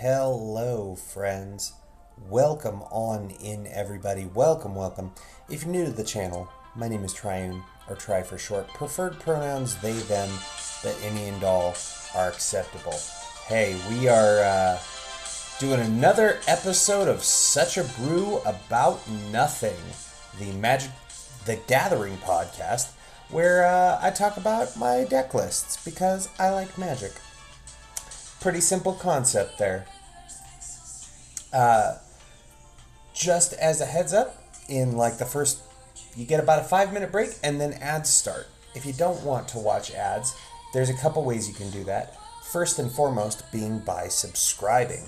Hello, friends. Welcome on in, everybody. Welcome, welcome. If you're new to the channel, my name is Triune, or Tri for short. Preferred pronouns they, them, but any and all are acceptable. Hey, we are doing another episode of Such a Brew About Nothing, the Gathering podcast, where I talk about my deck lists because I like magic. Pretty simple concept there. Just as a heads up, in like the first, you get about a 5-minute break and then ads start. If you don't want to watch ads, there's a couple ways you can do that. First and foremost being by subscribing.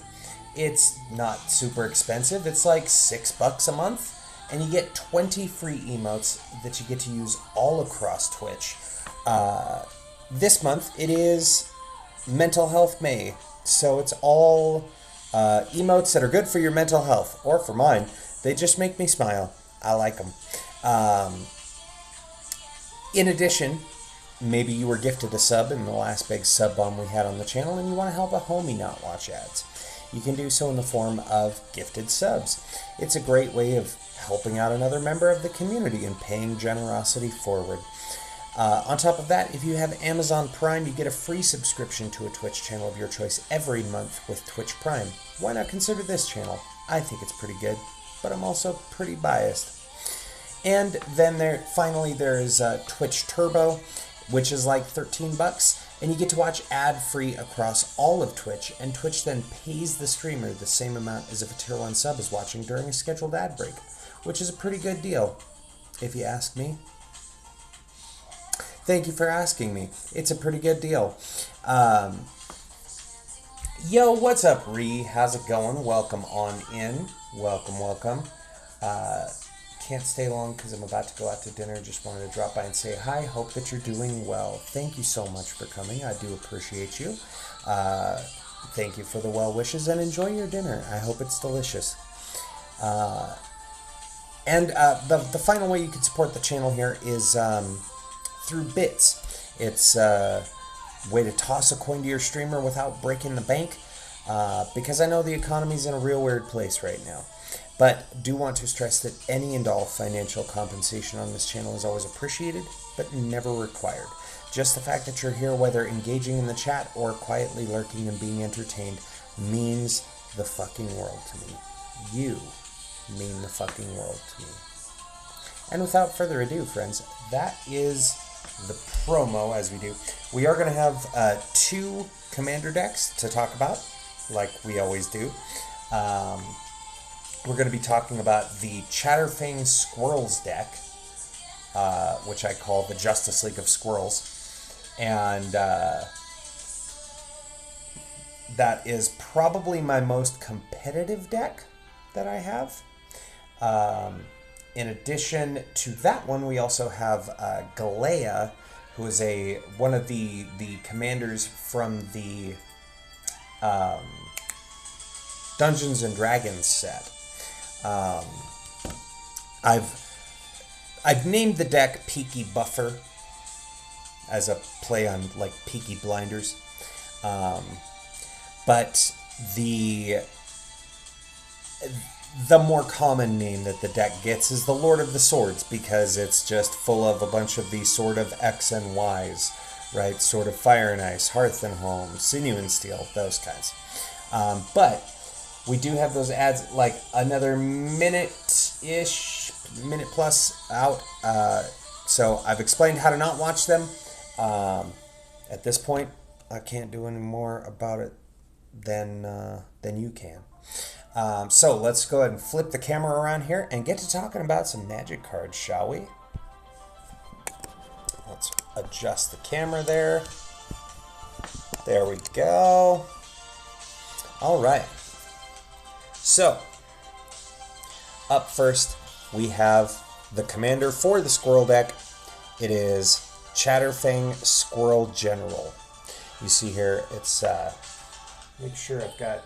It's not super expensive. It's like $6 a month, and you get 20 free emotes that you get to use all across Twitch. This month it is Mental Health May, so it's all emotes that are good for your mental health, or for mine. They just make me smile. I like them. In addition, maybe you were gifted a sub in the last big sub bomb we had on the channel and you want to help a homie not watch ads. You can do so in the form of gifted subs. It's a great way of helping out another member of the community and paying generosity forward. On top of that, if you have Amazon Prime, you get a free subscription to a Twitch channel of your choice every month with Twitch Prime. Why not consider this channel? I think it's pretty good, but I'm also pretty biased. And then finally there's Twitch Turbo, which is like $13, and you get to watch ad-free across all of Twitch, and Twitch then pays the streamer the same amount as if a Tier 1 sub is watching during a scheduled ad break, which is a pretty good deal, if you ask me. Thank you for asking me. It's a pretty good deal. Yo, what's up, Ree? How's it going? Welcome on in. Welcome, welcome. Can't stay long because I'm about to go out to dinner. Just wanted to drop by and say hi. Hope that you're doing well. Thank you so much for coming. I do appreciate you. Thank you for the well wishes and enjoy your dinner. I hope it's delicious. And the final way you can support the channel here is through bits. It's a way to toss a coin to your streamer without breaking the bank, because I know the economy's in a real weird place right now. But do want to stress that any and all financial compensation on this channel is always appreciated, but never required. Just the fact that you're here, whether engaging in the chat or quietly lurking and being entertained, means the fucking world to me. You mean the fucking world to me. And without further ado, friends, that is the promo as we do. We are going to have 2 commander decks to talk about, like we always do. We're going to be talking about the Chatterfang Squirrels deck, which I call the Justice League of Squirrels. And that is probably my most competitive deck that I have. In addition to that one, we also have Galea, who is one of the commanders from the Dungeons and Dragons set. I've named the deck Peaky Buffer as a play on like Peaky Blinders, but the more common name that the deck gets is the Lord of the Swords, because it's just full of a bunch of these sort of X and Y's, right? Sort of Fire and Ice, Hearth and Home, Sinew and Steel, those kinds. But we do have those ads like another minute-ish, minute plus out. So I've explained how to not watch them. At this point, I can't do any more about it than you can. So let's go ahead and flip the camera around here and get to talking about some magic cards, shall we? Let's adjust the camera there. There we go. All right. So, up first, we have the commander for the Squirrel deck. It is Chatterfang Squirrel General. You see here, it's, make sure I've got,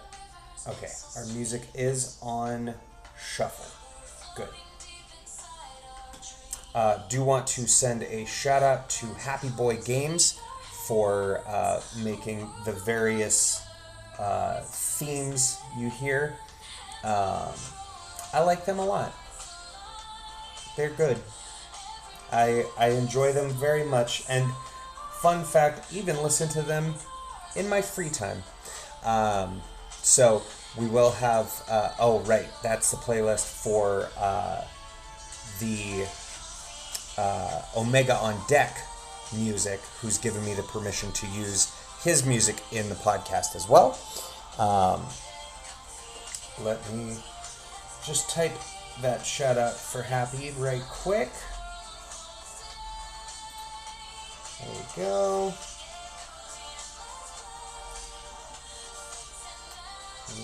okay, our music is on shuffle. Good. Do want to send a shout out to Happy Boy Games for making the various themes you hear. I like them a lot. They're good. I enjoy them very much, and fun fact, even listen to them in my free time. So we will have, oh right, that's the playlist for the Omega on Deck music, who's given me the permission to use his music in the podcast as well. Let me just type that shout out for Happy right quick. There we go.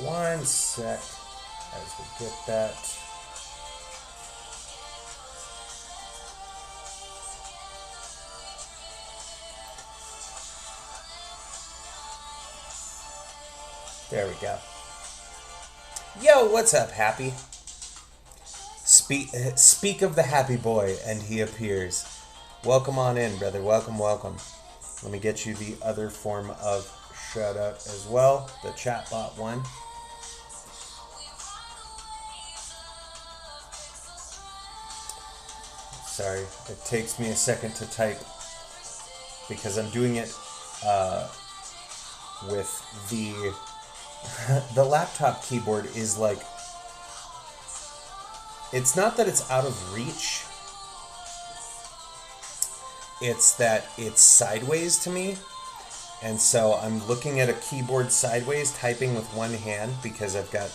One sec as we get that. There we go. Yo, what's up, Happy? Speak of the happy boy, and he appears. Welcome on in, brother. Welcome, welcome. Let me get you the other form of shout out as well, the chatbot one. Sorry, it takes me a second to type because I'm doing it with the laptop keyboard is like, it's not that it's out of reach, it's that it's sideways to me, and so I'm looking at a keyboard sideways, typing with one hand because I've got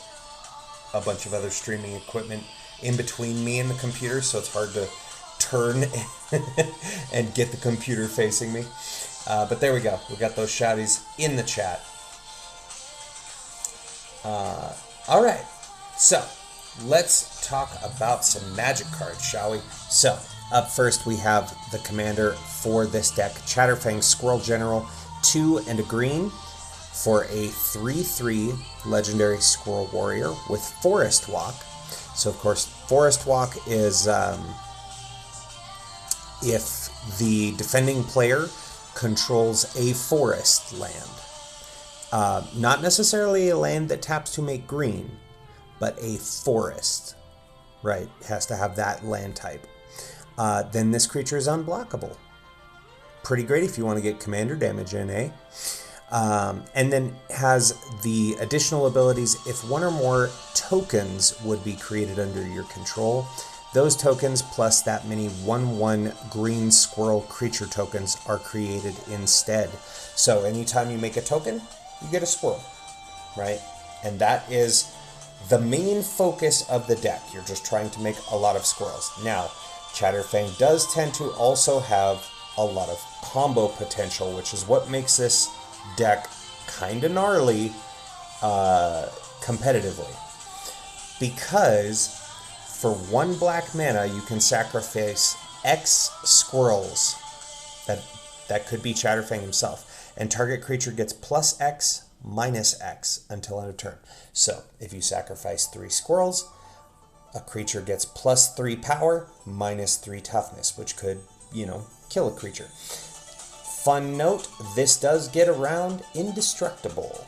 a bunch of other streaming equipment in between me and the computer, so it's hard to turn and get the computer facing me. But there we go. We got those shouties in the chat. All right, so let's talk about some Magic cards, shall we? So up first we have the commander for this deck, Chatterfang Squirrel General, 2 and a green for a 3/3 legendary Squirrel Warrior with Forest Walk. So of course Forest Walk is if the defending player controls a forest land. Not necessarily a land that taps to make green, but a forest, right? Has to have that land type. Then this creature is unblockable. Pretty great if you want to get commander damage in, eh? And then has the additional abilities if one or more tokens would be created under your control. Those tokens plus that many 1/1 green squirrel creature tokens are created instead. So anytime you make a token, you get a squirrel, right? And that is the main focus of the deck. You're just trying to make a lot of squirrels. Now, Chatterfang does tend to also have a lot of combo potential, which is what makes this deck kind of gnarly competitively. Because for 1 black mana, you can sacrifice X squirrels. That could be Chatterfang himself. And target creature gets +X, -X until end of turn. So if you sacrifice 3 squirrels, a creature gets +3 power, -3 toughness, which could, kill a creature. Fun note, this does get around indestructible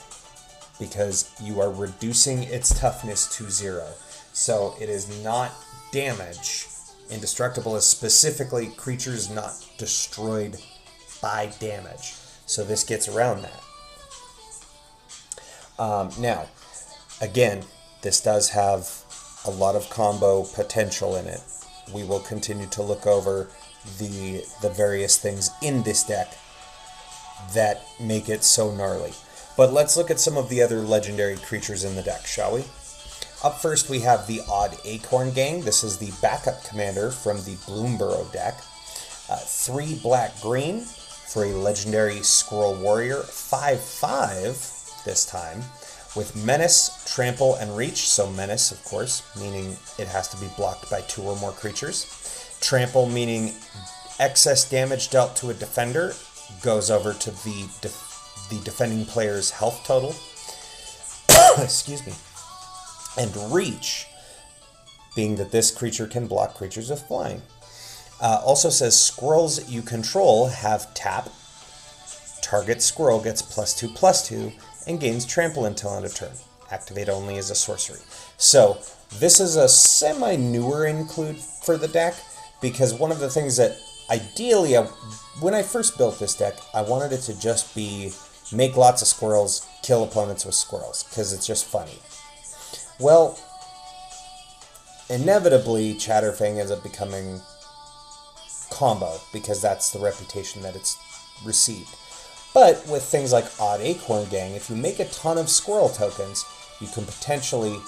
because you are reducing its toughness to 0. So it is not damage. Indestructible is specifically creatures not destroyed by damage. So this gets around that. Now, again, this does have a lot of combo potential in it. We will continue to look over the various things in this deck that make it so gnarly. But let's look at some of the other legendary creatures in the deck, shall we? Up first, we have the Odd Acorn Gang. This is the backup commander from the Bloomburrow deck. 3 black-green for a legendary Squirrel Warrior. 5/5 this time with Menace, Trample, and Reach. So Menace, of course, meaning it has to be blocked by 2 or more creatures. Trample, meaning excess damage dealt to a defender goes over to the defending player's health total. Excuse me. And Reach, being that this creature can block creatures with flying. Also says squirrels you control have tap. Target squirrel gets +2/+2 and gains trample until end of turn. Activate only as a sorcery. So this is a semi-newer include for the deck, because one of the things that ideally, when I first built this deck, I wanted it to just be make lots of squirrels, kill opponents with squirrels, because it's just funny. Well, inevitably, Chatterfang ends up becoming combo, because that's the reputation that it's received. But with things like Odd Acorn Gang, if you make a ton of squirrel tokens, you can potentially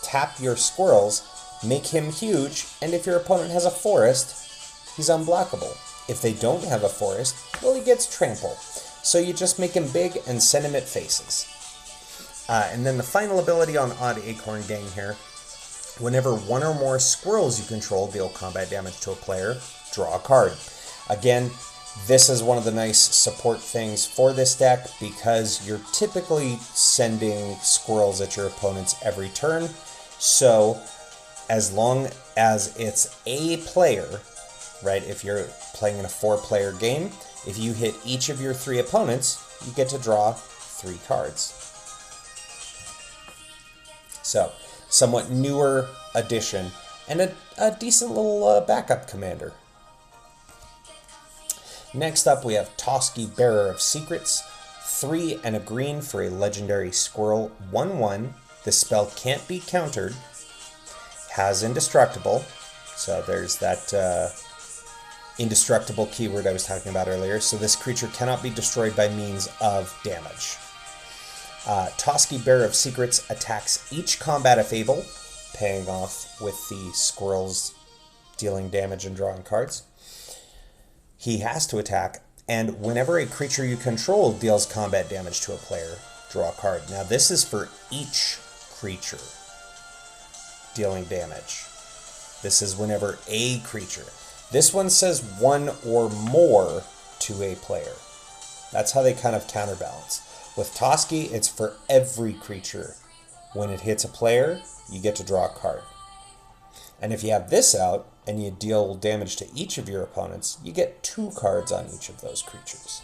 tap your squirrels, make him huge, and if your opponent has a forest, he's unblockable. If they don't have a forest, well, he gets trample. So you just make him big and send him at faces. And then the final ability on Odd Acorn Gang here, whenever one or more squirrels you control deal combat damage to a player, draw a card. Again, this is one of the nice support things for this deck, because you're typically sending squirrels at your opponents every turn. So as long as it's a player, right, if you're playing in a 4-player game, if you hit each of your 3 opponents, you get to draw 3 cards. So, somewhat newer addition, and a decent little backup commander. Next up, we have Toski, Bearer of Secrets. 3 and a green for a legendary squirrel. 1/1. The spell can't be countered. Has indestructible. So there's that indestructible keyword I was talking about earlier. So this creature cannot be destroyed by means of damage. Toski, Bearer of Secrets, attacks each combat if able, paying off with the squirrels dealing damage and drawing cards. He has to attack, and whenever a creature you control deals combat damage to a player, draw a card. Now this is for each creature dealing damage. This is whenever a creature. This one says 1 or more to a player. That's how they kind of counterbalance. With Toski, it's for every creature. When it hits a player, you get to draw a card. And if you have this out, and you deal damage to each of your opponents, you get 2 cards on each of those creatures.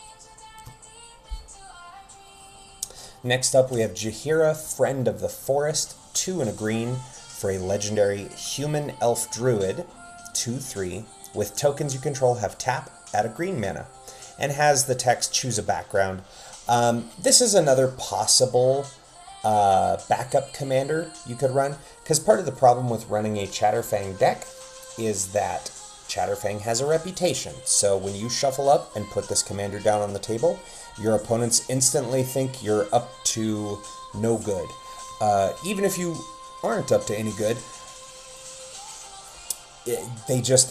Next up, we have Jaheira, Friend of the Forest, 2 and a green for a legendary human elf druid, 2/3. With tokens you control, have tap, add a green mana, and has the text choose a background. This is another possible backup commander you could run, because part of the problem with running a Chatterfang deck is that Chatterfang has a reputation. So when you shuffle up and put this commander down on the table, your opponents instantly think you're up to no good. Even if you aren't up to any good,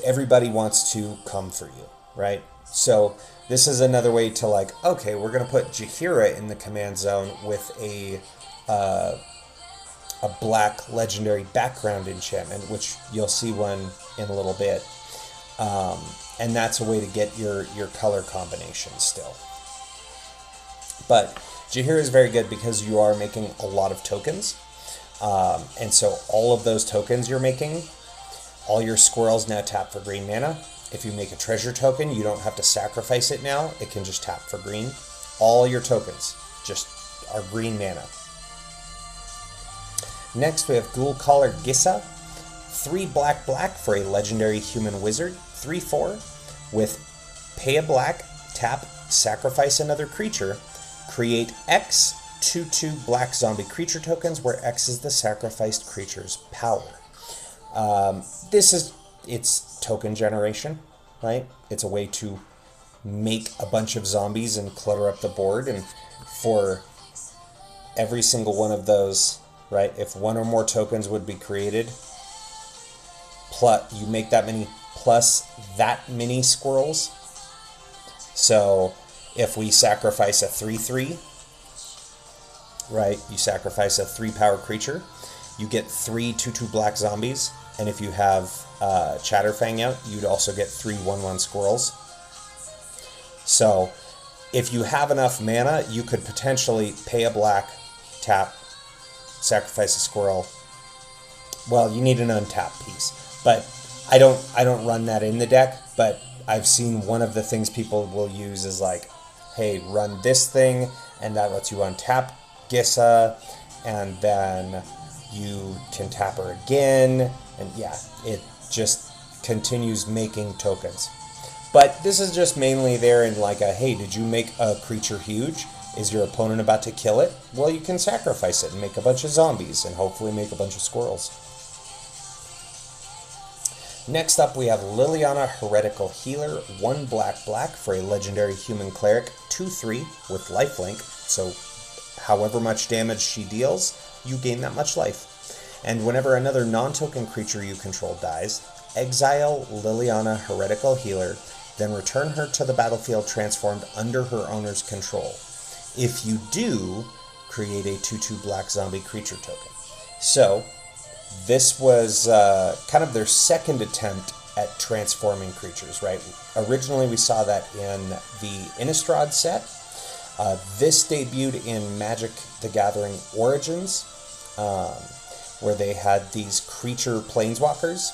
everybody wants to come for you, right? So this is another way to like, okay, we're going to put Jaheira in the command zone with a black legendary background enchantment, which you'll see one in a little bit. And that's a way to get your color combination still. But Jaheira is very good because you are making a lot of tokens. And so all of those tokens you're making, all your squirrels now tap for green mana. If you make a treasure token, you don't have to sacrifice it now. It can just tap for green. All your tokens just are green mana. Next, we have Ghoul Caller Gissa. 3 black for a legendary human wizard. 3/4 with pay a black, tap, sacrifice another creature. Create X 2/2 black zombie creature tokens, where X is the sacrificed creature's power. It's token generation, right? It's a way to make a bunch of zombies and clutter up the board, and for every single one of those, right, if 1 or more tokens would be created, plus you make that many plus that many squirrels. So if we sacrifice a 3/3, right, you sacrifice a 3-power creature, you get 3 2/2 black zombies, and if you have Chatterfang out, you'd also get 3 1/1 squirrels. So if you have enough mana, you could potentially pay a black, tap, sacrifice a squirrel. Well, you need an untap piece, but I don't run that in the deck. But I've seen one of the things people will use is like, hey, run this thing, and that lets you untap Gissa, and then you can tap her again, and yeah, it just continues making tokens. But this is just mainly there in like a, hey, did you make a creature huge? Is your opponent about to kill it? Well, you can sacrifice it and make a bunch of zombies and hopefully make a bunch of squirrels. Next up, we have Liliana, Heretical Healer, 1 black for a legendary human cleric, 2/3 with lifelink. So however much damage she deals, you gain that much life. And whenever another non-token creature you control dies, exile Liliana, Heretical Healer, then return her to the battlefield transformed under her owner's control. If you do, create a 2/2 black zombie creature token. So this was kind of their second attempt at transforming creatures, right? Originally we saw that in the Innistrad set. This debuted in Magic the Gathering Origins, where they had these creature planeswalkers.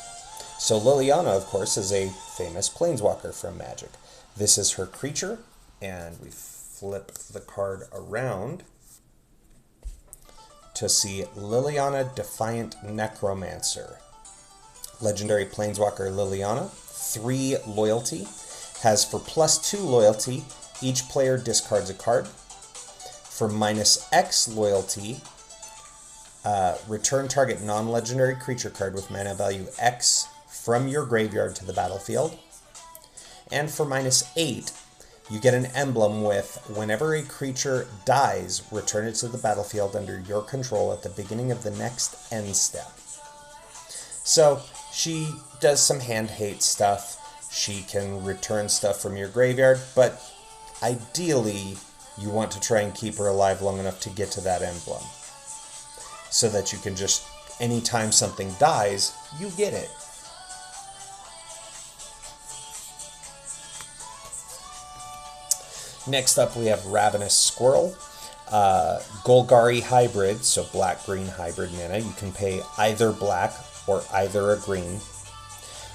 So Liliana, of course, is a famous planeswalker from Magic. This is her creature, and we flip the card around to see Liliana, Defiant Necromancer. Legendary planeswalker Liliana, 3 loyalty, has for +2 loyalty, each player discards a card. For -X loyalty, return target non-legendary creature card with mana value X from your graveyard to the battlefield. And for -8, you get an emblem with, whenever a creature dies, return it to the battlefield under your control at the beginning of the next end step. So she does some hand hate stuff. She can return stuff from your graveyard, but ideally you want to try and keep her alive long enough to get to that emblem, so that you can just, anytime something dies, you get it. Next up, we have Ravenous Squirrel, Golgari hybrid, so black-green hybrid mana. You can pay either black or either a green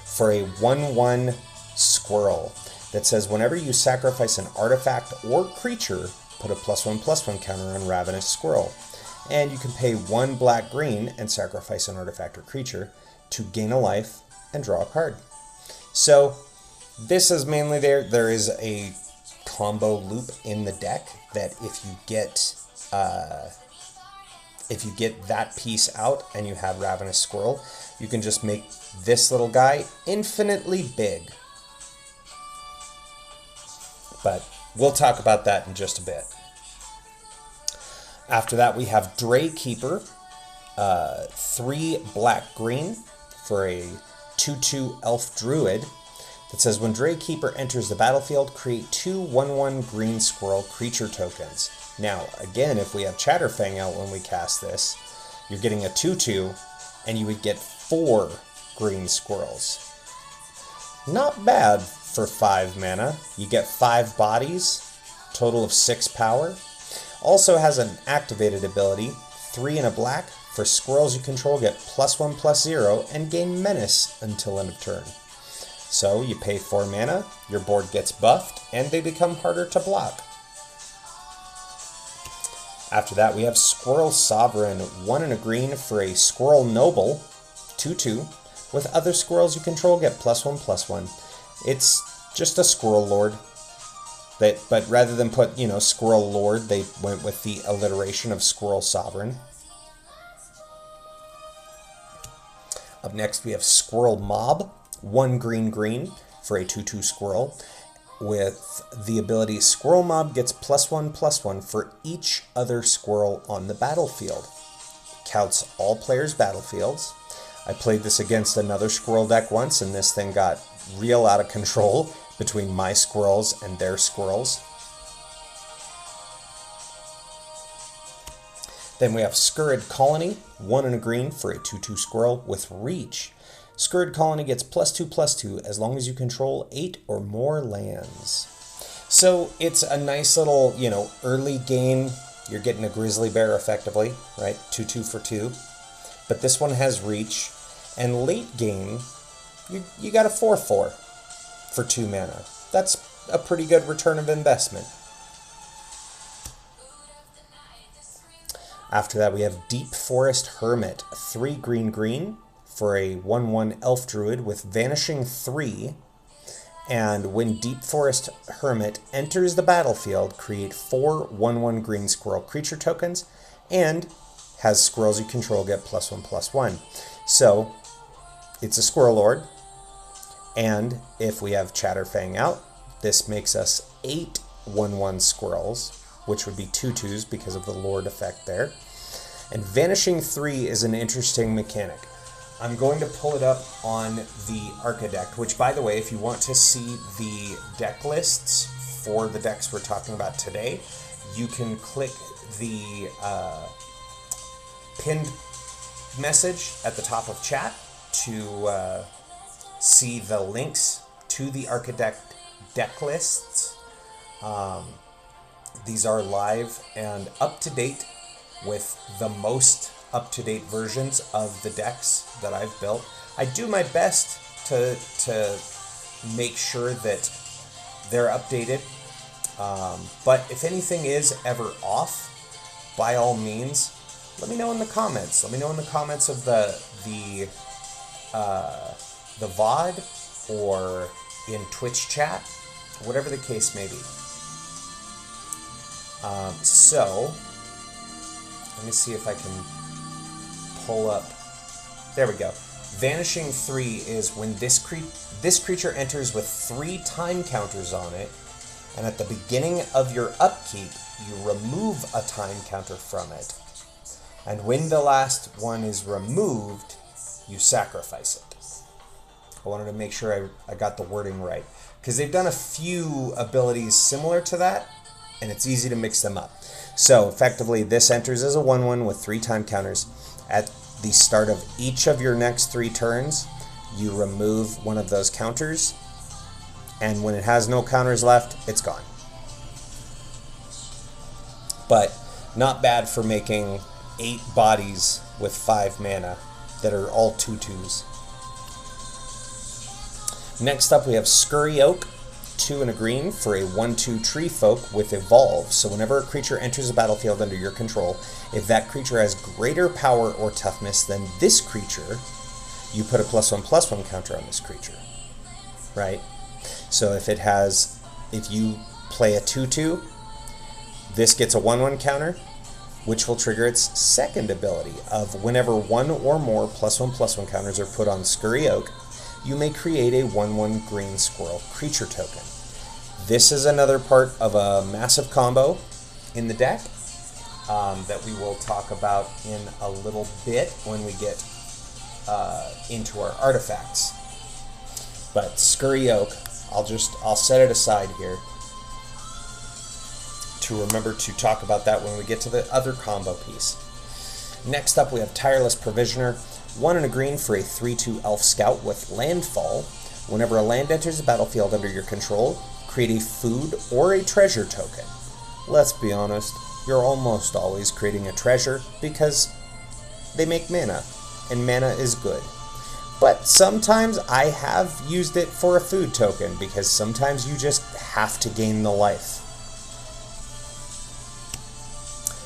for a 1/1 squirrel that says whenever you sacrifice an artifact or creature, put a +1/+1 counter on Ravenous Squirrel. And you can pay 1 black-green and sacrifice an artifact or creature to gain a life and draw a card. So this is mainly there is a combo loop in the deck that if you get that piece out and you have Ravenous Squirrel, you can just make this little guy infinitely big. But we'll talk about that in just a bit. After that, we have Draykeeper, 3 black-green for a 2/2 elf druid that says when Draykeeper enters the battlefield, create 2 1/1 green squirrel creature tokens. Now, again, if we have Chatterfang out when we cast this, you're getting a 2/2, and you would get 4 green squirrels. Not bad for 5 mana. You get 5 bodies, total of 6 power. Also has an activated ability, 3 and a black. For squirrels you control, get +1/+0 and gain menace until end of turn. So you pay 4 mana, your board gets buffed, and they become harder to block. After that, we have Squirrel Sovereign, 1 and a green for a Squirrel Noble, 2/2. With other squirrels you control, get +1/+1. It's just a Squirrel Lord. But rather than put, Squirrel Lord, they went with the alliteration of Squirrel Sovereign. Up next, we have Squirrel Mob, 1 green for a 2/2 squirrel. With the ability Squirrel Mob gets +1/+1 for each other squirrel on the battlefield. Counts all players' battlefields. I played this against another squirrel deck once, and this thing got real out of control between my squirrels and their squirrels. Then we have Scurrid Colony, 1 and a green for a 2/2 squirrel with reach. Scurrid Colony gets +2/+2 as long as you control 8 or more lands. So it's a nice little, early game. You're getting a grizzly bear effectively, right? 2/2 for 2. But this one has reach. And late game, you got a 4/4 for 2 mana. That's a pretty good return of investment. After that, we have Deep Forest Hermit, 3 green for a 1/1 elf druid with Vanishing 3. And when Deep Forest Hermit enters the battlefield, create 4 1/1 green squirrel creature tokens, and has squirrels you control get +1/+1. So it's a Squirrel Lord, and if we have Chatterfang out, this makes us 8 1/1 squirrels, which would be 2/2s because of the Lord effect there. And Vanishing 3 is an interesting mechanic. I'm going to pull it up on the Archidect, which, by the way, if you want to see the deck lists for the decks we're talking about today, you can click the pinned message at the top of chat to see the links to the Archidect deck lists. These are live and up-to-date with the most up-to-date versions of the decks that I've built. I do my best to make sure that they're updated, but if anything is ever off, by all means, let me know in the comments. Let me know in the comments of the VOD or in Twitch chat, whatever the case may be. So let me see if I can pull up. There we go. Vanishing 3 is when this creature enters with 3 time counters on it, and at the beginning of your upkeep, you remove a time counter from it. And when the last one is removed, you sacrifice it. I wanted to make sure I got the wording right, because they've done a few abilities similar to that, and it's easy to mix them up. So effectively, this enters as a 1/1 with 3 time counters. At the start of each of your next 3 turns, you remove one of those counters, and when it has no counters left, it's gone. But not bad for making 8 bodies with 5 mana that are all 2/2s. Next up, we have Scurry Oak, 2 and a green for a 1/2 tree folk with Evolve. So whenever a creature enters a battlefield under your control, if that creature has greater power or toughness than this creature, you put a +1/+1 counter on this creature, right? So if you play a 2/2, this gets a 1/1 counter, which will trigger its second ability of whenever 1 or more +1/+1 counters are put on Scurry Oak, you may create a 1/1 green squirrel creature token. This is another part of a massive combo in the deck that we will talk about in a little bit when we get into our artifacts. But Scurry Oak, I'll set it aside here to remember to talk about that when we get to the other combo piece. Next up, we have Tireless Provisioner, 1 and a green for a 3/2 elf scout with landfall. Whenever a land enters the battlefield under your control, create a food or a treasure token. Let's be honest, you're almost always creating a treasure because they make mana, and mana is good. But sometimes I have used it for a food token because sometimes you just have to gain the life.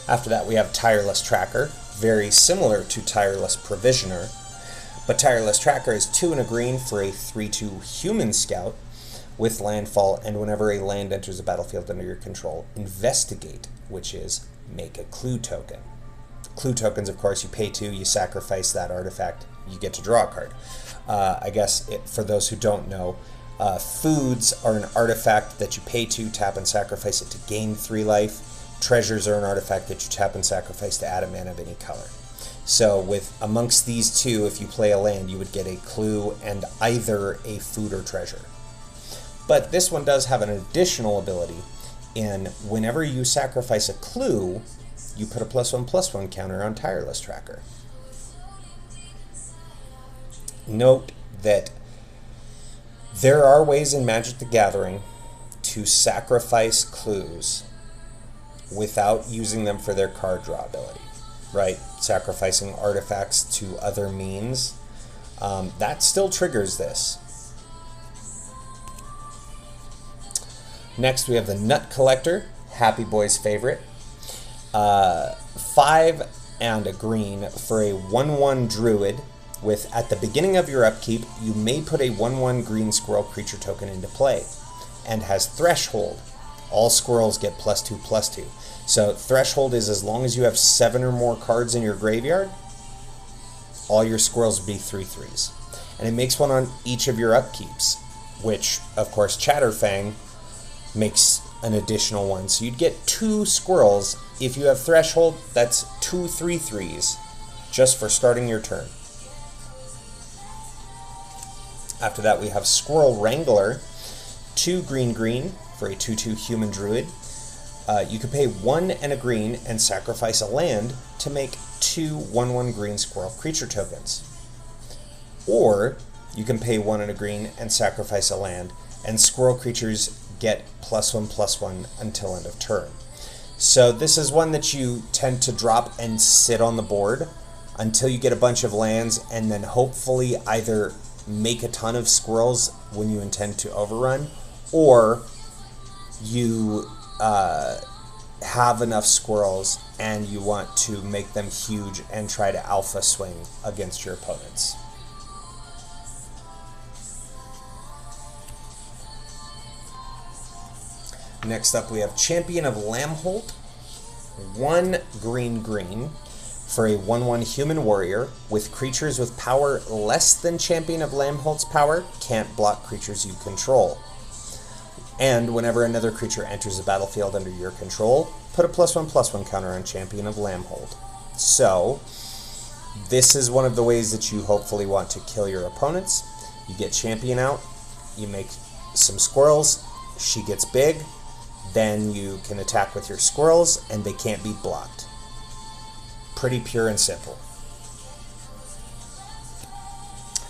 After that, we have Tireless Tracker, very similar to Tireless Provisioner, but Tireless Tracker is 2 and a green for a 3/2 human scout with landfall, and whenever a land enters a battlefield under your control, investigate, which is make a clue token. Clue tokens, of course, you pay 2, you sacrifice that artifact, you get to draw a card. For those who don't know, foods are an artifact that you pay 2, tap and sacrifice it to gain 3 life. Treasures are an artifact that you tap and sacrifice to add a mana of any color. So amongst these 2, if you play a land, you would get a clue and either a food or treasure. But this one does have an additional ability in whenever you sacrifice a clue, you put a +1/+1 counter on Tireless Tracker. Note that there are ways in Magic the Gathering to sacrifice clues without using them for their card draw ability, right? Sacrificing artifacts to other means. That still triggers this. Next, we have the Nut Collector, Happy Boy's favorite. 5 and a green for a 1/1 druid with, at the beginning of your upkeep, you may put a 1/1 green squirrel creature token into play, and has threshold. All squirrels get +2/+2. So threshold is as long as you have 7 or more cards in your graveyard, all your squirrels will be 3/3s. And it makes one on each of your upkeeps, which, of course, Chatterfang makes an additional one. So you'd get 2 squirrels. If you have threshold, that's 2 3/3s just for starting your turn. After that, we have Squirrel Wrangler, 2 green for a 2/2 human druid. You can pay 1 and a green and sacrifice a land to make 2 1/1 green squirrel creature tokens. Or you can pay 1 and a green and sacrifice a land, and squirrel creatures get +1/+1 until end of turn. So this is one that you tend to drop and sit on the board until you get a bunch of lands, and then hopefully either make a ton of squirrels when you intend to overrun, or you have enough squirrels and you want to make them huge and try to alpha swing against your opponents. Next up, we have Champion of Lamholt, 1 green for a 1/1 human warrior with creatures with power less than Champion of Lamholt's power can't block creatures you control. And whenever another creature enters the battlefield under your control, put a +1/+1 counter on Champion of Lamholt. So this is one of the ways that you hopefully want to kill your opponents. You get Champion out, you make some squirrels, she gets big, then you can attack with your squirrels and they can't be blocked. Pretty pure and simple.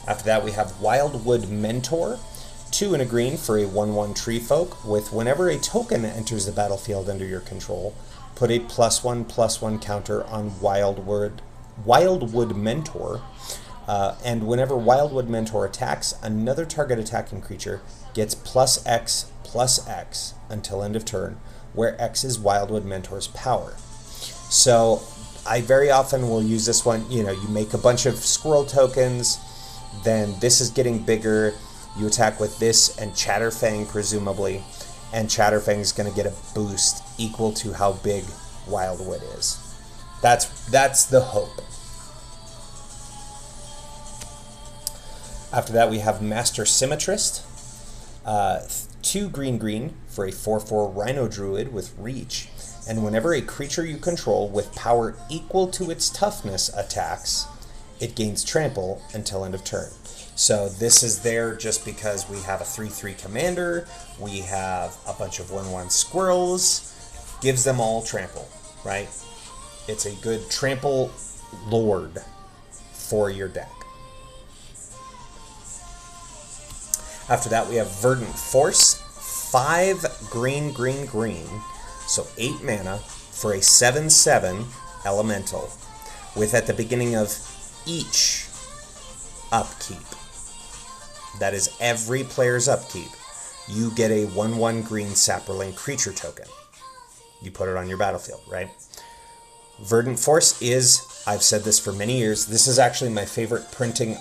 After that, we have Wildwood Mentor, 2 and a green for a 1/1 tree folk with, whenever a token enters the battlefield under your control, put a +1/+1 counter on Wildwood Mentor. And whenever Wildwood Mentor attacks, another target attacking creature gets +X/+X until end of turn, where X is Wildwood Mentor's power. So I very often will use this one. You know, you make a bunch of squirrel tokens, then this is getting bigger, you attack with this and Chatterfang presumably, and Chatterfang is going to get a boost equal to how big Wildwood is. That's the hope. After that, we have Master Symmetrist, 2 green for a 4/4 Rhino Druid with reach, and whenever a creature you control with power equal to its toughness attacks, it gains trample until end of turn. So this is there just because we have a 3/3 commander, we have a bunch of 1/1 squirrels, gives them all trample, right? It's a good trample lord for your deck. After that, we have Verdant Force, 5 green, so 8 mana for a 7/7 elemental, with at the beginning of each upkeep, that is every player's upkeep, you get a 1/1 green Saproling creature token. You put it on your battlefield, right? Verdant Force is, I've said this for many years, this is actually my favorite printing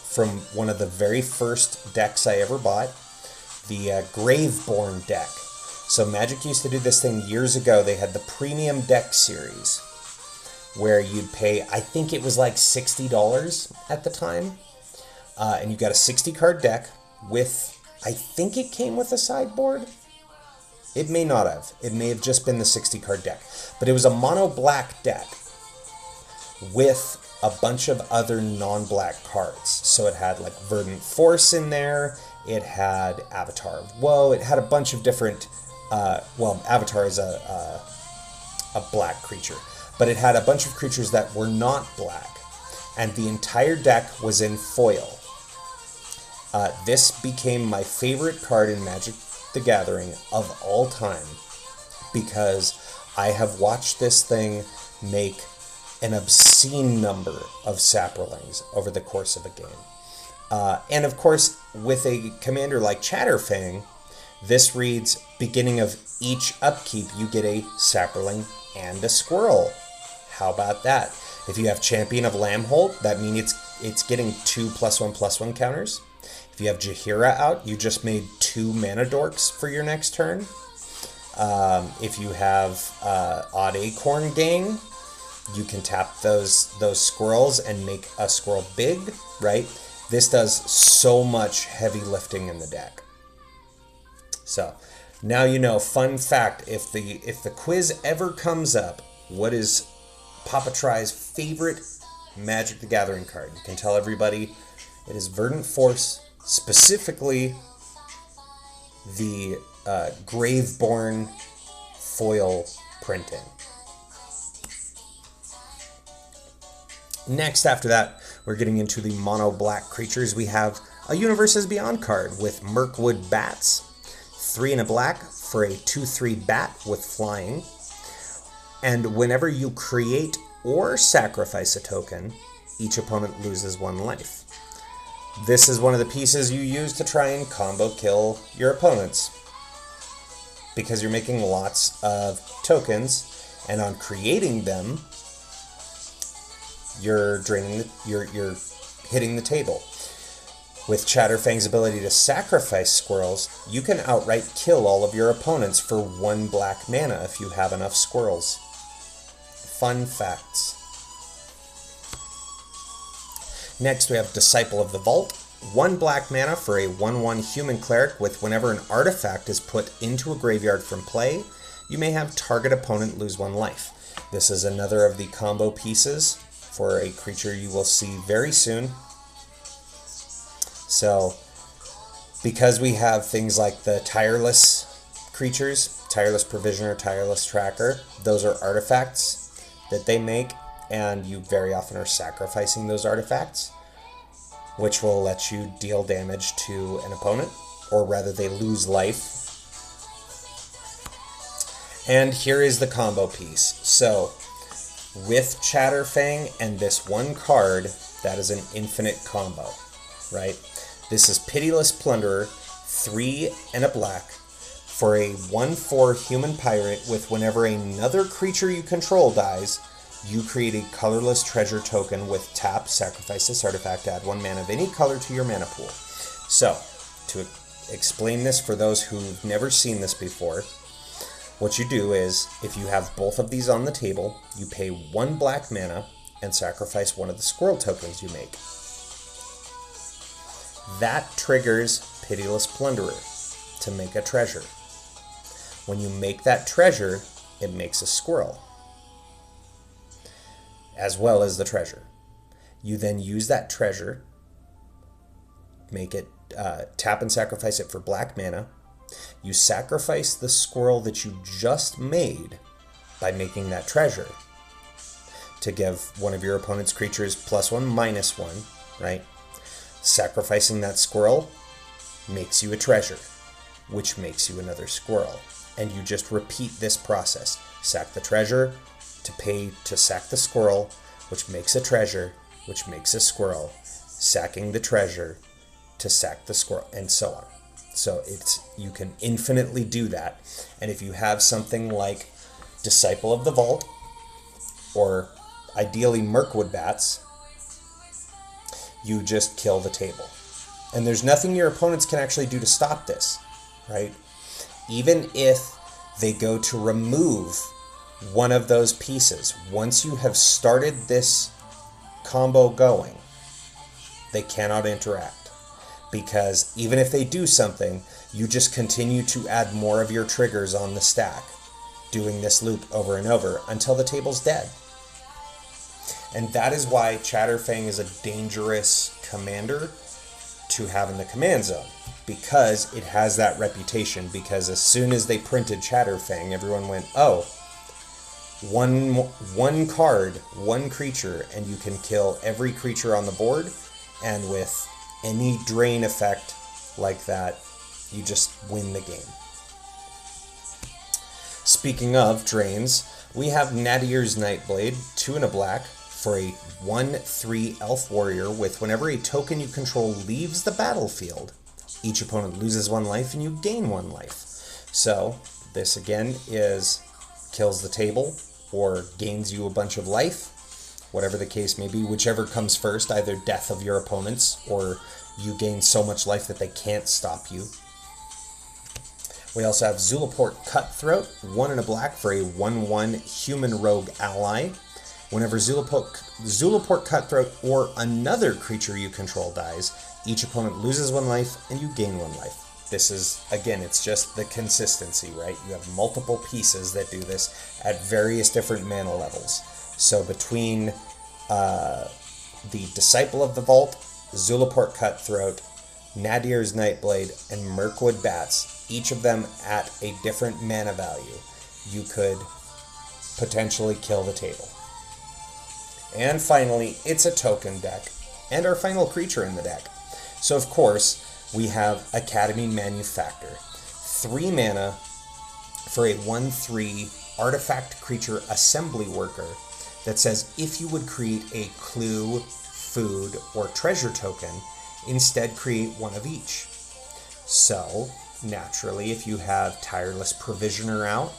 from one of the very first decks I ever bought, the Graveborn deck. So Magic used to do this thing years ago. They had the premium deck series where you'd pay, I think it was like $60 at the time, and you got a 60-card deck with, I think it came with a sideboard. It may not have. It may have just been the 60-card deck. But it was a mono-black deck with a bunch of other non-black cards. So it had like Verdant Force in there. It had Avatar of Woe. It had a bunch of different, well, Avatar is a black creature. But it had a bunch of creatures that were not black. And the entire deck was in foil. This became my favorite card in Magic the Gathering of all time, because I have watched this thing make an obscene number of Saprolings over the course of a game. And of course, with a commander like Chatterfang, this reads, beginning of each upkeep, you get a Saproling and a squirrel. How about that? If you have Champion of Lambholt, that means it's getting 2 +1/+1 counters. If you have Jaheira out, you just made 2 mana dorks for your next turn. If you have Odd Acorn Gang, you can tap those squirrels and make a squirrel big, right? This does so much heavy lifting in the deck. So now you know. Fun fact: if the quiz ever comes up, what is Papa Try's favorite Magic the Gathering card? You can tell everybody it is Verdant Force, specifically the Graveborn foil printing. Next, after that, we're getting into the mono black creatures. We have a Universes Beyond card with Mirkwood Bats, 3 and a black for a 2/3 bat with flying. And whenever you create or sacrifice a token, each opponent loses 1 life. This is one of the pieces you use to try and combo kill your opponents, because you're making lots of tokens, and on creating them, you're hitting the table. With Chatterfang's ability to sacrifice squirrels, you can outright kill all of your opponents for 1 black mana if you have enough squirrels. Fun facts. Next, we have Disciple of the Vault. 1 black mana for a 1/1 human cleric with whenever an artifact is put into a graveyard from play, you may have target opponent lose 1 life. This is another of the combo pieces for a creature you will see very soon. So, because we have things like the Tireless creatures, Tireless Provisioner, Tireless Tracker, those are artifacts that they make, and you very often are sacrificing those artifacts, which will let you deal damage to an opponent, or rather they lose life. And here is the combo piece. So, with Chatterfang and this 1 card, that is an infinite combo, right? This is Pitiless Plunderer, 3 and a black, for a 1/4 human pirate with whenever another creature you control dies, you create a colorless treasure token with tap, sacrifice this artifact, add 1 mana of any color to your mana pool. So, to explain this for those who've never seen this before, what you do is, if you have both of these on the table, you pay 1 black mana and sacrifice 1 of the squirrel tokens you make. That triggers Pitiless Plunderer to make a treasure. When you make that treasure, it makes a squirrel, as well as the treasure. You then use that treasure, make it, tap and sacrifice it for black mana. You sacrifice the squirrel that you just made by making that treasure to give one of your opponent's creatures +1/-1, right? Sacrificing that squirrel makes you a treasure, which makes you another squirrel. And you just repeat this process. Sack the treasure to pay to sack the squirrel, which makes a treasure, which makes a squirrel. Sacking the treasure to sack the squirrel, and so on. So you can infinitely do that. And if you have something like Disciple of the Vault, or ideally Mirkwood Bats, you just kill the table. And there's nothing your opponents can actually do to stop this, right? Even if they go to remove one of those pieces, once you have started this combo going, they cannot interact. Because even if they do something, you just continue to add more of your triggers on the stack, doing this loop over and over until the table's dead. And that is why Chatterfang is a dangerous commander to have in the command zone, because it has that reputation. Because as soon as they printed Chatterfang, everyone went, oh, one card, 1 creature, and you can kill every creature on the board, and with any drain effect like that, you just win the game. Speaking of drains, we have Nadier's Nightblade, 2 and a black, for a 1/3 elf warrior with whenever a token you control leaves the battlefield, each opponent loses 1 life and you gain 1 life. So this again kills the table, or gains you a bunch of life, whatever the case may be, whichever comes first, either death of your opponents or you gain so much life that they can't stop you. We also have Zulaport Cutthroat, 1 and a black for a 1/1 human rogue ally. Whenever Zulaport Cutthroat or another creature you control dies, each opponent loses 1 life and you gain 1 life. This is, again, it's just the consistency, right? You have multiple pieces that do this at various different mana levels. So between the Disciple of the Vault, Zulaport Cutthroat, Nadir's Nightblade, and Mirkwood Bats, each of them at a different mana value, you could potentially kill the table. And finally, it's a token deck, and our final creature in the deck. So of course, we have Academy Manufactor. 3 mana for a 1/3 artifact creature assembly worker that says if you would create a clue, food, or treasure token, instead create 1 of each. So, naturally, if you have Tireless Provisioner out,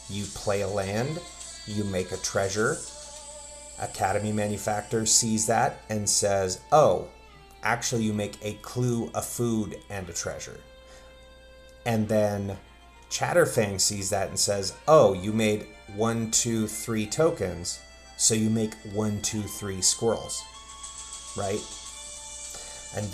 you play a land, you make a treasure, Academy Manufactor sees that and says, oh, actually you make a clue, a food, and a treasure. And then Chatterfang sees that and says, oh, you made 1, 2, 3 tokens, so you make 1, 2, 3 squirrels, right? And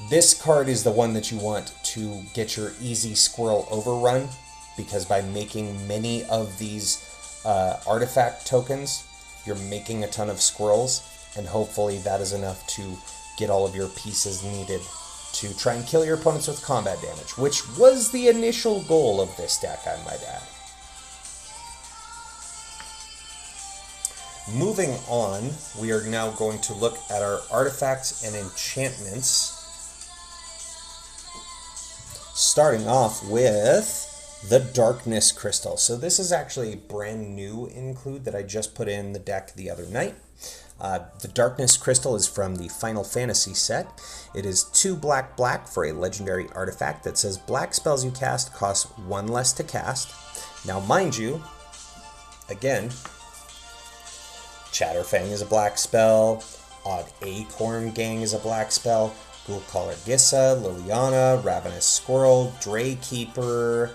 this card is the one that you want to get your easy squirrel overrun, because by making many of these artifact tokens, you're making a ton of squirrels, and hopefully that is enough to get all of your pieces needed to try and kill your opponents with combat damage, which was the initial goal of this deck, I might add. Moving on, we are now going to look at our artifacts and enchantments, starting off with the Darkness Crystal. So this is actually a brand new include that I just put in the deck the other night. The Darkness Crystal is from the Final Fantasy set. It is 2 black for a legendary artifact that says black spells you cast cost 1 less to cast. Now mind you, again, Chatterfang is a black spell, Odd Acorn Gang is a black spell, Ghoulcaller Gissa, Liliana, Ravenous Squirrel, Draykeeper,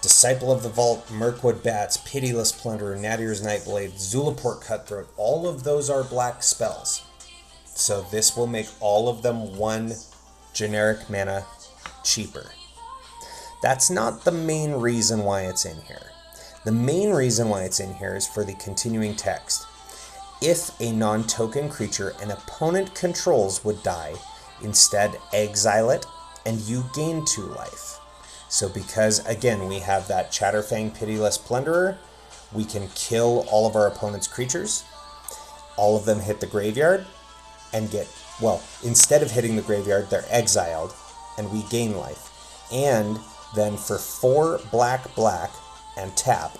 Disciple of the Vault, Mirkwood Bats, Pitiless Plunderer, Nadir's Nightblade, Zulaport Cutthroat, all of those are black spells. So this will make all of them 1 generic mana cheaper. That's not the main reason why it's in here. The main reason why it's in here is for the continuing text. If a non-token creature an opponent controls would die, instead exile it, and you gain 2 life. So because, again, we have that Chatterfang Pitiless Plunderer, we can kill all of our opponent's creatures. All of them hit the graveyard and get, well, instead of hitting the graveyard, they're exiled, and we gain life. And then for 4 black and tap,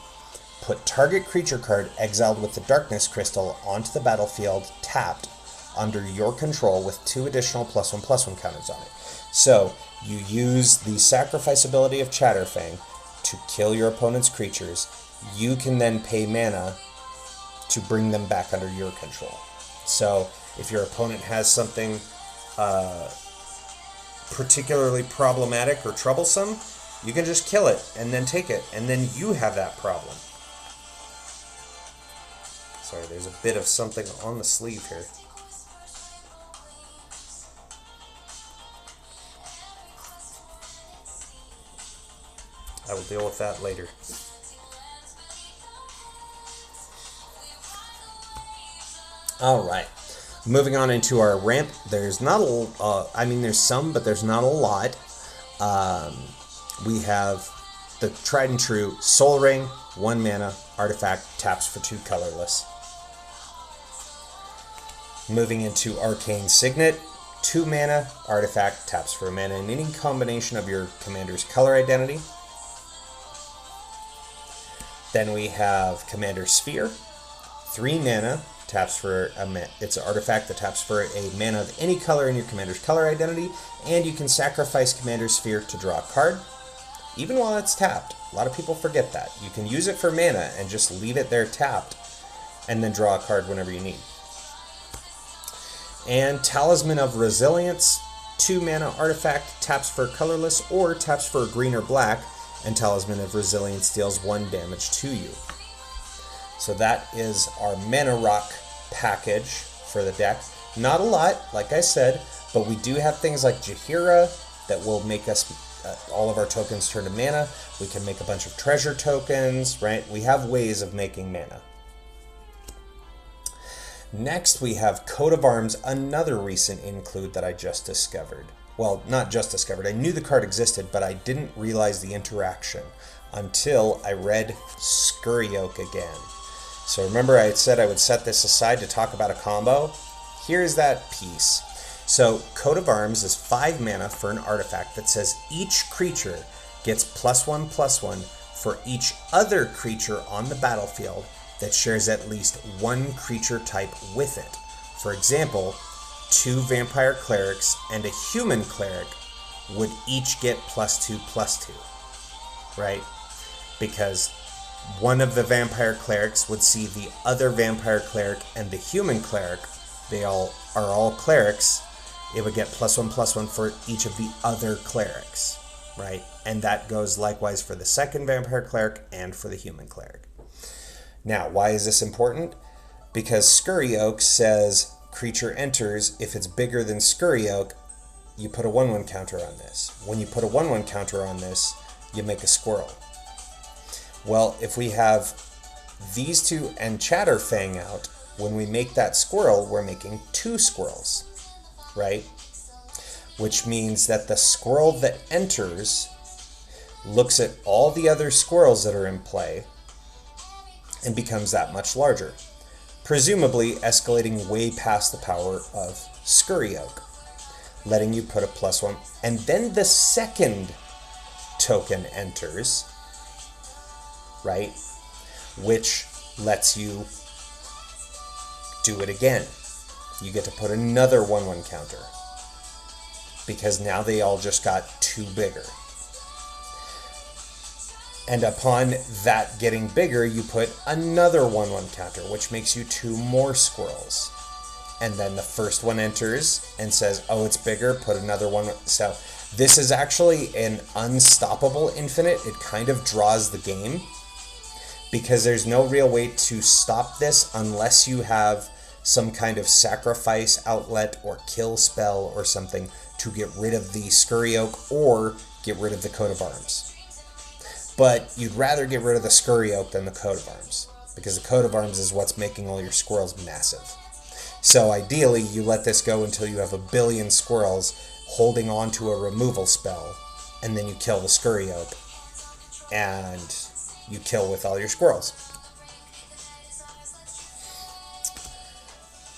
put target creature card exiled with the Darkness Crystal onto the battlefield, tapped, under your control with 2 additional +1/+1 counters on it. So you use the sacrifice ability of Chatterfang to kill your opponent's creatures. You can then pay mana to bring them back under your control. So if your opponent has something particularly problematic or troublesome, you can just kill it and then take it, and then you have that problem. Sorry, there's a bit of something on the sleeve here. I will deal with that later. Alright, moving on into our ramp. There's not there's some, but there's not a lot. We have the tried and true Soul Ring, 1 mana, artifact, taps for 2 colorless. Moving into Arcane Signet, 2 mana, artifact, taps for a mana in any combination of your commander's color identity. Then we have Commander Sphere, 3 mana, taps for it's an artifact that taps for a mana of any color in your commander's color identity, and you can sacrifice Commander Sphere to draw a card. even while it's tapped. A lot of people forget that. You can use it for mana and just leave it there tapped, and then draw a card whenever you need. And Talisman of Resilience, 2 mana artifact, taps for colorless or taps for green or black, and Talisman of Resilience deals 1 damage to you. So that is our Mana Rock package for the deck. Not a lot, like I said, but we do have things like Jaheira that will make us all of our tokens turn to mana. We can make a bunch of treasure tokens, right? We have ways of making mana. Next, we have Coat of Arms, another recent include that I just discovered. Well, not just discovered. I knew the card existed, but I didn't realize the interaction until I read Scurryoak again. So remember I had said I would set this aside to talk about a combo? Here's that piece. So Coat of Arms is 5 mana for an artifact that says each creature gets +1/+1 for each other creature on the battlefield that shares at least 1 creature type with it. For example, 2 vampire clerics and a human cleric would each get +2/+2, right? Because one of the vampire clerics would see the other vampire cleric and the human cleric, they all are all clerics, it would get +1/+1 for each of the other clerics, right? And that goes likewise for the second vampire cleric and for the human cleric. Now, why is this important? Because Scurryoak says creature enters, if it's bigger than Scurryoak, you put a 1/1 counter on this. When you put a 1/1 counter on this, you make a squirrel. Well, if we have these two and Chatterfang out, when we make that squirrel, we're making 2 squirrels, right? Which means that the squirrel that enters looks at all the other squirrels that are in play and becomes that much larger, presumably escalating way past the power of Scurryoak, letting you put a +1. And then the second token enters, right, which lets you do it again. You get to put another 1/1 counter, because now they all just got 2 bigger. And upon that getting bigger, you put another 1/1 counter, which makes you 2 more squirrels. And then the first one enters and says, oh, it's bigger, put another one. So this is actually an unstoppable infinite. It kind of draws the game, because there's no real way to stop this unless you have some kind of sacrifice outlet or kill spell or something to get rid of the Scurryoak or get rid of the Coat of Arms. But you'd rather get rid of the Scurryoak than the Coat of Arms, because the Coat of Arms is what's making all your squirrels massive. So ideally, you let this go until you have a billion squirrels holding on to a removal spell, and then you kill the Scurryoak, and you kill with all your squirrels.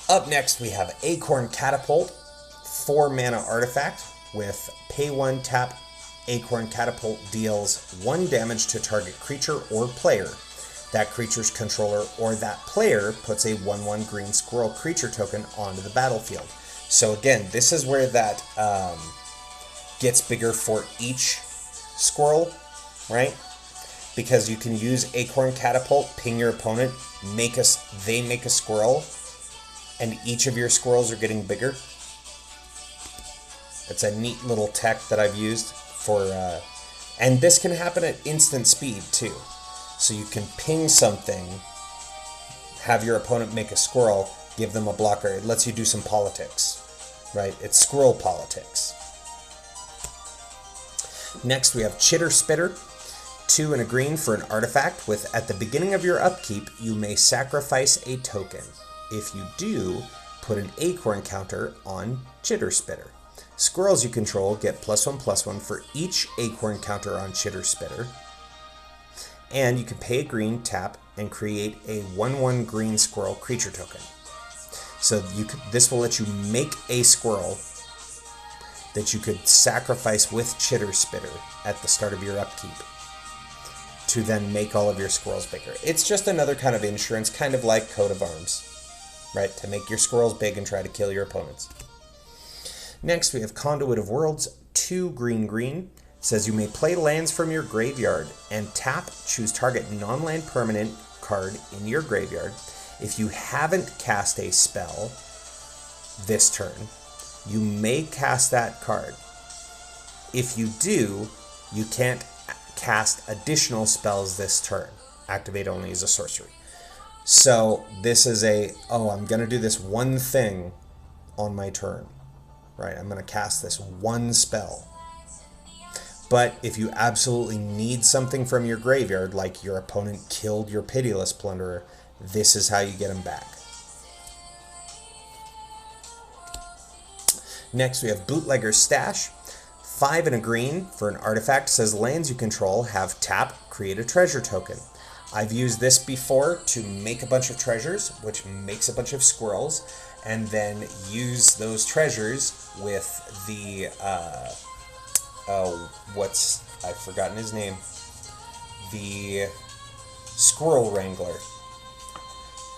Up next, we have Acorn Catapult, 4 mana artifact with pay 1 tap. Acorn Catapult deals 1 damage to target creature or player. That creature's controller or that player puts a 1/1 green squirrel creature token onto the battlefield. So again, this is where that gets bigger for each squirrel, right? Because you can use Acorn Catapult, ping your opponent, they make a squirrel, and each of your squirrels are getting bigger. It's a neat little tech that I've used for, and this can happen at instant speed too. So you can ping something, have your opponent make a squirrel, give them a blocker. It lets you do some politics, right? It's squirrel politics. Next, we have Chitter Spitter, 2 and a green for an artifact with, at the beginning of your upkeep, you may sacrifice a token. If you do, put an acorn counter on Chitter Spitter. Squirrels you control get +1/+1 for each acorn counter on Chitter Spitter. And you can pay a green, tap, and create a 1/1 green squirrel creature token. So this will let you make a squirrel that you could sacrifice with Chitter Spitter at the start of your upkeep to then make all of your squirrels bigger. It's just another kind of insurance, kind of like Coat of Arms, right? To make your squirrels big and try to kill your opponents. Next, we have Conduit of Worlds, 2 green, It says you may play lands from your graveyard and tap, choose target non-land permanent card in your graveyard. If you haven't cast a spell this turn, you may cast that card. If you do, you can't cast additional spells this turn. Activate only as a sorcery. So this is I'm going to do this one thing on my turn. Right, I'm going to cast this one spell. But if you absolutely need something from your graveyard, like your opponent killed your Pitiless Plunderer, this is how you get them back. Next we have Bootlegger's Stash. 5 and a green for an artifact. Says lands you control have tap, create a treasure token. I've used this before to make a bunch of treasures, which makes a bunch of squirrels, and then use those treasures with the, I've forgotten his name, the Squirrel Wrangler.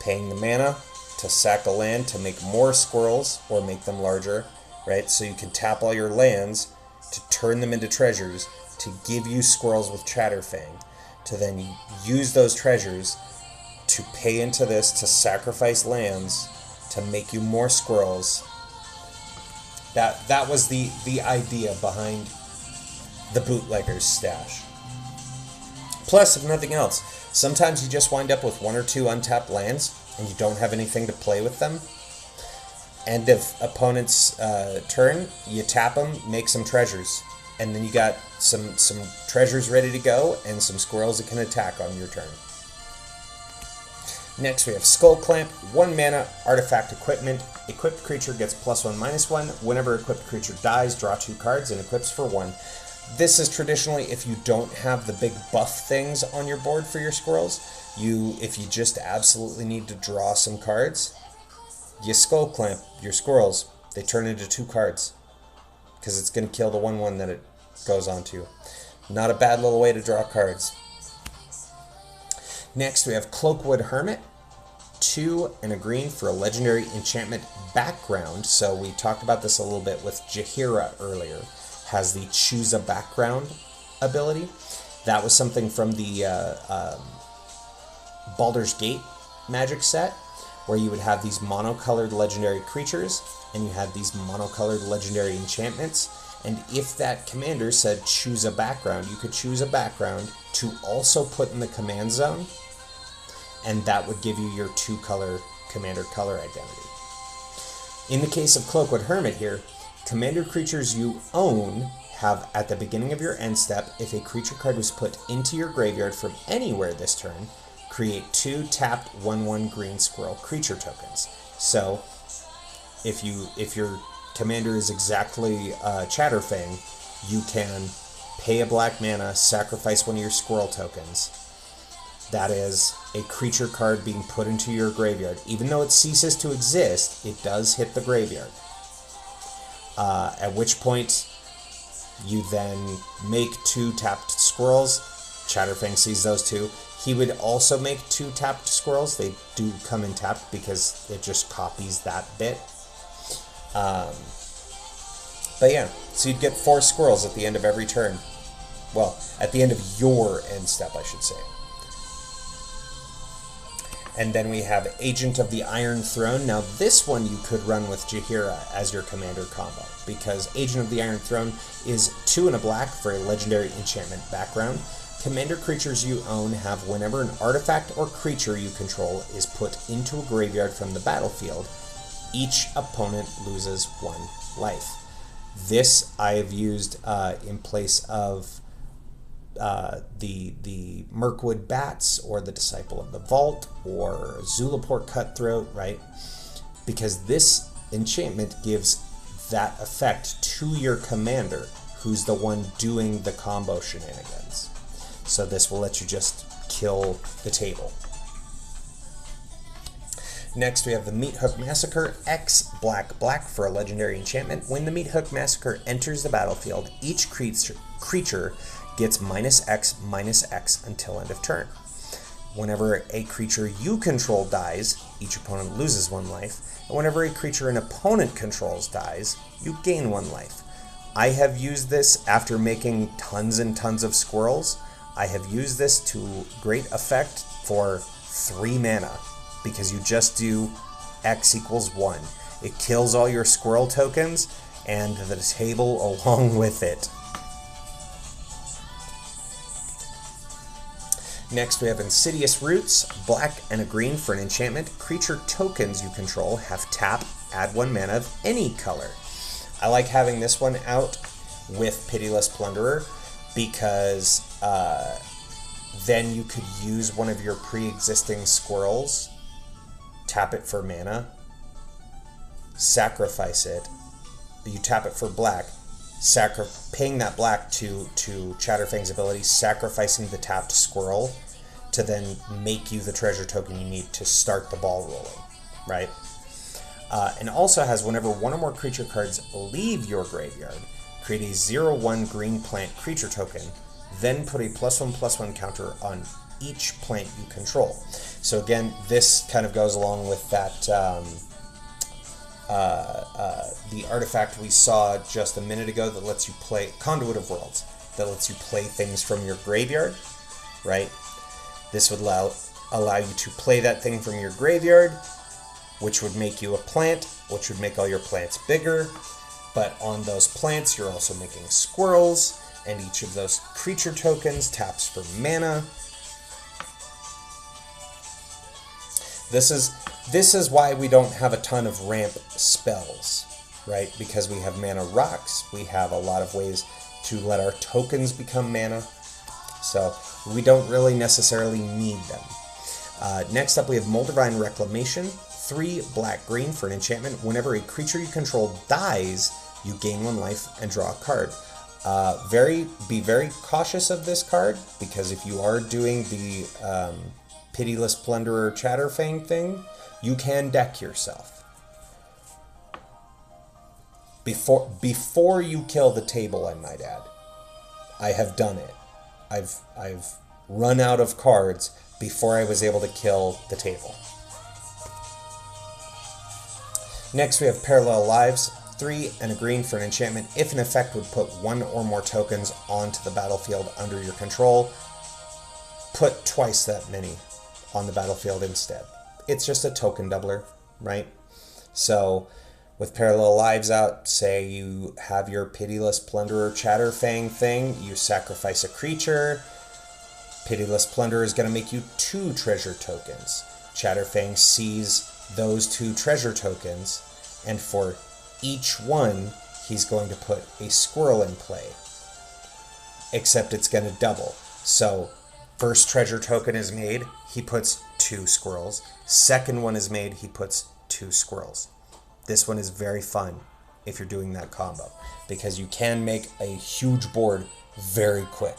Paying the mana to sack a land to make more squirrels, or make them larger, right? So you can tap all your lands to turn them into treasures, to give you squirrels with Chatterfang, to then use those treasures to pay into this to sacrifice lands to make you more squirrels. That was the idea behind the Bootlegger's Stash. Plus, if nothing else, sometimes you just wind up with 1 or 2 untapped lands and you don't have anything to play with them. End of opponent's turn, you tap them, make some treasures, and then you got some treasures ready to go and some squirrels that can attack on your turn. Next we have Skull Clamp, 1 mana, artifact equipment. Equipped creature gets +1/-1. Whenever equipped creature dies, draw 2 cards and equips for 1. This is traditionally if you don't have the big buff things on your board for your squirrels. If you just absolutely need to draw some cards, you Skull Clamp your squirrels. They turn into 2 cards because it's going to kill the 1/1 that it goes on to. Not a bad little way to draw cards. Next we have Cloakwood Hermit. 2 and a green for a legendary enchantment background. So we talked about this a little bit with Jaheira earlier. Has the choose a background ability. That was something from the Baldur's Gate magic set, where you would have these monocolored legendary creatures and you had these monocolored legendary enchantments. And if that commander said choose a background, you could choose a background to also put in the command zone, and that would give you your 2-color commander color identity. In the case of Cloakwood Hermit here, commander creatures you own have, at the beginning of your end step, if a creature card was put into your graveyard from anywhere this turn, create 2 tapped 1/1 green squirrel creature tokens. So if your commander is exactly Chatterfang, you can pay a black mana, sacrifice 1 of your squirrel tokens. That is a creature card being put into your graveyard. Even though it ceases to exist, it does hit the graveyard. At which point, you then make 2 tapped squirrels. Chatterfang sees those 2. He would also make 2 tapped squirrels. They do come in tapped because it just copies that bit. But yeah, so you'd get 4 squirrels at the end of every turn. Well, at the end of your end step, I should say. And then we have Agent of the Iron Throne. Now this one you could run with Jaheira as your commander combo, because Agent of the Iron Throne is 2 and a black for a legendary enchantment background. Commander creatures you own have whenever an artifact or creature you control is put into a graveyard from the battlefield, each opponent loses 1 life. This I have used in place of the Mirkwood Bats, or the Disciple of the Vault, or Zulaport Cutthroat, right? Because this enchantment gives that effect to your commander, who's the one doing the combo shenanigans. So this will let you just kill the table. Next we have the Meat Hook Massacre, X black for a legendary enchantment. When the Meat Hook Massacre enters the battlefield, each creature gets -X until end of turn. Whenever a creature you control dies, each opponent loses 1 life. And whenever a creature an opponent controls dies, you gain 1 life. I have used this after making tons and tons of squirrels. I have used this to great effect for 3 mana, because you just do X equals 1. It kills all your squirrel tokens and the table along with it. Next we have Insidious Roots, black and a green for an enchantment. Creature tokens you control have tap, add 1 mana of any color. I like having this one out with Pitiless Plunderer because then you could use one of your pre-existing squirrels, tap it for mana, sacrifice it, you tap it for black, paying that black to Chatterfang's ability, sacrificing the tapped squirrel to then make you the treasure token you need to start the ball rolling, right? And also has whenever one or more creature cards leave your graveyard, create a 0/1 green plant creature token, then put a +1/+1 counter on each plant you control. So again, this kind of goes along with that the artifact we saw just a minute ago that lets you play Conduit of Worlds, that lets you play things from your graveyard, right? This would allow you to play that thing from your graveyard, which would make you a plant, which would make all your plants bigger. But on those plants, you're also making squirrels, and each of those creature tokens taps for mana. This is why we don't have a ton of ramp spells, right? Because we have mana rocks, we have a lot of ways to let our tokens become mana, so we don't really necessarily need them. Next up we have Moldavine Reclamation, 3 black-green for an enchantment. Whenever a creature you control dies, you gain 1 life and draw a card. Be very cautious of this card, because if you are doing the Pitiless Plunderer Chatterfang thing, you can deck yourself. Before you kill the table, I might add. I have done it. I've run out of cards before I was able to kill the table. Next we have Parallel Lives, 3 and a green for an enchantment. If an effect would put 1 or more tokens onto the battlefield under your control, put twice that many on the battlefield instead. It's just a token doubler, right? So with Parallel Lives out, say you have your Pitiless Plunderer Chatterfang thing, you sacrifice a creature, Pitiless Plunderer is going to make you 2 treasure tokens. Chatterfang sees those 2 treasure tokens, and for each one, he's going to put a squirrel in play. Except it's going to double. So, first treasure token is made, he puts 2 squirrels. Second one is made, he puts 2 squirrels. This one is very fun if you're doing that combo, because you can make a huge board very quick.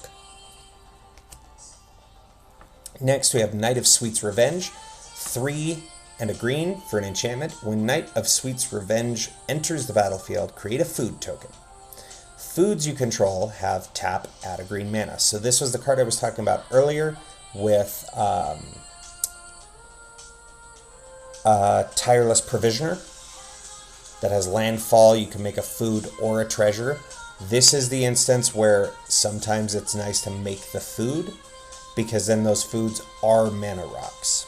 Next, we have Knight of Sweet's Revenge, 3 and a green for an enchantment. When Knight of Sweet's Revenge enters the battlefield, create a food token. Foods you control have tap, add a green mana. So this was the card I was talking about earlier with Tireless Provisioner that has landfall. You can make a food or a treasure. This is the instance where sometimes it's nice to make the food, because then those foods are mana rocks.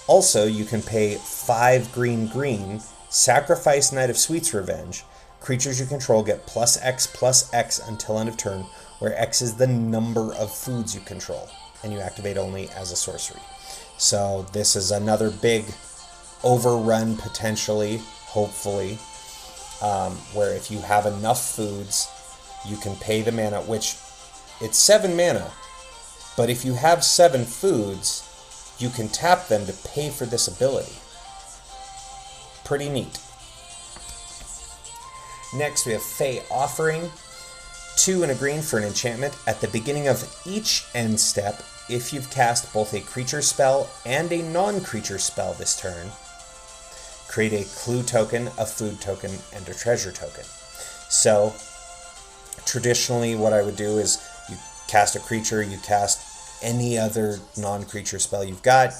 Also, you can pay 5 green, sacrifice Knight of Sweet's Revenge. Creatures you control get +X until end of turn, where X is the number of foods you control, and you activate only as a sorcery. So this is another big overrun, potentially, hopefully, where if you have enough foods, you can pay the mana, which it's 7 mana, but if you have 7 foods, you can tap them to pay for this ability. Pretty neat. Next we have Fey Offering, 2 and a green for an enchantment. At the beginning of each end step, if you've cast both a creature spell and a non-creature spell this turn, create a clue token, a food token, and a treasure token. So traditionally what I would do is you cast a creature, you cast any other non-creature spell you've got,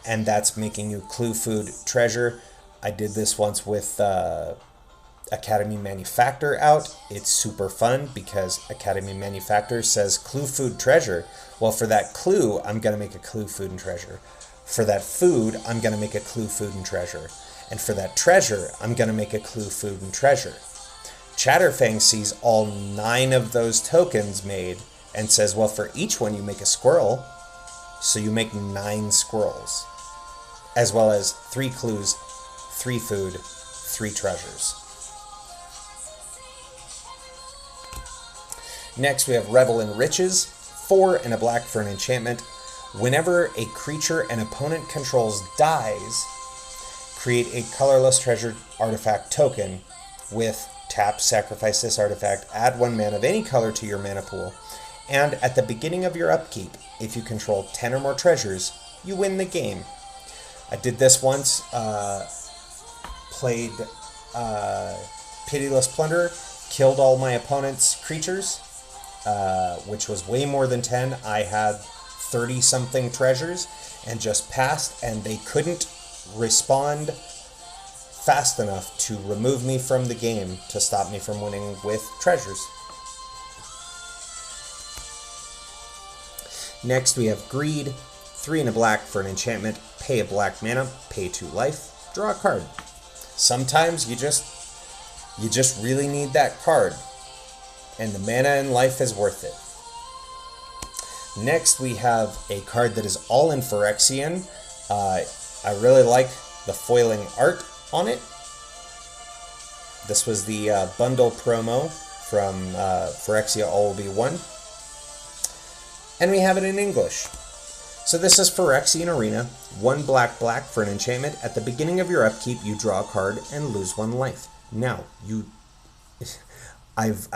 and that's making you clue, food, treasure. I did this once with Academy Manufactor out. It's super fun because Academy Manufactor says clue, food, treasure. Well, for that clue, I'm going to make a clue, food, and treasure. For that food, I'm going to make a clue, food, and treasure. And for that treasure, I'm going to make a clue, food, and treasure. Chatterfang sees all 9 of those tokens made and says, well, for each one you make a squirrel, so you make 9 squirrels, as well as 3 clues, 3 food, 3 treasures. Next, we have Revel in Riches, 4 and a black for an enchantment. Whenever a creature an opponent controls dies, create a colorless treasure artifact token with tap, sacrifice this artifact, add 1 mana of any color to your mana pool, and at the beginning of your upkeep, if you control 10 or more treasures, you win the game. I did this once, played Pitiless Plunderer, killed all my opponent's creatures, which was way more than 10. I had 30-something treasures and just passed, and they couldn't respond fast enough to remove me from the game to stop me from winning with treasures. Next, we have Greed, 3 and a black for an enchantment, pay a black mana, pay 2 life, draw a card. Sometimes you just really need that card, and the mana and life is worth it. Next, we have a card that is all in Phyrexian. I really like the foiling art on it. This was the bundle promo from Phyrexia All Will Be One. And we have it in English. So this is Phyrexian Arena, 1 black for an enchantment. At the beginning of your upkeep, you draw a card and lose 1 life. Now, I've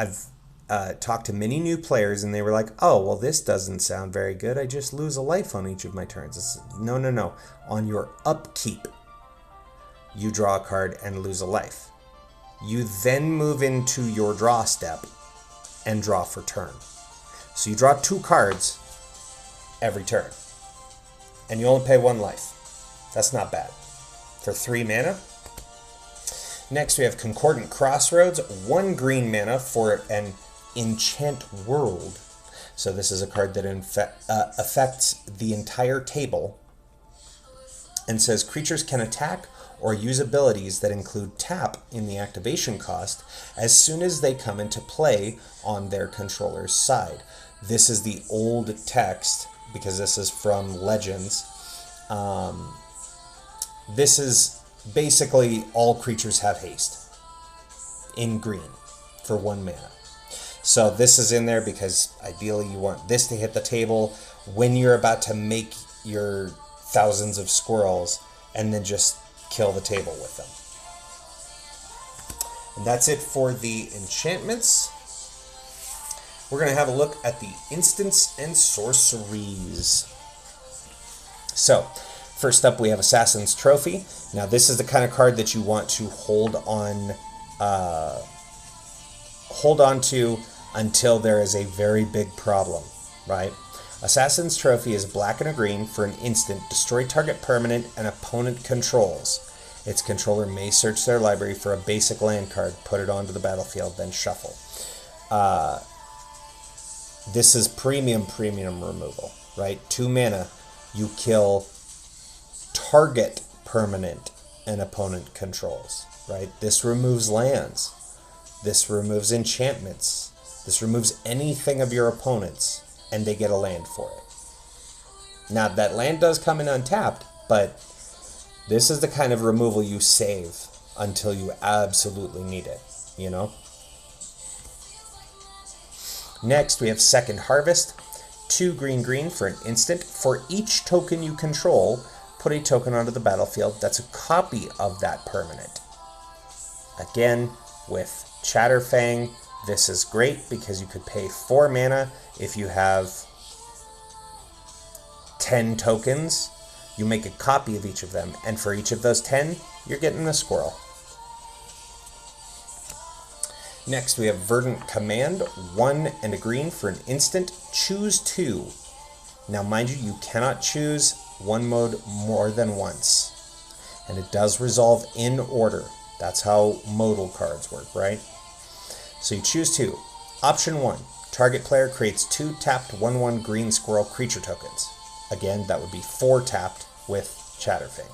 talked to many new players, and they were like, oh, well, this doesn't sound very good. I just lose a life on each of my turns. It's, no. On your upkeep, you draw a card and lose a life. You then move into your draw step and draw for turn. So you draw 2 cards every turn, and you only pay 1 life. That's not bad for 3 mana. Next, we have Concordant Crossroads, 1 green mana for an Enchant World. So this is a card that affects the entire table and says creatures can attack or use abilities that include tap in the activation cost as soon as they come into play on their controller's side. This is the old text because this is from Legends. This is basically all creatures have haste in green for 1 mana. So this is in there because ideally you want this to hit the table when you're about to make your thousands of squirrels and then just kill the table with them. And that's it for the enchantments. We're going to have a look at the instants and sorceries. So, first up we have Assassin's Trophy. Now this is the kind of card that you want to hold on to until there is a very big problem, right? Assassin's Trophy is black and a green for an instant. Destroy target permanent an opponent controls. Its controller may search their library for a basic land card, put it onto the battlefield, then shuffle. This is premium removal, right? 2 mana, you kill target permanent an opponent controls, right? This removes lands. This removes enchantments. This removes anything of your opponent's, and they get a land for it. Now, that land does come in untapped, but this is the kind of removal you save until you absolutely need it, you know? Next, we have Second Harvest. 2 green for an instant. For each token you control, put a token onto the battlefield that's a copy of that permanent. Again, with Chatterfang, this is great because you could pay 4 mana if you have 10 tokens. You make a copy of each of them, and for each of those 10, you're getting a squirrel. Next, we have Verdant Command, 1 and a green for an instant. Choose 2. Now, mind you, you cannot choose one mode more than once, and it does resolve in order. That's how modal cards work, right? So you choose 2. Option 1, target player creates 2 tapped 1/1 green squirrel creature tokens. Again, that would be 4 tapped with Chatterfang.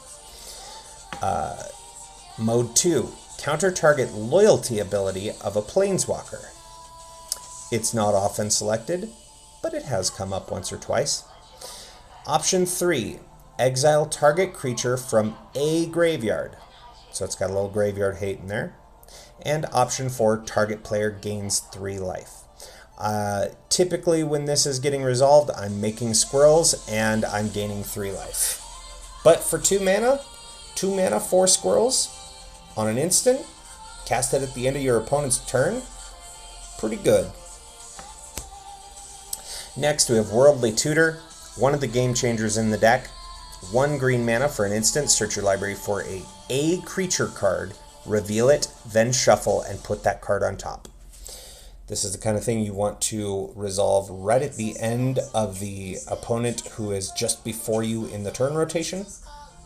Mode 2, counter target loyalty ability of a planeswalker. It's not often selected, but it has come up once or twice. Option 3, exile target creature from a graveyard. So it's got a little graveyard hate in there. And option 4, target player gains 3 life. Typically when this is getting resolved, I'm making squirrels and I'm gaining 3 life. But for 2 mana, 4 squirrels on an instant, cast it at the end of your opponent's turn, pretty good. Next we have Worldly Tutor, one of the game changers in the deck. 1 green mana for an instant, search your library for a creature card, reveal it, then shuffle and put that card on top. This is the kind of thing you want to resolve right at the end of the opponent who is just before you in the turn rotation,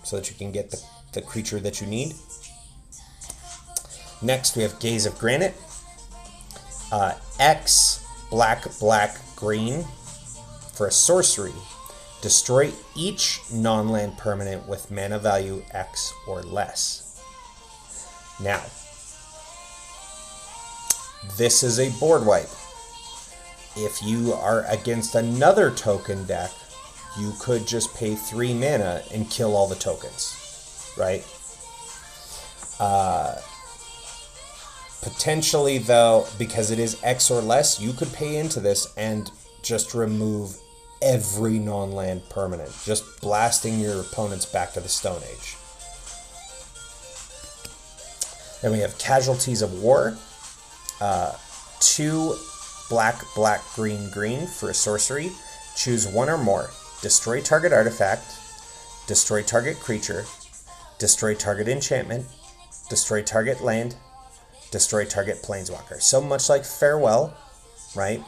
so that you can get the creature that you need. Next we have Gaze of Granite. X black green for a sorcery. Destroy each non-land permanent with mana value X or less. Now, this is a board wipe. If you are against another token deck, you could just pay 3 mana and kill all the tokens, right? Potentially, though, because it is X or less, you could pay into this and just remove every non-land permanent, just blasting your opponents back to the Stone Age. Then we have Casualties of War. 2 black green for a sorcery. Choose 1 or more. Destroy target artifact, destroy target creature, destroy target enchantment, destroy target land, destroy target planeswalker. So much like Farewell, right?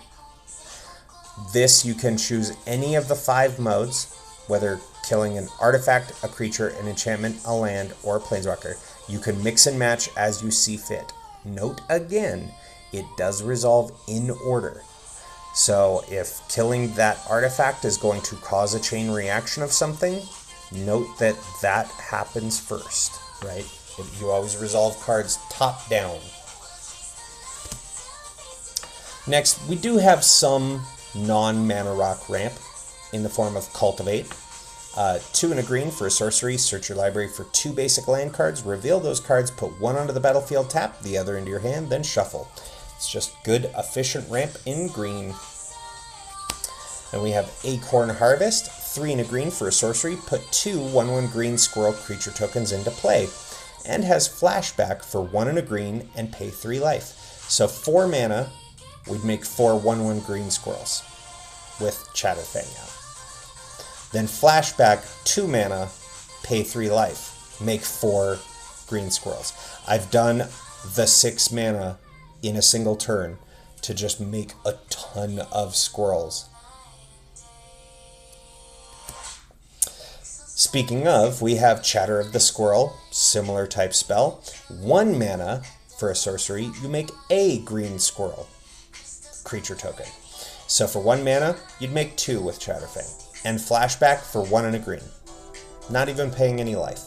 This, you can choose any of the 5 modes, whether killing an artifact, a creature, an enchantment, a land, or a planeswalker. You can mix and match as you see fit. Note again, it does resolve in order. So if killing that artifact is going to cause a chain reaction of something, note that that happens first, right? You always resolve cards top down. Next, we do have some non-mana rock ramp in the form of Cultivate. 2 and a green for a sorcery. Search your library for 2 basic land cards. Reveal those cards, put 1 onto the battlefield, tap the other into your hand, then shuffle. It's just good, efficient ramp in green. And we have Acorn Harvest. 3 and a green for a sorcery. Put 2 1/1 green squirrel creature tokens into play. And has flashback for 1 and a green and pay 3 life. So 4 mana, we'd make 4 1/1 green squirrels with Chatterfang out. Then flashback 2 mana, pay 3 life, make 4 green squirrels. I've done the 6 mana in a single turn to just make a ton of squirrels. Speaking of, we have Chatter of the Squirrel, similar type spell. 1 mana for a sorcery, you make a green squirrel creature token. So for 1 mana, you'd make 2 with Chatterfang. And flashback for 1 and a green. Not even paying any life,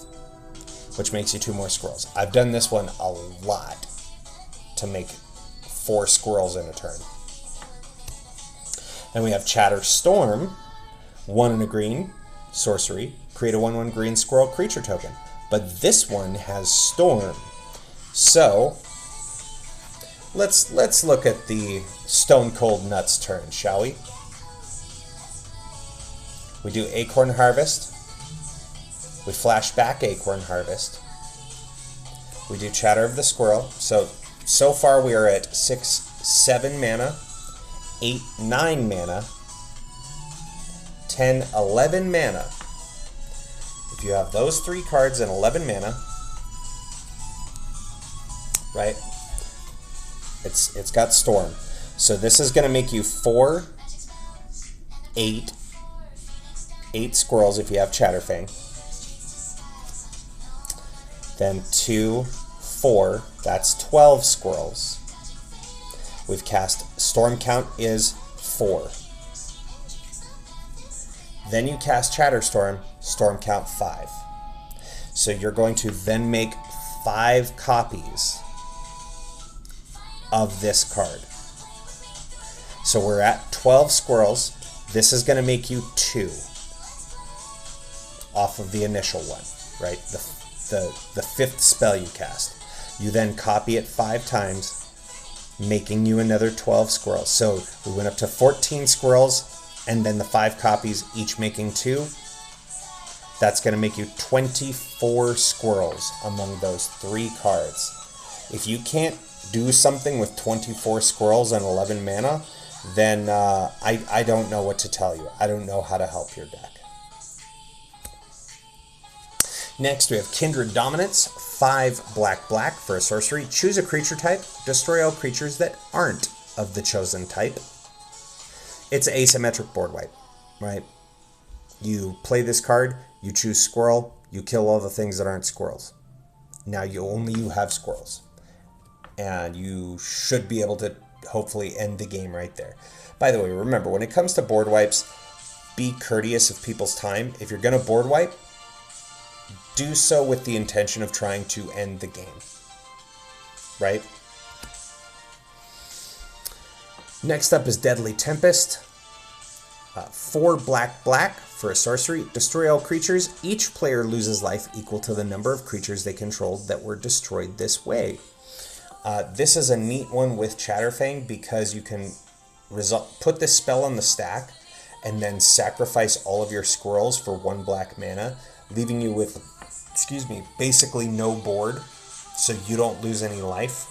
which makes you 2 more squirrels. I've done this one a lot to make 4 squirrels in a turn. And we have Chatter Storm, 1 and a green, sorcery, create a 1/1 green squirrel creature token. But this one has Storm. So let's look at the Stone Cold Nuts turn, shall we? We do Acorn Harvest. We flash back Acorn Harvest. We do Chatter of the Squirrel. So far we are at 6, 7 mana, 8, 9 mana, 10, 11 mana. If you have those 3 cards and 11 mana, right, it's got Storm. So this is going to make you 4, 8 squirrels if you have Chatterfang. Then 2, 4, that's 12 squirrels. We've cast Storm Count is 4. Then you cast Chatterstorm, Storm Count 5. So you're going to then make 5 copies of this card. So we're at 12 squirrels. This is going to make you 2 off of the initial one, right? The 5th spell you cast. You then copy it 5 times, making you another 12 squirrels. So we went up to 14 squirrels, and then the 5 copies, each making 2. That's going to make you 24 squirrels among those 3 cards. If you can't do something with 24 squirrels and 11 mana, then I don't know what to tell you. I don't know how to help your deck. Next, we have Kindred Dominance, 5 black for a sorcery. Choose a creature type, destroy all creatures that aren't of the chosen type. It's asymmetric board wipe, right? You play this card, you choose squirrel, you kill all the things that aren't squirrels. Now you have squirrels. And you should be able to hopefully end the game right there. By the way, remember, when it comes to board wipes, be courteous of people's time. If you're going to board wipe, do so with the intention of trying to end the game, right? Next up is Deadly Tempest. 4 black for a sorcery. Destroy all creatures. Each player loses life equal to the number of creatures they controlled that were destroyed this way. This is a neat one with Chatterfang because you can put this spell on the stack and then sacrifice all of your squirrels for 1 black mana, leaving you with, basically no board, so you don't lose any life.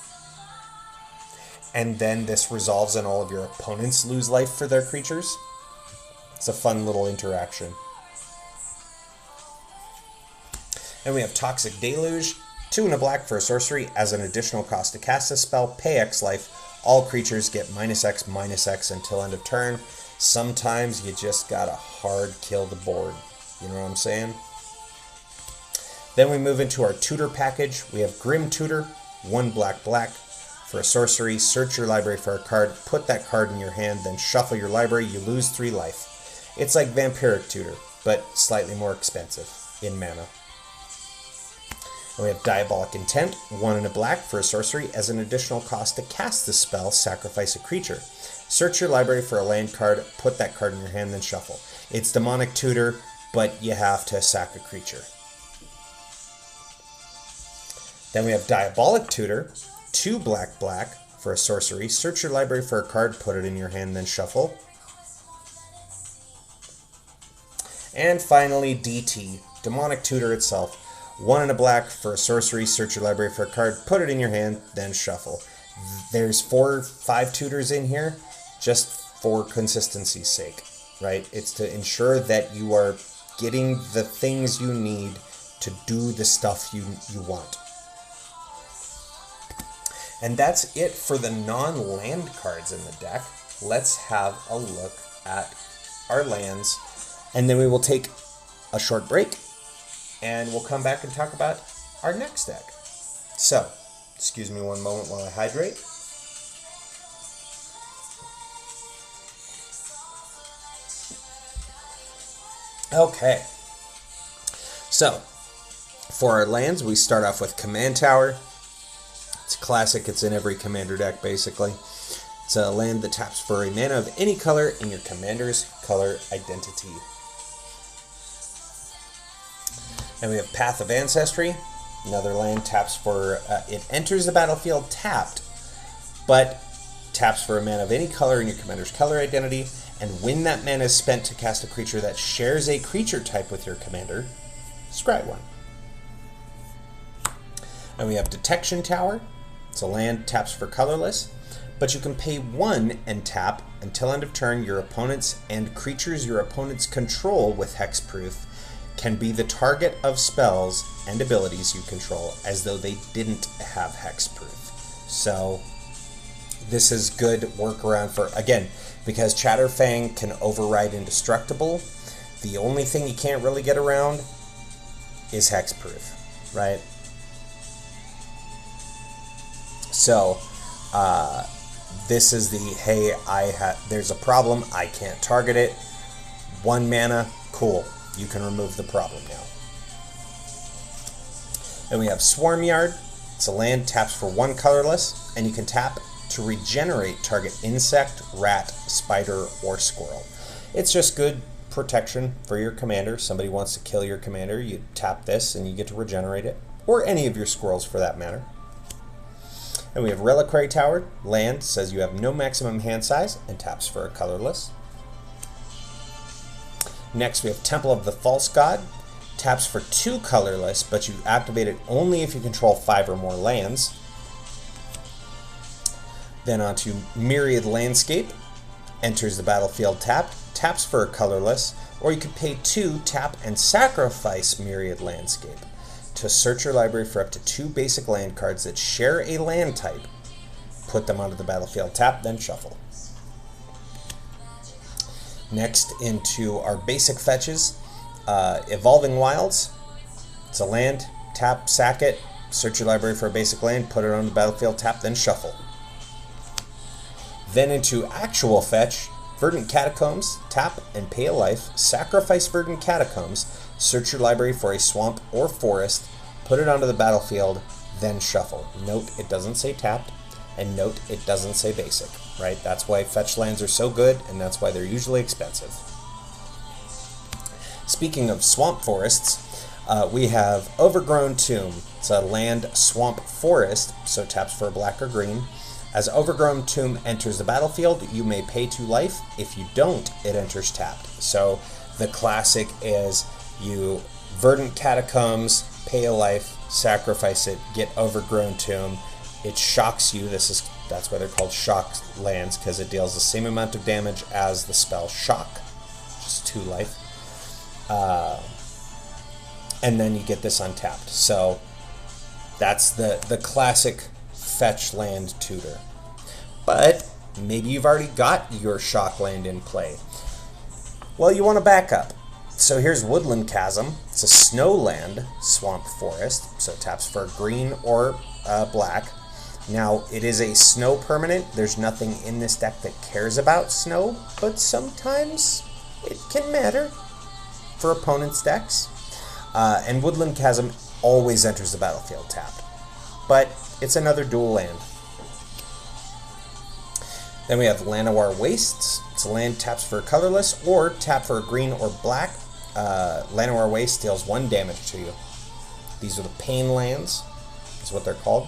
And then this resolves and all of your opponents lose life for their creatures. It's a fun little interaction. And we have Toxic Deluge, 2 and a black for a sorcery. As an additional cost to cast this spell, pay X life. All creatures get -X until end of turn. Sometimes you just gotta hard kill the board. You know what I'm saying? Then we move into our tutor package. We have Grim Tutor, 1 black for a sorcery. Search your library for a card, put that card in your hand, then shuffle your library. You lose 3 life. It's like Vampiric Tutor, but slightly more expensive in mana. And we have Diabolic Intent, 1 and a black for a sorcery. As an additional cost to cast this spell, sacrifice a creature. Search your library for a land card, put that card in your hand, then shuffle. It's Demonic Tutor, but you have to sack a creature. Then we have Diabolic Tutor, 2 black for a sorcery. Search your library for a card, put it in your hand, then shuffle. And finally, DT, Demonic Tutor itself. 1 and a black for a sorcery. Search your library for a card, put it in your hand, then shuffle. There's 5 tutors in here, just for consistency's sake, right? It's to ensure that you are getting the things you need to do the stuff you want. And that's it for the non-land cards in the deck. Let's have a look at our lands, and then we will take a short break, and we'll come back and talk about our next deck. So, excuse me one moment while I hydrate. Okay. So, for our lands, we start off with Command Tower. It's classic. It's in every commander deck, basically. It's a land that taps for a mana of any color in your commander's color identity. And we have Path of Ancestry. Another land taps for, it enters the battlefield tapped, but taps for a mana of any color in your commander's color identity. And when that mana is spent to cast a creature that shares a creature type with your commander, scry one. And we have Detection Tower. It's a land, taps for colorless, but you can pay 1 and tap until end of turn. Your opponents and creatures your opponents control with hexproof can be the target of spells and abilities you control as though they didn't have hexproof. So this is good workaround for, again, because Chatterfang can override Indestructible. The only thing you can't really get around is hexproof, right? So this is the, hey, there's a problem, I can't target it. 1 mana, cool. You can remove the problem now. Then we have Swarm Yard. It's a land, taps for 1 colorless, and you can tap to regenerate target insect, rat, spider, or squirrel. It's just good protection for your commander. Somebody wants to kill your commander, you tap this and you get to regenerate it, or any of your squirrels for that matter. And we have Reliquary Tower. Land, says you have no maximum hand size and taps for a colorless. Next we have Temple of the False God. Taps for 2 colorless, but you activate it only if you control 5 or more lands. Then on to Myriad Landscape. Enters the battlefield tapped, taps for a colorless, or you could pay 2, tap, and sacrifice Myriad Landscape to search your library for up to 2 basic land cards that share a land type. Put them onto the battlefield tap, then shuffle. Next, into our basic fetches. Evolving Wilds. It's a land, tap, sack it, search your library for a basic land, put it on the battlefield, tap, then shuffle. Then into actual fetch, Verdant Catacombs, tap and pay a life, sacrifice Verdant Catacombs, search your library for a swamp or forest, put it onto the battlefield, then shuffle. Note it doesn't say tapped, and note it doesn't say basic, right? That's why fetch lands are so good, and that's why they're usually expensive. Speaking of swamp forests, we have Overgrown Tomb. It's a land swamp forest, so taps for a black or green. As Overgrown Tomb enters the battlefield, you may pay 2 life. If you don't, it enters tapped. So the classic is you Verdant Catacombs, pay a life, sacrifice it, get Overgrown Tomb. It shocks you. That's why they're called shock lands, because it deals the same amount of damage as the spell Shock, just 2 life. And then you get this untapped. So that's the classic fetch land tutor. But maybe you've already got your shock land in play. Well, you want to back up. So here's Woodland Chasm. It's a snow land swamp forest, so it taps for green or black. Now, it is a snow permanent. There's nothing in this deck that cares about snow, but sometimes it can matter for opponents' decks. And Woodland Chasm always enters the battlefield tapped. But it's another dual land. Then we have Llanowar Wastes. It's a land, taps for a colorless, or tap for a green or black. Llanowar Waste deals 1 damage to you. These are the pain lands, is what they're called.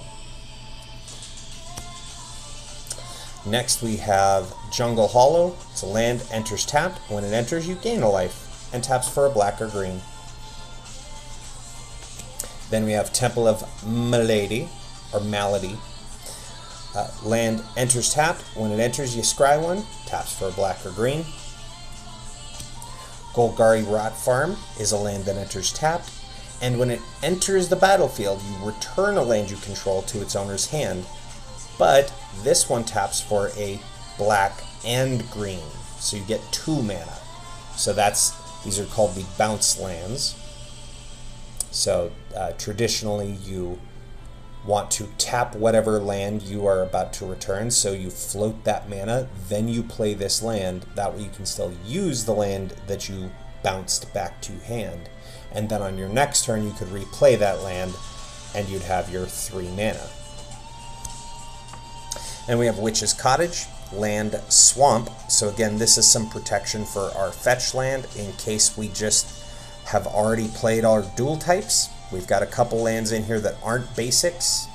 Next we have Jungle Hollow. It's a land, enters tapped. When it enters, you gain a life, and taps for a black or green. Then we have Temple of Malady, or Malady. Land enters tapped. When it enters, you scry 1, taps for a black or green. Golgari Rot Farm is a land that enters tapped, and when it enters the battlefield, you return a land you control to its owner's hand, but this one taps for a black and green, so you get 2 mana. So these are called the bounce lands. So traditionally you want to tap whatever land you are about to return, so you float that mana, then you play this land. That way you can still use the land that you bounced back to hand, and then on your next turn you could replay that land and you'd have your 3 mana. And we have Witch's Cottage, land swamp. So again, this is some protection for our fetch land in case we just have already played our dual types. We've got a couple lands in here that aren't basics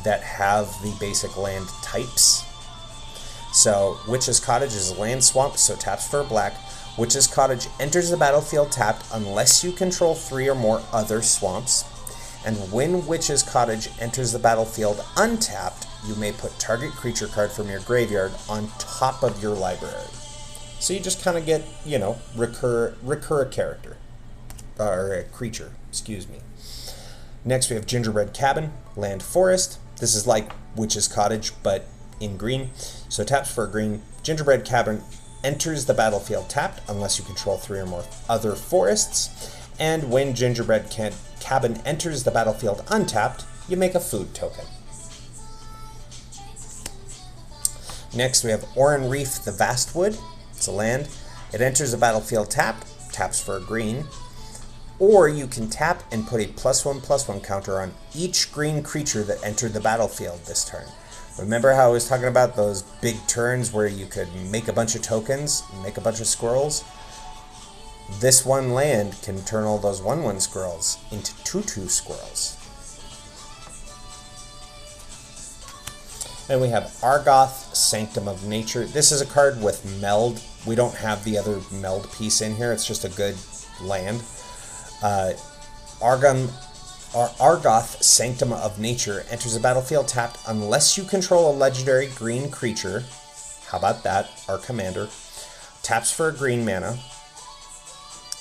that have the basic land types. So Witch's Cottage is a land swamp, so taps for a black. Witch's Cottage enters the battlefield tapped unless you control 3 or more other swamps. And when Witch's Cottage enters the battlefield untapped, you may put target creature card from your graveyard on top of your library. So you just kind of get, you know, recur a character. Or a creature, excuse me. Next we have Gingerbread Cabin, land forest. This is like Witch's Cottage, but in green. So taps for a green. Gingerbread Cabin enters the battlefield tapped unless you control 3 or more other forests. And when Gingerbread Cabin enters the battlefield untapped, you make a food token. Next we have Oran Reef the Vastwood. It's a land. It enters the battlefield taps for a green. Or you can tap and put a +1/+1 counter on each green creature that entered the battlefield this turn. Remember how I was talking about those big turns where you could make a bunch of tokens, make a bunch of squirrels? This one land can turn all those 1/1 squirrels into 2/2 squirrels. Then we have Argoth, Sanctum of Nature. This is a card with meld. We don't have the other meld piece in here. It's just a good land. Argoth, Sanctum of Nature, enters the battlefield tapped unless you control a legendary green creature. How about that? Our commander. Taps for a green mana.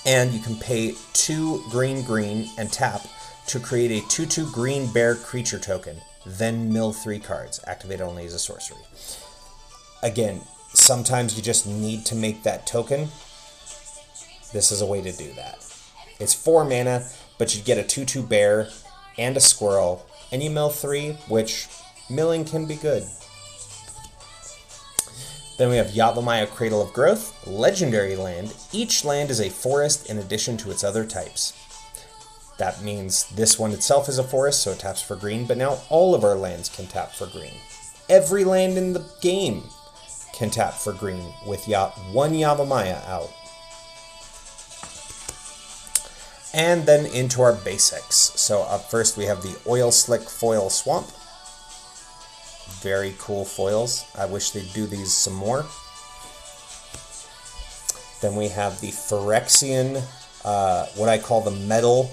And you can pay 2 green and tap to create a 2/2 green bear creature token. Then mill 3 cards. Activate only as a sorcery. Again, sometimes you just need to make that token. This is a way to do that. It's 4 mana, but you get a 2/2 bear and a squirrel, and you mill 3, which milling can be good. Then we have Yavimaya, Cradle of Growth, legendary land. Each land is a forest in addition to its other types. That means this one itself is a forest, so it taps for green, but now all of our lands can tap for green. Every land in the game can tap for green with one Yavimaya out. And then into our basics. So up first we have the Oil Slick Foil Swamp. Very cool foils. I wish they'd do these some more. Then we have the Phyrexian, what I call the metal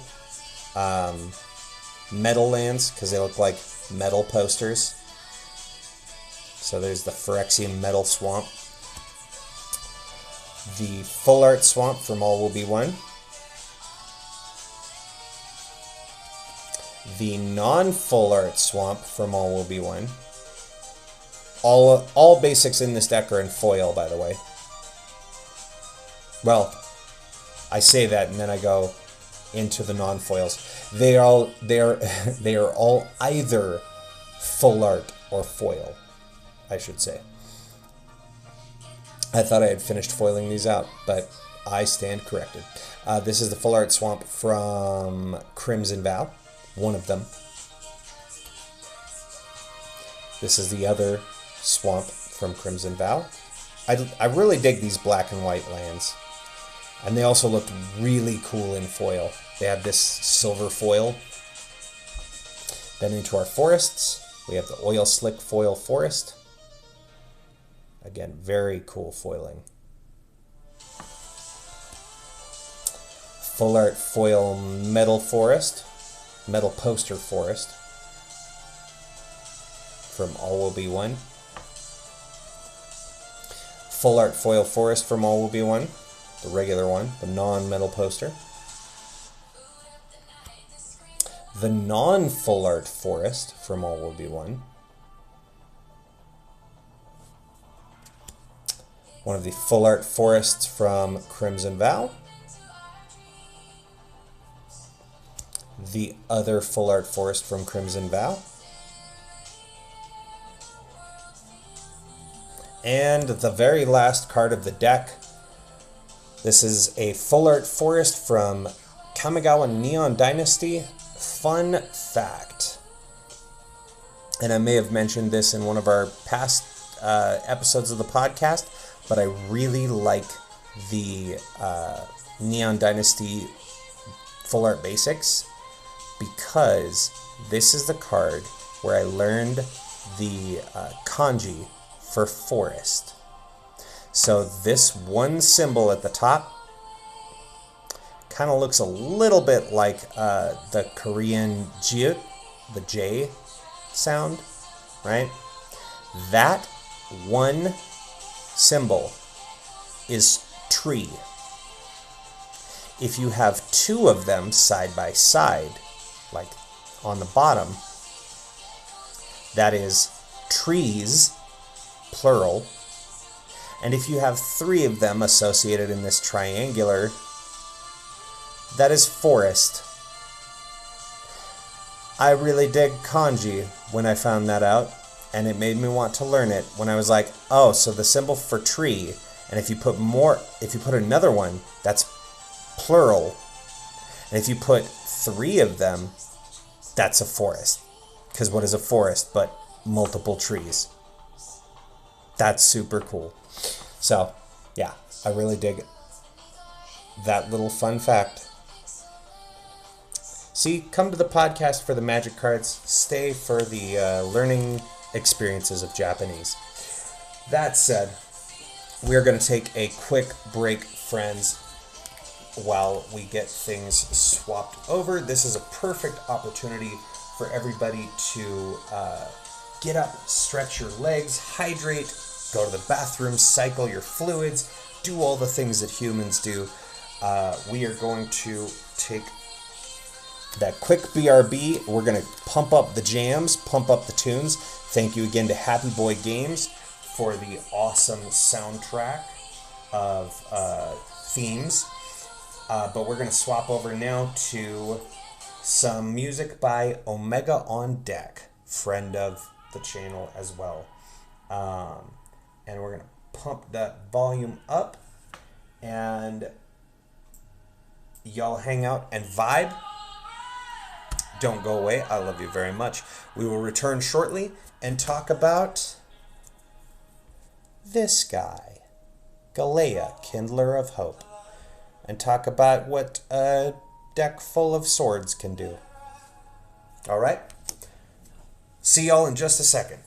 lands, because they look like metal posters. So there's the Phyrexian Metal Swamp. The Full Art Swamp from All Will Be One. The non-Full Art Swamp from All Will Be One. All basics in this deck are in foil, by the way. Well, I say that and then I go into the non-foils. They are all either full art or foil, I should say. I thought I had finished foiling these out, but I stand corrected. This is the Full Art Swamp from Crimson Vow, one of them. This is the other swamp from Crimson Vow. I really dig these black and white lands. And they also look really cool in foil. They have this silver foil. Then into our forests, we have the Oil Slick Foil Forest. Again, very cool foiling. Full Art Foil Metal Forest. Metal Poster Forest. From All Will Be One. Full Art Foil Forest from All Will Be One. The regular one, the non-metal poster. The non-Full Art Forest from All Will Be One. One of the Full Art Forests from Crimson Vow. The other Full Art Forest from Crimson Vow. And the very last card of the deck. This is a Full Art Forest from Kamigawa Neon Dynasty. Fun fact, and I may have mentioned this in one of our past episodes of the podcast, but I really like the Neon Dynasty Full Art Basics because this is the card where I learned the kanji for forest. So this one symbol at the top kind of looks a little bit like the Korean jiut, the J sound, right? That one symbol is tree. If you have 2 of them side by side, like on the bottom, that is trees, plural. And if you have 3 of them associated in this triangular, that is forest. I really dig kanji when I found that out, and it made me want to learn it when I was like, oh, so the symbol for tree, and if you put another one, that's plural. And if you put 3 of them, that's a forest. Because what is a forest but multiple trees? That's super cool. So, yeah, I really dig that little fun fact. See, come to the podcast for the magic cards. Stay for the learning experiences of Japanese. That said, we're going to take a quick break, friends, while we get things swapped over. This is a perfect opportunity for everybody to get up, stretch your legs, hydrate, go to the bathroom, cycle your fluids, do all the things that humans do. We are going to take that quick BRB. We're going to pump up the jams, pump up the tunes. Thank you again to Happy Boy Games for the awesome soundtrack of themes. But we're going to swap over now to some music by Omega on Deck, friend of the channel as well. And we're going to pump that volume up, and y'all hang out and vibe. Don't go away. I love you very much. We will return shortly and talk about this guy, Galea, Kindler of Hope, and talk about what a deck full of swords can do. All right? See y'all in just a second.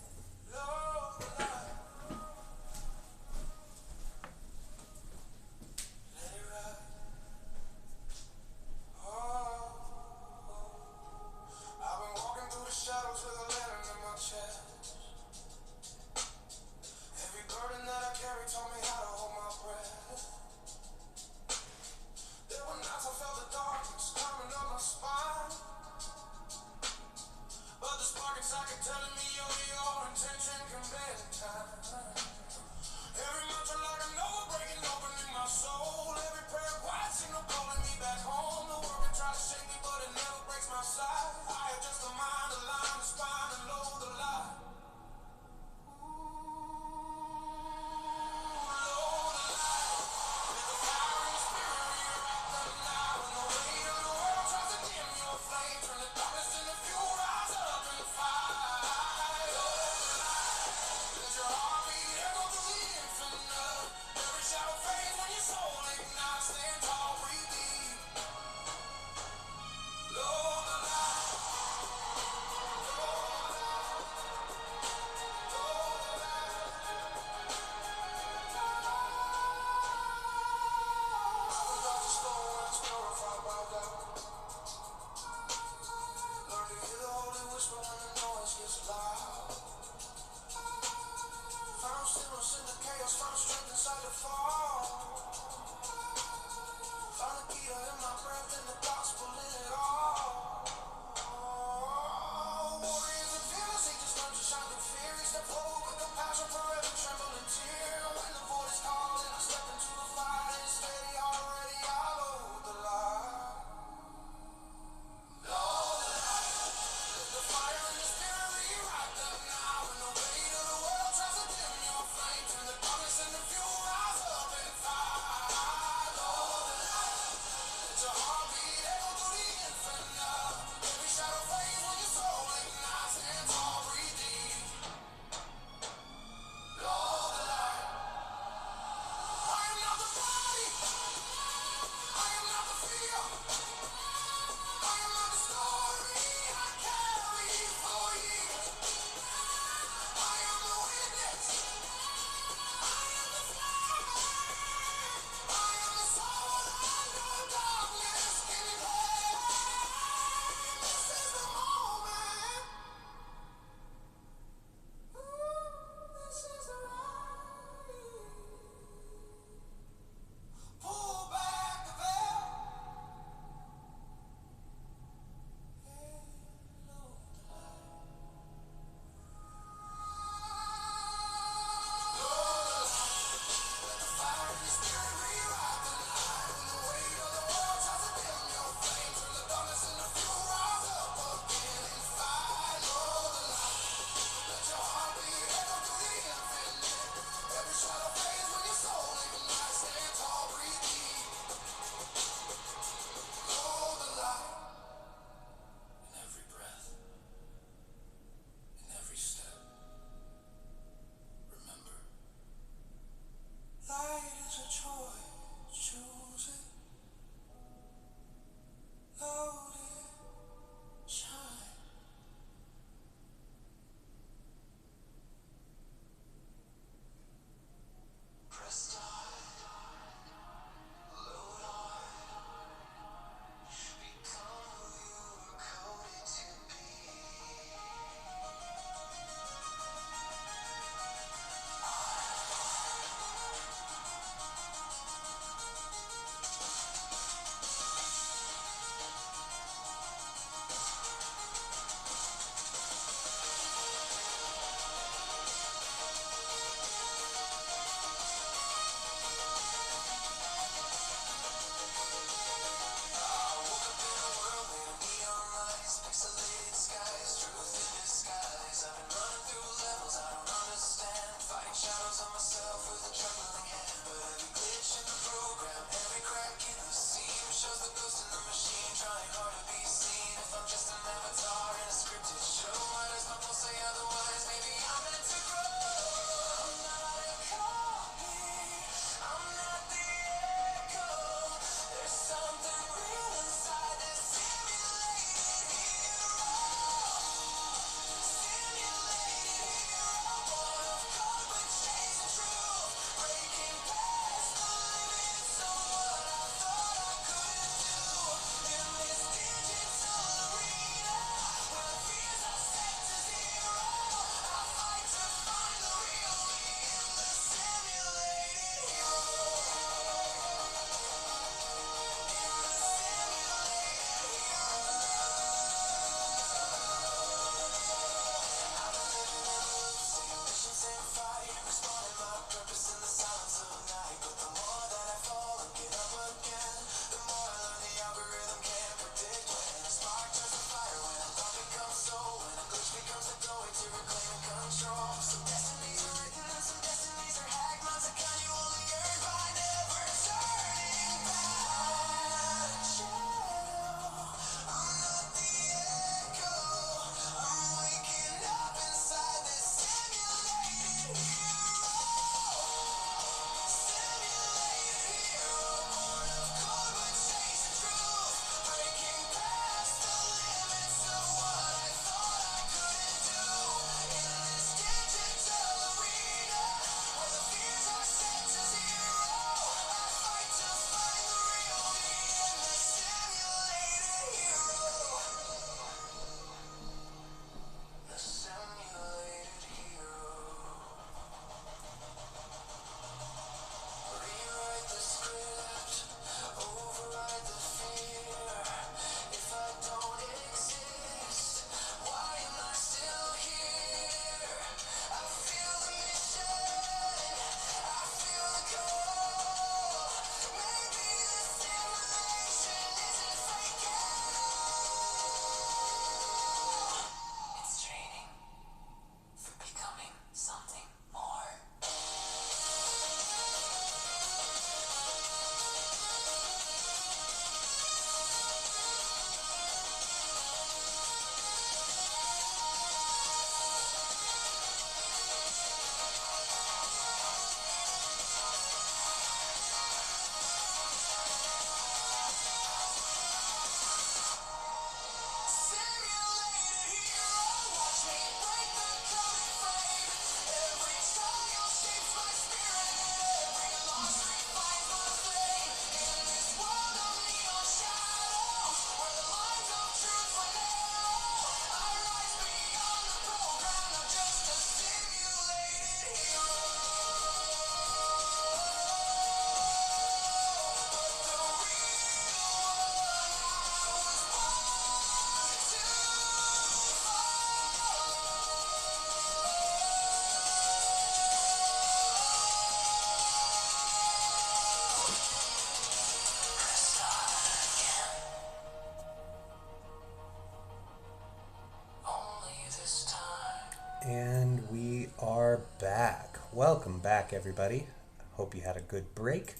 Welcome back, everybody. Hope you had a good break.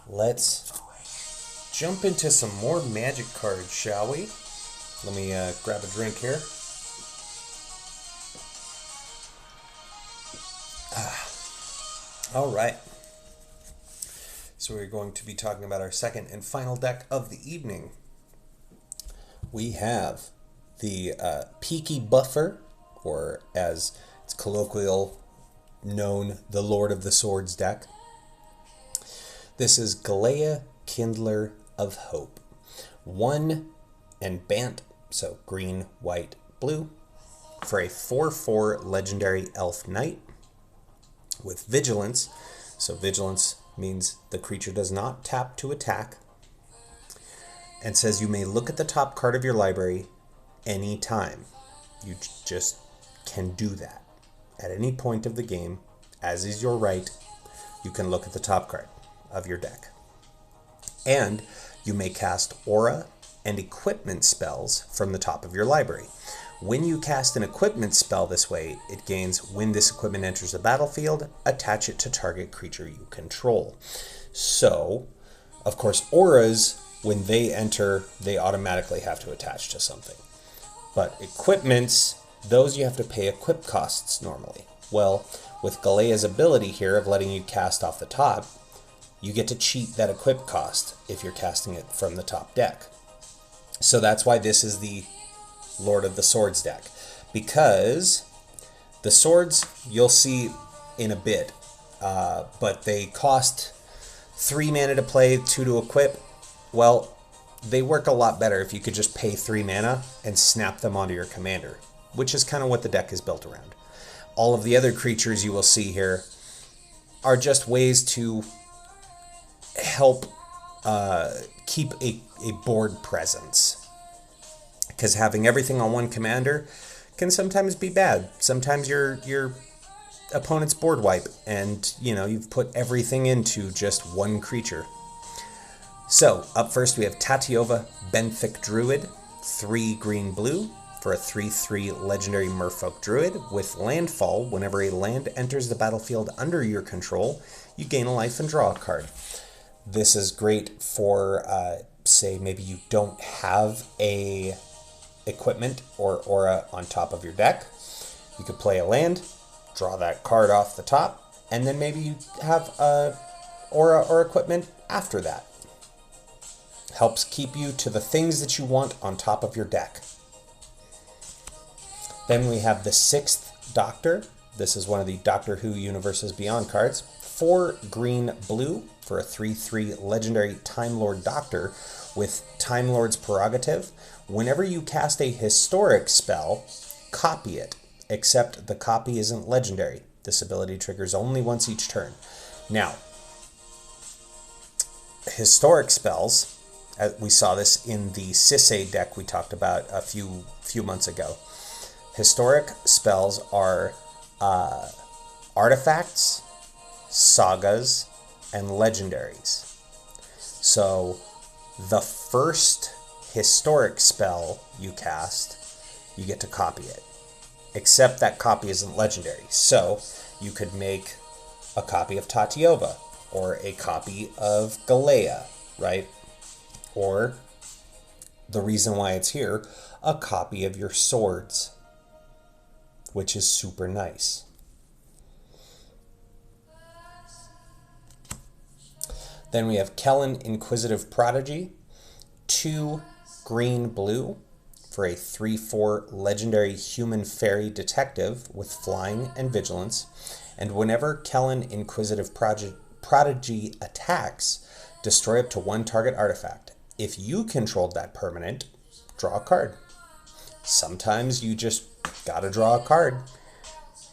Let's jump into some more Magic cards, shall we? Let me grab a drink here. All right. So we're going to be talking about our second and final deck of the evening. We have the Peaky Buffer, or as it's colloquial known, the Lord of the Swords deck. This is Galea, Kindler of Hope. 1 and Bant, so green, white, blue, for a 4/4 legendary elf knight with Vigilance. So Vigilance means the creature does not tap to attack, and says you may look at the top card of your library anytime. You just can do that. At any point of the game, as is your right, you can look at the top card of your deck. And you may cast aura and equipment spells from the top of your library. When you cast an equipment spell this way, it gains when this equipment enters the battlefield, attach it to target creature you control. So, of course, auras, when they enter, they automatically have to attach to something. But equipments, those you have to pay equip costs normally. Well, with Galea's ability here of letting you cast off the top, you get to cheat that equip cost if you're casting it from the top deck. So that's why this is the Lord of the Swords deck. Because the swords, you'll see in a bit, but they cost 3 mana to play, 2 to equip. Well, they work a lot better if you could just pay 3 mana and snap them onto your commander, which is kind of what the deck is built around. All of the other creatures you will see here are just ways to help keep a board presence. Because having everything on one commander can sometimes be bad. Sometimes your opponent's board wipe and you've put everything into just one creature. So up first we have Tatiova, Benthic Druid, 3 green blue for a 3/3 legendary merfolk druid with landfall. Whenever a land enters the battlefield under your control, you gain a life and draw a card. This is great for say maybe you don't have a equipment or aura on top of your deck. You could play a land, draw that card off the top, and then maybe you have a aura or equipment after that. Helps keep you to the things that you want on top of your deck. Then we have the 6th Doctor. This is one of the Doctor Who Universes Beyond cards. 4 green blue for a 3/3 legendary Time Lord Doctor with Time Lord's Prerogative. Whenever you cast a historic spell, copy it, except the copy isn't legendary. This ability triggers only once each turn. Now, historic spells, we saw this in the Sisay deck we talked about a few months ago. Historic spells are artifacts, sagas, and legendaries. So the first historic spell you cast, you get to copy it, except that copy isn't legendary. So you could make a copy of Tatiova or a copy of Galea, right? Or the reason why it's here, a copy of your swords, which is super nice. Then we have Kellen, Inquisitive Prodigy, 2 green blue for a 3/4 legendary human fairy detective with flying and vigilance. And whenever Kellen, Inquisitive Prodigy attacks, destroy up to 1 target artifact. If you controlled that permanent, draw a card. Sometimes you just gotta draw a card.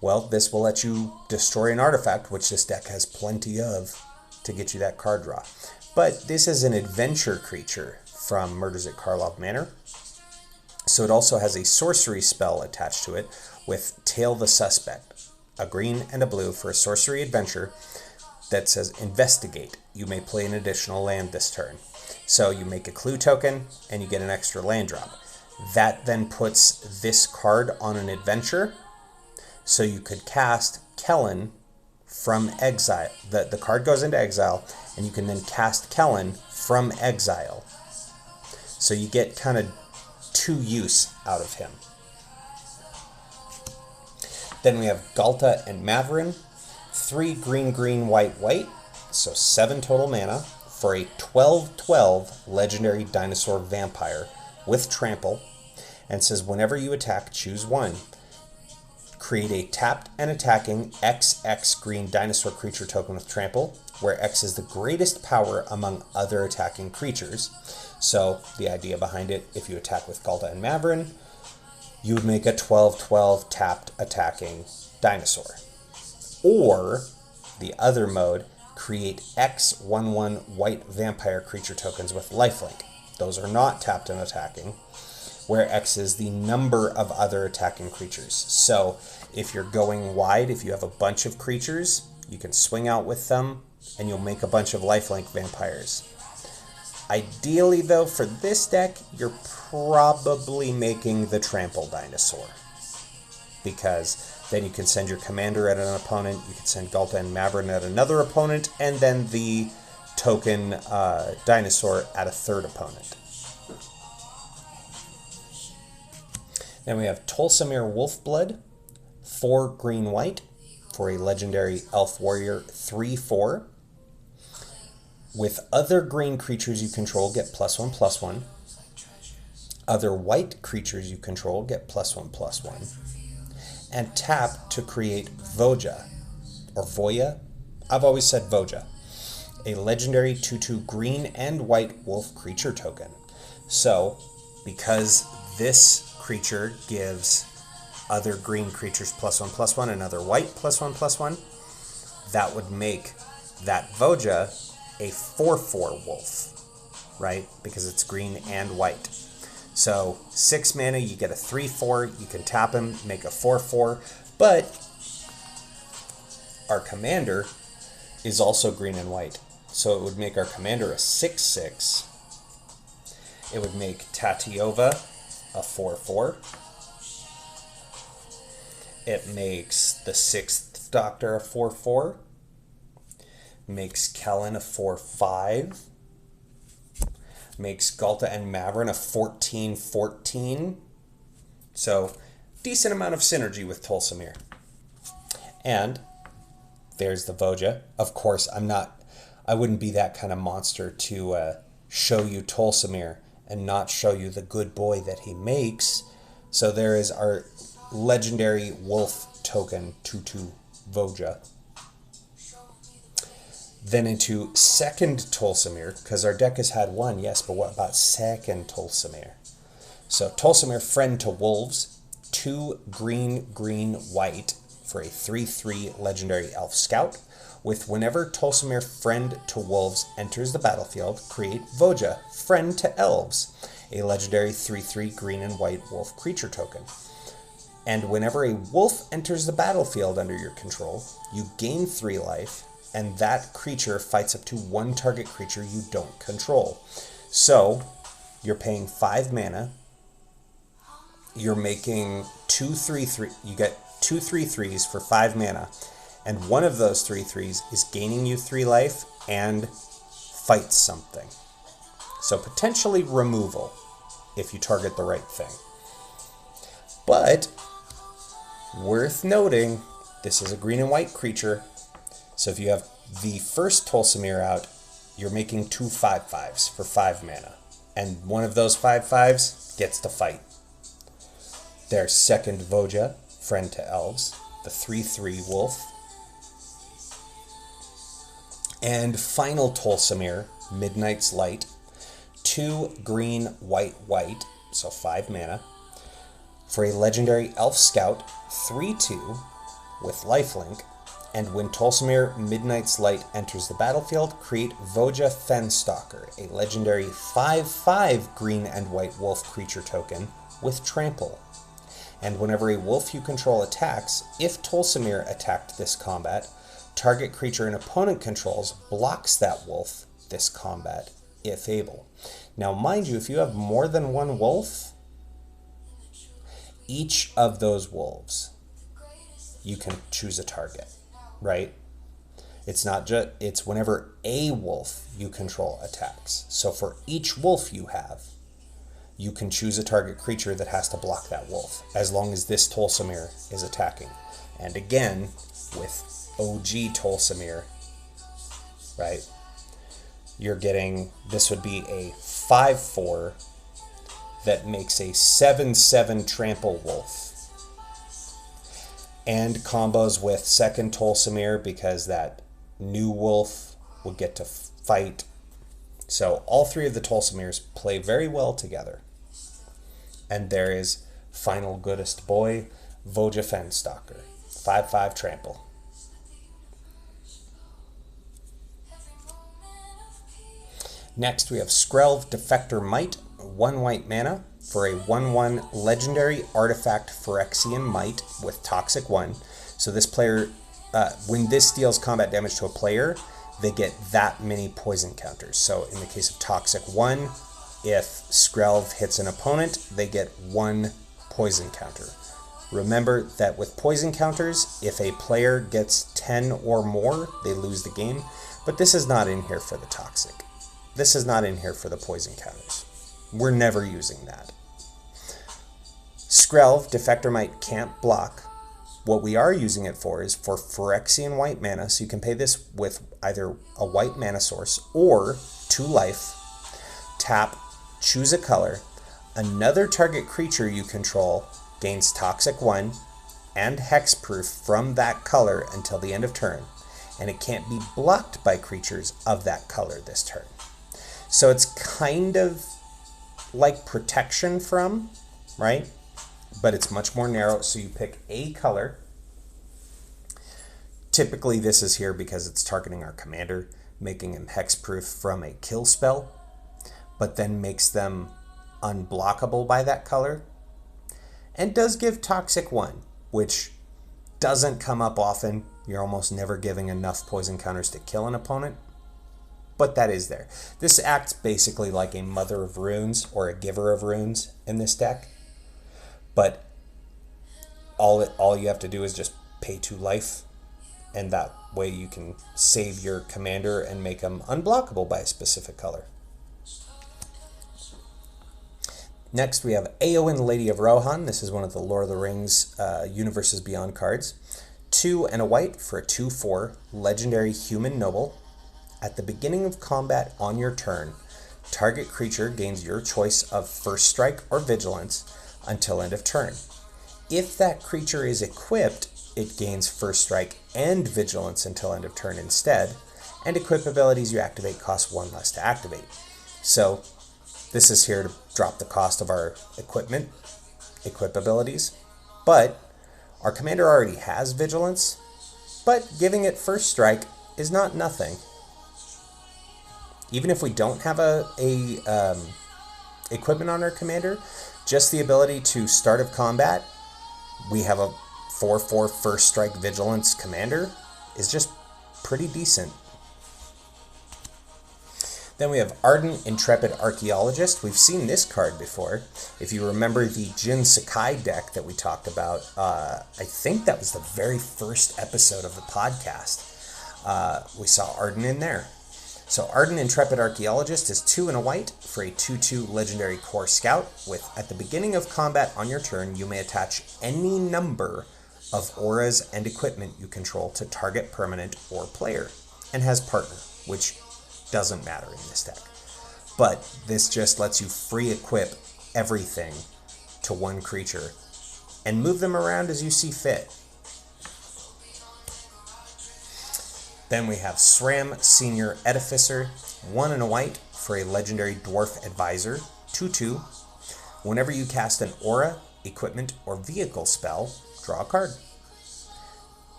Well, this will let you destroy an artifact, which this deck has plenty of, to get you that card draw. But this is an adventure creature from Murders at Karlov Manor. So it also has a sorcery spell attached to it with Tail the Suspect, a green and a blue for a sorcery adventure that says investigate. You may play an additional land this turn. So you make a clue token and you get an extra land drop. That then puts this card on an adventure. So you could cast Kellen from exile. The card goes into exile, and you can then cast Kellen from exile. So you get kind of 2 use out of him. Then we have Galta and Maverin, 3 green, green, white, white, so 7 total mana for a 12/12 legendary dinosaur vampire with trample, and says whenever you attack, choose 1. Create a tapped and attacking XX green dinosaur creature token with trample, where X is the greatest power among other attacking creatures. So the idea behind it, if you attack with Galta and Maverin, you would make a 12/12 tapped attacking dinosaur. Or the other mode, create X/1/1 white vampire creature tokens with lifelink. Those are not tapped and attacking, where X is the number of other attacking creatures. So if you're going wide, if you have a bunch of creatures, you can swing out with them and you'll make a bunch of lifelink vampires. Ideally, though, for this deck, you're probably making the trample dinosaur, because then you can send your commander at an opponent, you can send Galta and Maverin at another opponent, and then the token dinosaur at a third opponent. Then we have Tolsimir Wolfblood, 4 green white for a legendary elf warrior 3/4. With other green creatures you control, get +1/+1. Other white creatures you control get +1/+1. And tap to create Voja, or Voya. I've always said Voja, a legendary 2/2 green and white wolf creature token. So, because this creature gives other green creatures +1/+1 and other white +1/+1, that would make that Voja a 4/4 wolf, right? Because it's green and white. So 6 mana, you get a 3/4, you can tap him, make a 4/4, but our commander is also green and white. So it would make our commander a 6/6. It would make Tatiova a 4/4. It makes the 6th Doctor a 4/4. Makes Kellen a 4/5. Makes Galta and Maverin a 14/14. So, decent amount of synergy with Tolsimir. And there's the Voja. Of course, I wouldn't be that kind of monster to show you Tolsimir and not show you the good boy that he makes. So there is our legendary wolf token 2/2 Voja. Then into second Tolsimir, because our deck has had 1, yes, but what about second Tolsimir? So Tolsimir, Friend to Wolves, 2 green, green, white for a 3/3 legendary elf scout. With whenever Tolsimir, Friend to Wolves enters the battlefield, create Voja, Friend to Elves, a legendary 3/3 green and white wolf creature token. And whenever a wolf enters the battlefield under your control, you gain 3 life, and that creature fights up to 1 target creature you don't control. So, you're paying 5 mana, you're making 2 3/3, you get 2 3/3s for 5 mana, and one of those 3/3s is gaining you 3 life and fights something. So potentially removal, if you target the right thing. But, worth noting, this is a green and white creature. So if you have the first Tolsimir out, you're making 2 5/5s for 5 mana. And one of those 5/5s gets to fight. There's second Voja, Friend to Elves, the 3/3 wolf. And final Tolsimir, Midnight's Light, 2 green, white, white, so 5 mana, for a legendary elf scout, 3/2, with lifelink. And when Tolsimir Midnight's Light enters the battlefield, create Voja Fenstalker, a legendary 5/5 green and white wolf creature token with trample. And whenever a wolf you control attacks, if Tolsimir attacked this combat, target creature an opponent controls blocks that wolf this combat, if able. Now, mind you, if you have more than 1 wolf, each of those wolves, you can choose a target. Right? It's not just, it's whenever a wolf you control attacks. So for each wolf you have, you can choose a target creature that has to block that wolf, as long as this Tolsimir is attacking. And again, with OG Tolsimir, right, you're getting, this would be a 5/4 that makes a 7/7 trample wolf. And combos with second Tolsimir because that new wolf would get to fight. So all three of the Tolsimirs play very well together. And there is final goodest boy, Voja Fenstalker, 5/5 trample. Next we have Squirrels Defector Might, 1 white mana for a 1/1 legendary artifact Phyrexian Might with Toxic 1. So this player, when this deals combat damage to a player, they get that many poison counters. So in the case of Toxic 1, if Squirrels hits an opponent, they get 1 poison counter. Remember that with poison counters, if a player gets 10 or more, they lose the game. But this is not in here for the Toxic. This is not in here for the poison counters. We're never using that. Squirrels Defector Might can't block. What we are using it for is for Phyrexian white mana, so you can pay this with either a white mana source or 2 life. Tap, choose a color. Another target creature you control gains Toxic 1 and Hexproof from that color until the end of turn, and it can't be blocked by creatures of that color this turn. So it's kind of like protection from, right? But it's much more narrow, so you pick a color. Typically this is here because it's targeting our commander, making him hexproof from a kill spell, but then makes them unblockable by that color. And does give Toxic 1, which doesn't come up often. You're almost never giving enough poison counters to kill an opponent, but that is there. This acts basically like a Mother of Runes or a Giver of Runes in this deck. But all you have to do is just pay 2 life, and that way you can save your commander and make them unblockable by a specific color. Next we have Eowyn, Lady of Rohan. This is one of the Lord of the Rings Universes Beyond cards. 2 and a white for a 2/4 legendary human noble. At the beginning of combat on your turn, target creature gains your choice of First Strike or Vigilance until end of turn. If that creature is equipped, it gains First Strike and Vigilance until end of turn instead, and equip abilities you activate cost 1 less to activate. So this is here to drop the cost of our equip abilities, but our commander already has Vigilance, but giving it First Strike is not nothing. Even if we don't have a equipment on our commander, just the ability to start of combat, we have a 4/4 First Strike Vigilance commander is just pretty decent. Then we have Ardent Intrepid Archaeologist. We've seen this card before. If you remember the Jin Sakai deck that we talked about, I think that was the very first episode of the podcast. We saw Ardent in there. So Ardent Intrepid Archaeologist is 2 and a white for a 2/2 legendary core scout with, at the beginning of combat on your turn, you may attach any number of auras and equipment you control to target permanent or player, and has partner, which doesn't matter in this deck. But this just lets you free equip everything to one creature and move them around as you see fit. Then we have SRAM Senior Edificer, 1 and a white for a legendary Dwarf Advisor, 2/2. Whenever you cast an aura, equipment, or vehicle spell, draw a card.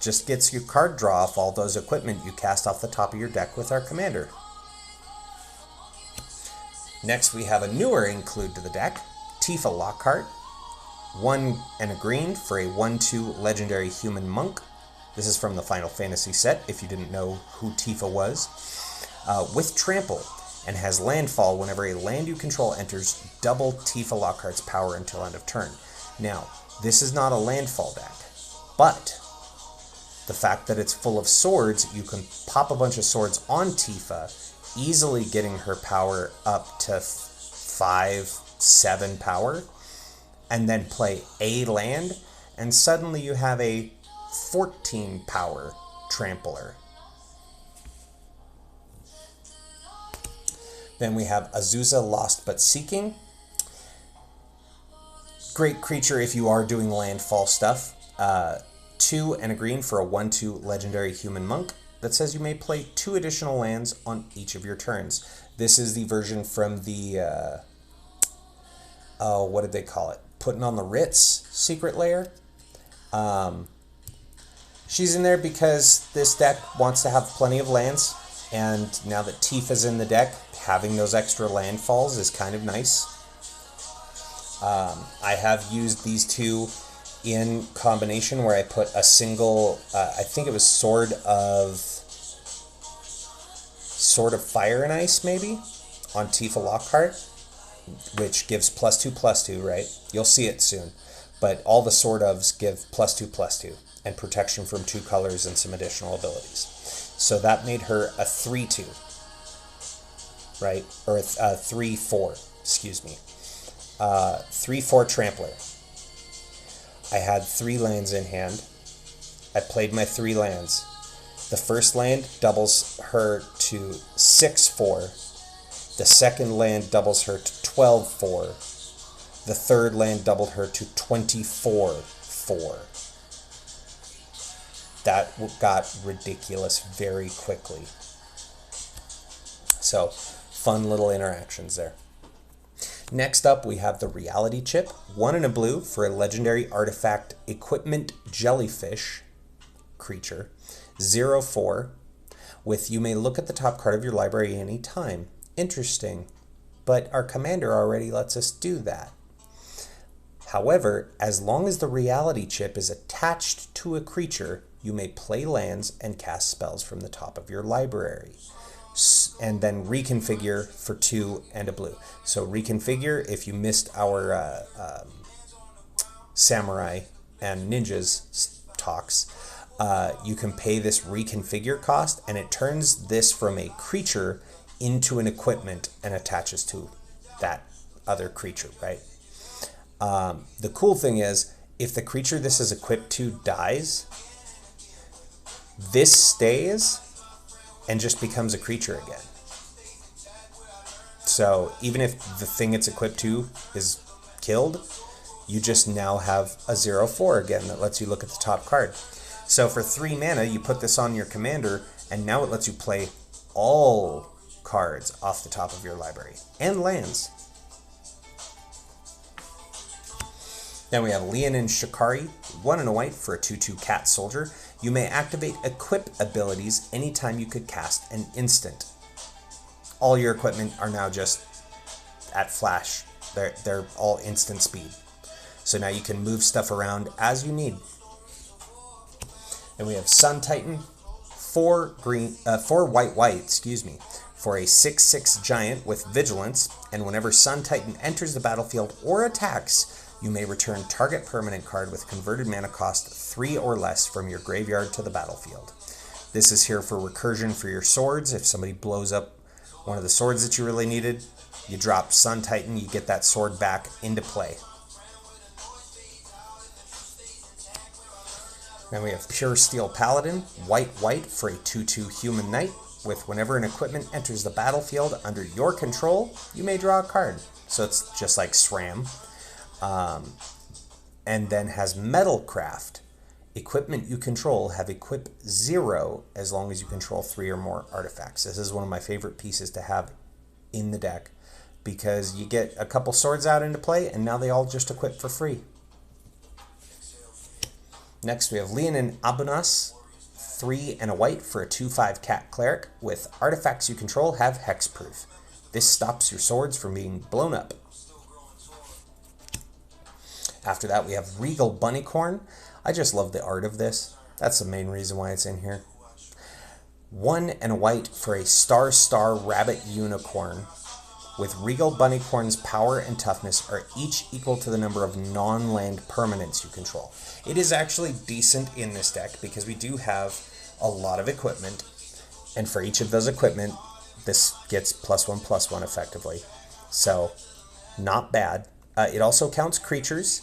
Just gets your card draw off all those equipment you cast off the top of your deck with our commander. Next we have a newer include to the deck, Tifa Lockhart, 1 and a green for a 1/2 legendary human monk. This is from the Final Fantasy set, if you didn't know who Tifa was. With Trample, and has landfall whenever a land you control enters double Tifa Lockhart's power until end of turn. Now, this is not a landfall deck, but The fact that it's full of swords, you can pop a bunch of swords on Tifa, easily getting her power up to 5, 7 power, and then play a land, and suddenly you have a 14 power trampler. Then we have Azusa, Lost But Seeking. Great creature if you are doing landfall stuff. 2 and a green for a 1/2 legendary human monk that says you may play 2 additional lands on each of your turns. This is the version from the, what did they call it? Putting on the Ritz secret lair. She's in there because this deck wants to have plenty of lands, and now that Tifa's in the deck, having those extra landfalls is kind of nice. I have used these two in combination where I put a single, I think it was Sword of Fire and Ice maybe, on Tifa Lockhart, which gives +2/+2, right? You'll see it soon. But all the Sword ofs give +2/+2 and protection from 2 colors and some additional abilities. So that made her a 3/2, right? Or a 3/4, excuse me. 3/4 Trampler. I had 3 lands in hand. I played my 3 lands. The first land doubles her to 6/4. The second land doubles her to 12/4. The third land doubled her to 24/4. That got ridiculous very quickly. So, fun little interactions there. Next up, we have the Reality Chip. 1 and a blue for a legendary artifact equipment jellyfish creature. 0/4 with you may look at the top card of your library any time. Interesting, but our commander already lets us do that. However, as long as the Reality Chip is attached to a creature, you may play lands and cast spells from the top of your library. And then reconfigure for 2 and a blue. So reconfigure, if you missed our samurai and ninjas talks, you can pay this reconfigure cost, and it turns this from a creature into an equipment and attaches to that other creature, right? The cool thing is, if the creature this is equipped to dies, this stays and just becomes a creature again. So even if the thing it's equipped to is killed, you just now have a 0/4 again that lets you look at the top card. So for 3 mana, you put this on your commander, and now it lets you play all cards off the top of your library, and lands. Then we have Leonin Shikari, 1 and a white for a 2/2 cat soldier. You may activate equip abilities anytime you could cast an instant. All your equipment are now just at flash. They're all instant speed. So now you can move stuff around as you need. Then we have Sun Titan, 4 white, excuse me, for a 6/6 giant with vigilance, and whenever Sun Titan enters the battlefield or attacks, you may return target permanent card with converted mana cost 3 or less from your graveyard to the battlefield. This is here for recursion for your swords. If somebody blows up one of the swords that you really needed, you drop Sun Titan, you get that sword back into play. Then we have Pure Steel Paladin, white for a 2/2 human knight, with whenever an equipment enters the battlefield under your control, you may draw a card. So it's just like SRAM. And then has Metalcraft. Equipment you control have equip 0 as long as you control 3 or more artifacts. This is one of my favorite pieces to have in the deck, because you get a couple swords out into play, and now they all just equip for free. Next we have Leonin Abunas, 3 and a white for a 2/5 cat cleric, with artifacts you control have hexproof. This stops your swords from being blown up. After that, we have Regal Bunnycorn. I just love the art of this. That's the main reason why it's in here. 1 and a white for a star rabbit unicorn with Regal Bunnycorn's power and toughness are each equal to the number of non-land permanents you control. It is actually decent in this deck because we do have a lot of equipment, and for each of those equipment, this gets +1/+1 effectively. So, not bad. It also counts creatures,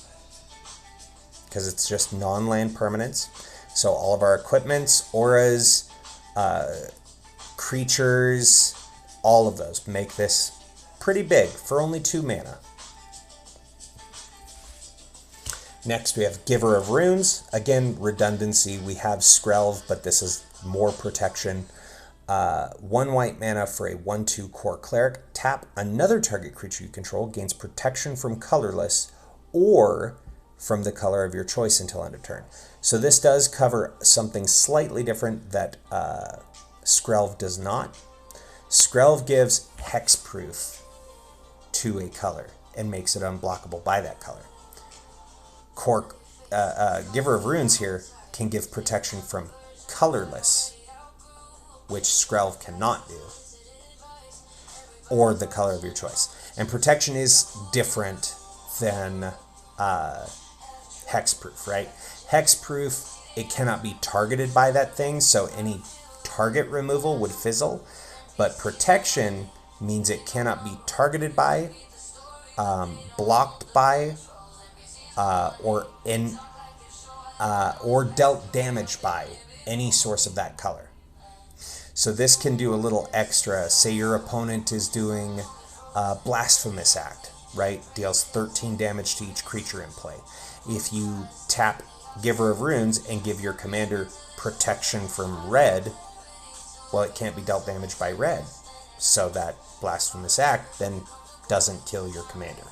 because it's just non-land permanents. So all of our equipments, auras, creatures, all of those make this pretty big for only 2 mana. Next we have Giver of Runes. Again, redundancy. We have Squirrels, but this is more protection. 1 white mana for a 1/2 core cleric. Tap another target creature you control, gains protection from colorless or from the color of your choice until end of turn. So this does cover something slightly different that Squirrel does not. Squirrel gives hexproof to a color and makes it unblockable by that color. Giver of Runes here can give protection from colorless, which Squirrel cannot do, or the color of your choice. And protection is different than hexproof, right? Hexproof, it cannot be targeted by that thing, so any target removal would fizzle. But protection means it cannot be targeted by, blocked by, or dealt damage by any source of that color. So this can do a little extra. Say your opponent is doing Blasphemous Act, right? Deals 13 damage to each creature in play. If you tap Giver of Runes and give your commander protection from red, well, it can't be dealt damage by red. So that Blasphemous Act then doesn't kill your commander.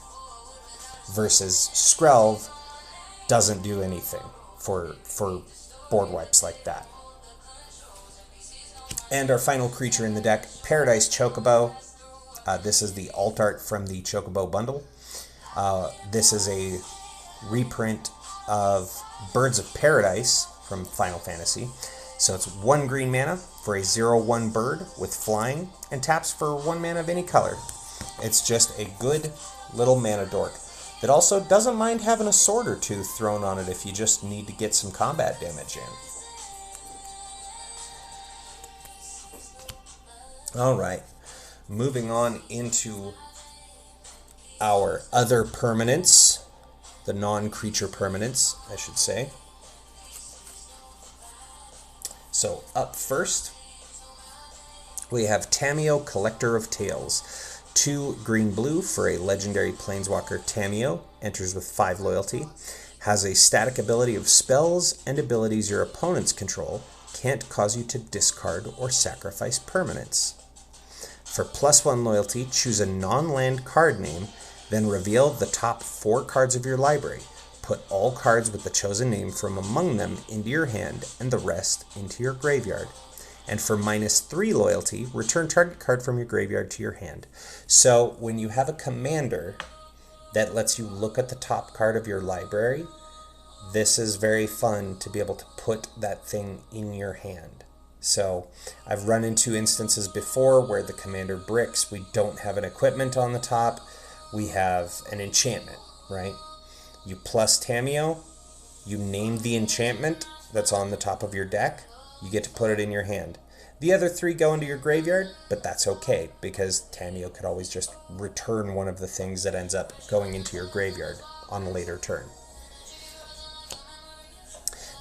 Versus Squirrel doesn't do anything for board wipes like that. And our final creature in the deck, Paradise Chocobo. This is the alt art from the Chocobo bundle. This is a reprint of Birds of Paradise from Final Fantasy. So it's 1 green mana for a 0/1 bird with flying, and taps for 1 mana of any color. It's just a good little mana dork that also doesn't mind having a sword or two thrown on it if you just need to get some combat damage in. Alright, moving on into our other permanents, the non-creature permanents, I should say. So up first, we have Tamiyo, Collector of Tales. 2 green-blue for a legendary planeswalker. Tamiyo enters with 5 loyalty, has a static ability of spells and abilities your opponents control can't cause you to discard or sacrifice permanents. For +1 loyalty, choose a non-land card name, then reveal the top 4 cards of your library. Put all cards with the chosen name from among them into your hand and the rest into your graveyard. And for -3 loyalty, return target card from your graveyard to your hand. So when you have a commander that lets you look at the top card of your library, this is very fun to be able to put that thing in your hand. So I've run into instances before where the commander bricks, we don't have an equipment on the top, we have an enchantment, right? You plus Tamiyo, you name the enchantment that's on the top of your deck, you get to put it in your hand. The other 3 go into your graveyard, but that's okay, because Tamiyo could always just return one of the things that ends up going into your graveyard on a later turn.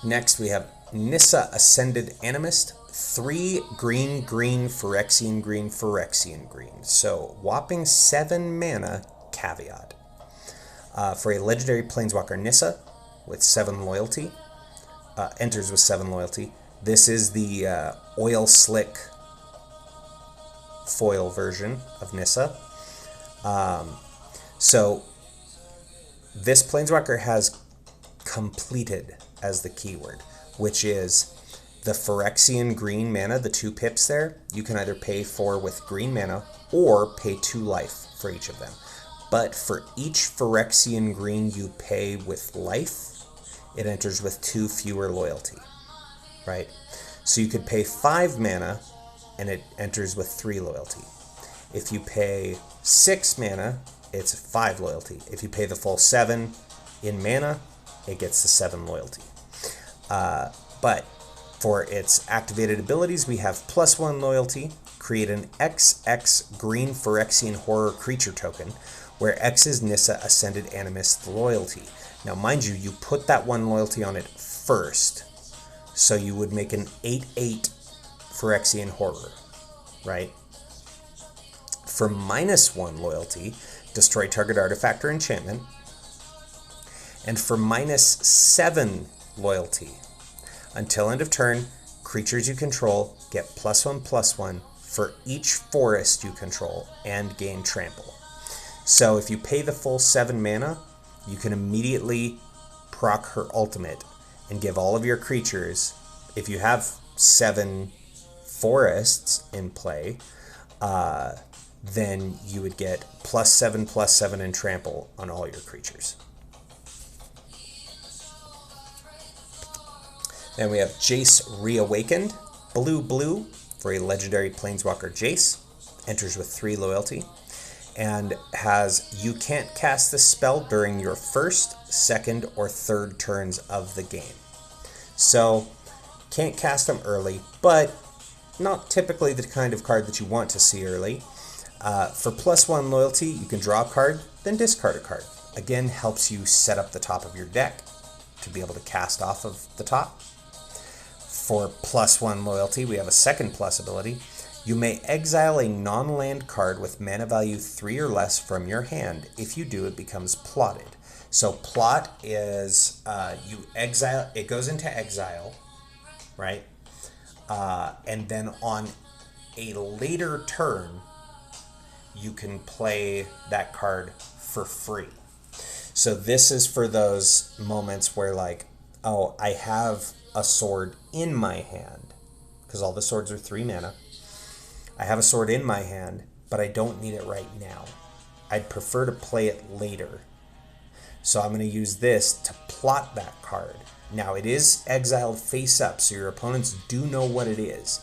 Next we have Nissa, Ascended Animist. 3 green-green, Phyrexian green. So whopping 7 mana, caveat. For a legendary planeswalker, Nissa, with 7 loyalty, enters with 7 loyalty. This is the oil slick foil version of Nissa. So this planeswalker has completed as the keyword, which is the Phyrexian green mana, the 2 pips there, you can either pay for with green mana or pay 2 life for each of them. But for each Phyrexian green you pay with life, it enters with 2 fewer loyalty, right? So you could pay 5 mana and it enters with 3 loyalty. If you pay 6 mana, it's 5 loyalty. If you pay the full 7 in mana, it gets the 7 loyalty. But for its activated abilities, we have +1 loyalty, create an XX green Phyrexian horror creature token, where X is Nissa Ascended Animist loyalty. Now, mind you, you put that 1 loyalty on it first, so you would make an 8/8 Phyrexian horror, right? For -1 loyalty, destroy target artifact or enchantment. And for -7 loyalty, until end of turn, creatures you control get +1/+1 for each forest you control and gain trample. So if you pay the full 7 mana, you can immediately proc her ultimate and give all of your creatures, if you have 7 forests in play, then you would get +7/+7 and trample on all your creatures. Then we have Jace Reawakened, blue for a legendary Planeswalker Jace, enters with 3 loyalty, and has you can't cast this spell during your first, second, or third turns of the game. So, can't cast them early, but not typically the kind of card that you want to see early. For +1 loyalty, you can draw a card, then discard a card. Again, helps you set up the top of your deck to be able to cast off of the top. For +1 loyalty, we have a second plus ability. You may exile a non-land card with mana value 3 or less from your hand. If you do, it becomes plotted. So plot is you exile, it goes into exile, right? And then on a later turn, you can play that card for free. So this is for those moments where, like, oh, I have a sword in my hand, because all the swords are 3 mana. I have a sword in my hand, but I don't need it right now. I'd prefer to play it later. So I'm going to use this to plot that card. Now, it is exiled face up, so your opponents do know what it is,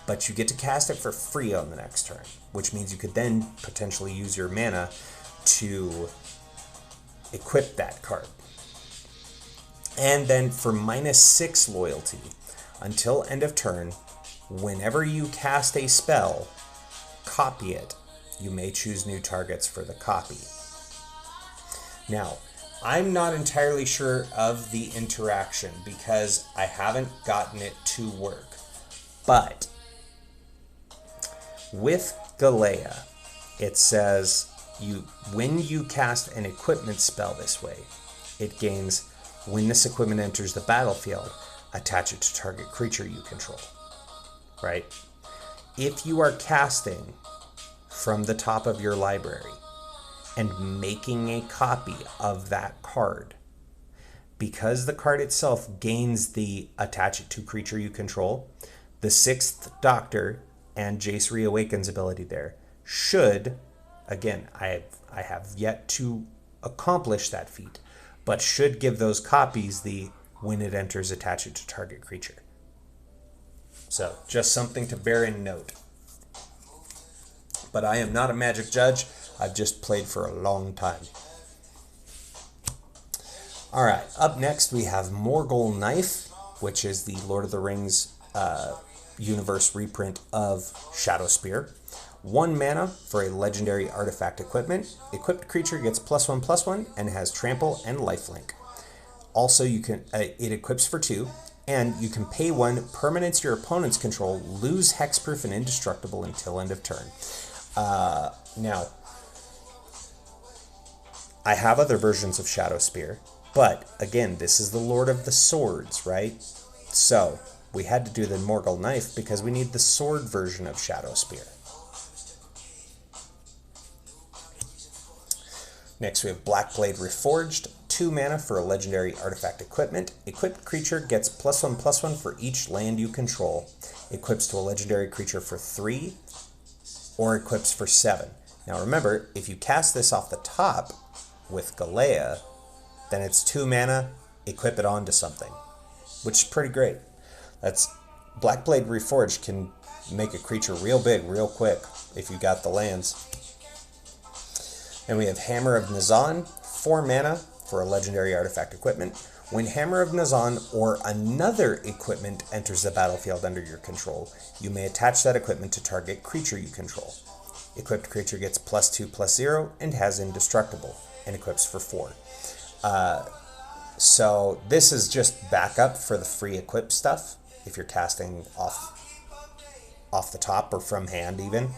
but you get to cast it for free on the next turn, which means you could then potentially use your mana to equip that card. And then for -6 loyalty, until end of turn, whenever you cast a spell, copy it. You may choose new targets for the copy. Now, I'm not entirely sure of the interaction because I haven't gotten it to work. But with Galea, it says when you cast an equipment spell this way, it gains, when this equipment enters the battlefield, attach it to target creature you control. Right? If you are casting from the top of your library and making a copy of that card, because the card itself gains the attach it to creature you control, the 6th Doctor and Jace Reawakens ability there should, again, I have yet to accomplish that feat, but should give those copies the when it enters attach it to target creature. So, just something to bear in note. But I am not a Magic judge. I've just played for a long time. Alright, up next we have Morgul Knife, which is the Lord of the Rings universe reprint of Shadowspear. 1 mana for a legendary artifact equipment. Equipped creature gets +1/+1 and has trample and lifelink. Also, you can it equips for 2. And you can pay 1, permanents your opponent's control, lose hexproof and indestructible until end of turn. Now, I have other versions of Shadowspear, but again, this is the Lord of the Swords, right? So, we had to do the Morgul Knife because we need the sword version of Shadowspear. Next, we have Blackblade Reforged. 2 mana for a legendary artifact equipment. Equipped creature gets +1/+1 for each land you control. Equips to a legendary creature for 3, or equips for 7. Now remember, if you cast this off the top with Galea, then it's 2 mana, equip it onto something, which is pretty great. That's Blackblade Reforged can make a creature real big, real quick, if you got the lands. And we have Hammer of Nazan, 4 mana for a legendary artifact equipment. When Hammer of Nazan or another equipment enters the battlefield under your control, you may attach that equipment to target creature you control. Equipped creature gets +2/+0 and has Indestructible, and equips for 4. So this is just backup for the free equip stuff, if you're casting off the top or from hand even.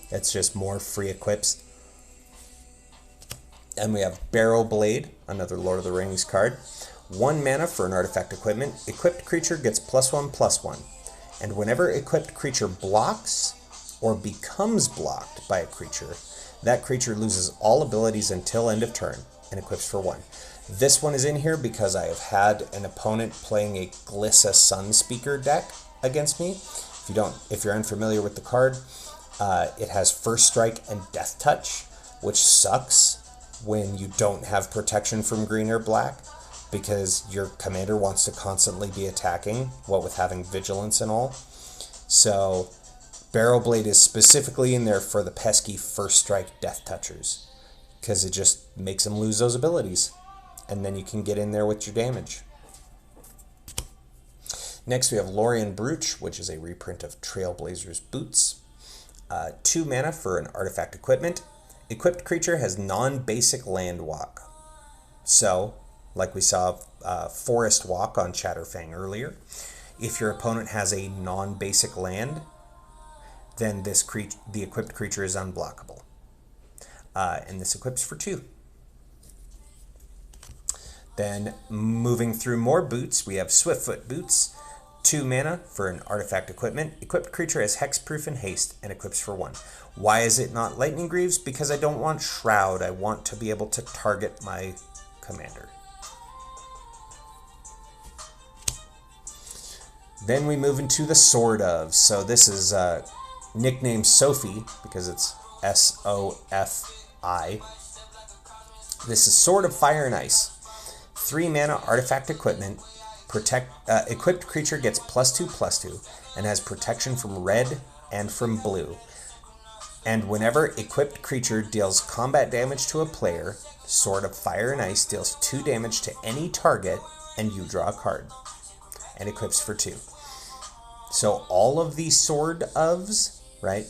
It's just more free equips. And we have Barrow Blade, another Lord of the Rings card. 1 mana for an artifact equipment. Equipped creature gets +1/+1. And whenever equipped creature blocks or becomes blocked by a creature, that creature loses all abilities until end of turn and equips for 1. This one is in here because I have had an opponent playing a Glissa Sunspeaker deck against me. If you're unfamiliar with the card, it has First Strike and Death Touch, which sucks when you don't have protection from green or black, because your commander wants to constantly be attacking, what with having vigilance and all. So Barrow Blade is specifically in there for the pesky First Strike Death Touchers, because it just makes them lose those abilities, and then you can get in there with your damage. Next we have Lorien Brooch, which is a reprint of Trailblazer's Boots. 2 mana for an artifact equipment. Equipped creature has non-basic land walk. So, like we saw Forest Walk on Chatterfang earlier, if your opponent has a non-basic land, then the equipped creature is unblockable. And this equips for 2. Then, moving through more boots, we have Swiftfoot Boots. 2 mana for an artifact equipment. Equipped creature has Hexproof and Haste and equips for 1. Why is it not Lightning Greaves? Because I don't want Shroud. I want to be able to target my commander. Then we move into the Sword of. So this is nicknamed Sophie because it's S-O-F-I. This is Sword of Fire and Ice. 3 mana artifact equipment. Equipped creature gets +2/+2 and has protection from red and from blue. And whenever equipped creature deals combat damage to a player, Sword of Fire and Ice deals 2 damage to any target and you draw a card. And equips for 2. So all of these Sword ofs, right?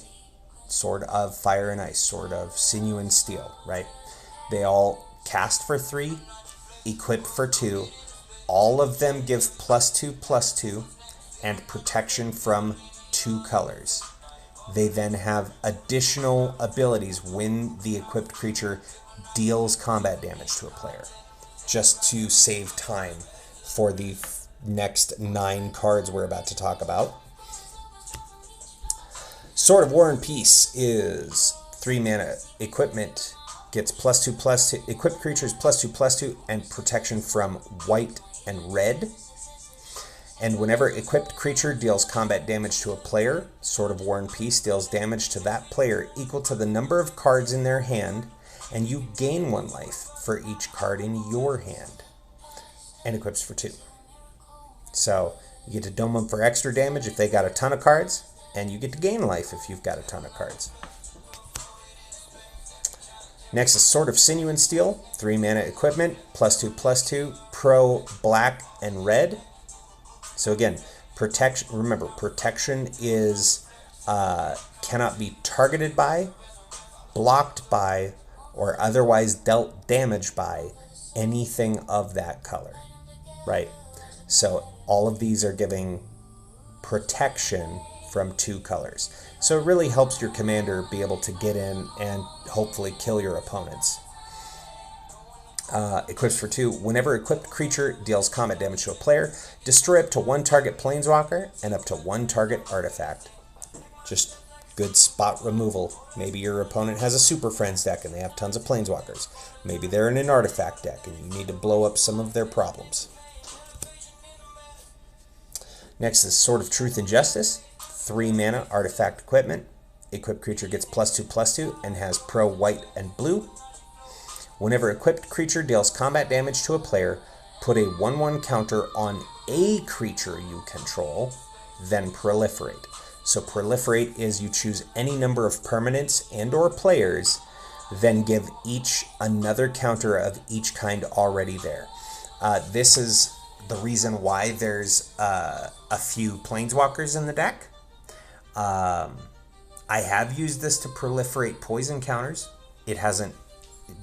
Sword of Fire and Ice, Sword of Sinew and Steel, right? They all cast for 3, equip for 2. All of them give +2/+2 and protection from 2 colors. They then have additional abilities when the equipped creature deals combat damage to a player, just to save time for the next 9 cards we're about to talk about. Sword of War and Peace is 3 mana equipment, gets +2/+2, equipped creatures +2/+2 and protection from white and red. And whenever equipped creature deals combat damage to a player, Sword of War and Peace deals damage to that player equal to the number of cards in their hand, and you gain 1 life for each card in your hand. And equips for 2. So you get to dome them for extra damage if they got a ton of cards, and you get to gain life if you've got a ton of cards. Next is Sword of Sinew and Steel, 3 mana equipment, +2/+2, pro black and red. So again, protection. Remember, protection is cannot be targeted by, blocked by, or otherwise dealt damage by anything of that color, right? So all of these are giving protection from 2 colors. So it really helps your commander be able to get in and hopefully kill your opponents. Equips for 2. Whenever equipped creature deals combat damage to a player, destroy up to 1 target planeswalker and up to 1 target artifact. Just good spot removal. Maybe your opponent has a Super Friends deck and they have tons of planeswalkers. Maybe they're in an artifact deck and you need to blow up some of their problems. Next is Sword of Truth and Justice. 3 mana artifact equipment. Equipped creature gets +2/+2 and has pro white and blue. Whenever equipped creature deals combat damage to a player, put a 1/1 counter on a creature you control, then proliferate. So proliferate is you choose any number of permanents and or players, then give each another counter of each kind already there. This is the reason why there's a few planeswalkers in the deck. I have used this to proliferate poison counters. It hasn't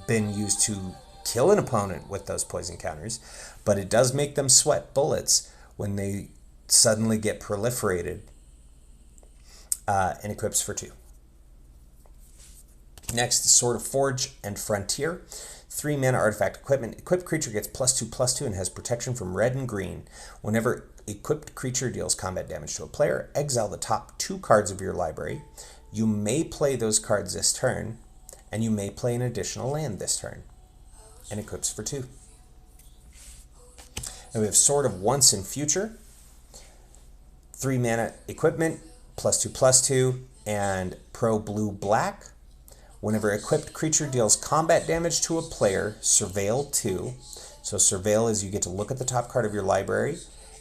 been used to kill an opponent with those poison counters, but it does make them sweat bullets when they suddenly get proliferated, and equips for 2. Next, Sword of Forge and Frontier. 3 mana artifact equipment. Equipped creature gets +2/+2 and has protection from red and green. Whenever equipped creature deals combat damage to a player, exile the top 2 cards of your library. You may play those cards this turn, and you may play an additional land this turn, and equips for 2. And we have Sword of Once and Future. 3 mana equipment, +2/+2, and pro blue-black. Whenever equipped creature deals combat damage to a player, surveil 2. So surveil is you get to look at the top card of your library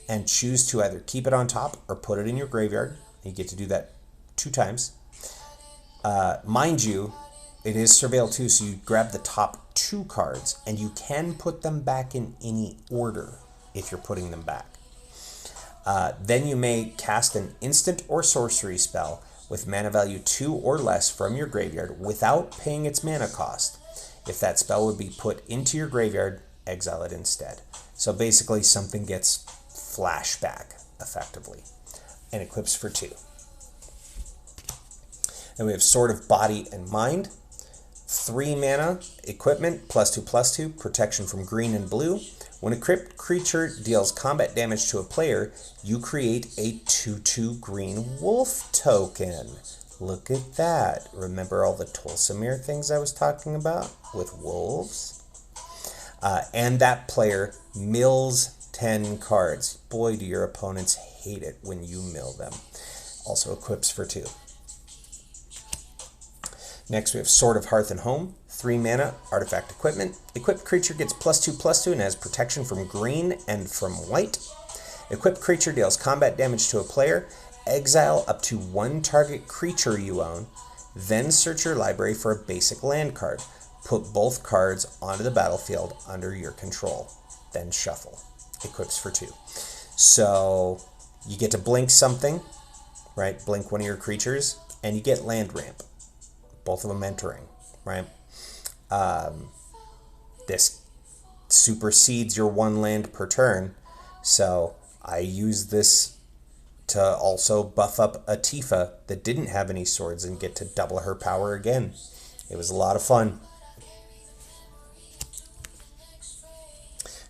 and choose to either keep it on top or put it in your graveyard. You get to do that 2 times. Mind you, it is surveil 2, so you grab the top 2 cards, and you can put them back in any order if you're putting them back. Then you may cast an instant or sorcery spell with mana value 2 or less from your graveyard without paying its mana cost. If that spell would be put into your graveyard, exile it instead. So basically something gets flashback, effectively, and equips for 2. And we have Sword of Body and Mind. 3 mana equipment, +2/+2, protection from green and blue. When a equipped creature deals combat damage to a player, you create a 2/2 green wolf token. Look at that. Remember all the Tolsimir things I was talking about with wolves? And that player mills 10 cards. Boy, do your opponents hate it when you mill them. Also equips for 2. Next we have Sword of Hearth and Home. 3 mana, artifact equipment. Equipped creature gets +2/+2 and has protection from green and from white. Equipped creature deals combat damage to a player. Exile up to 1 target creature you own. Then search your library for a basic land card. Put both cards onto the battlefield under your control. Then shuffle. Equips for 2. So you get to blink something, right? Blink one of your creatures, and you get land ramp. Both of them entering, right? This supersedes your 1 land per turn, so I use this to also buff up a Tifa that didn't have any swords and get to double her power again. It was a lot of fun.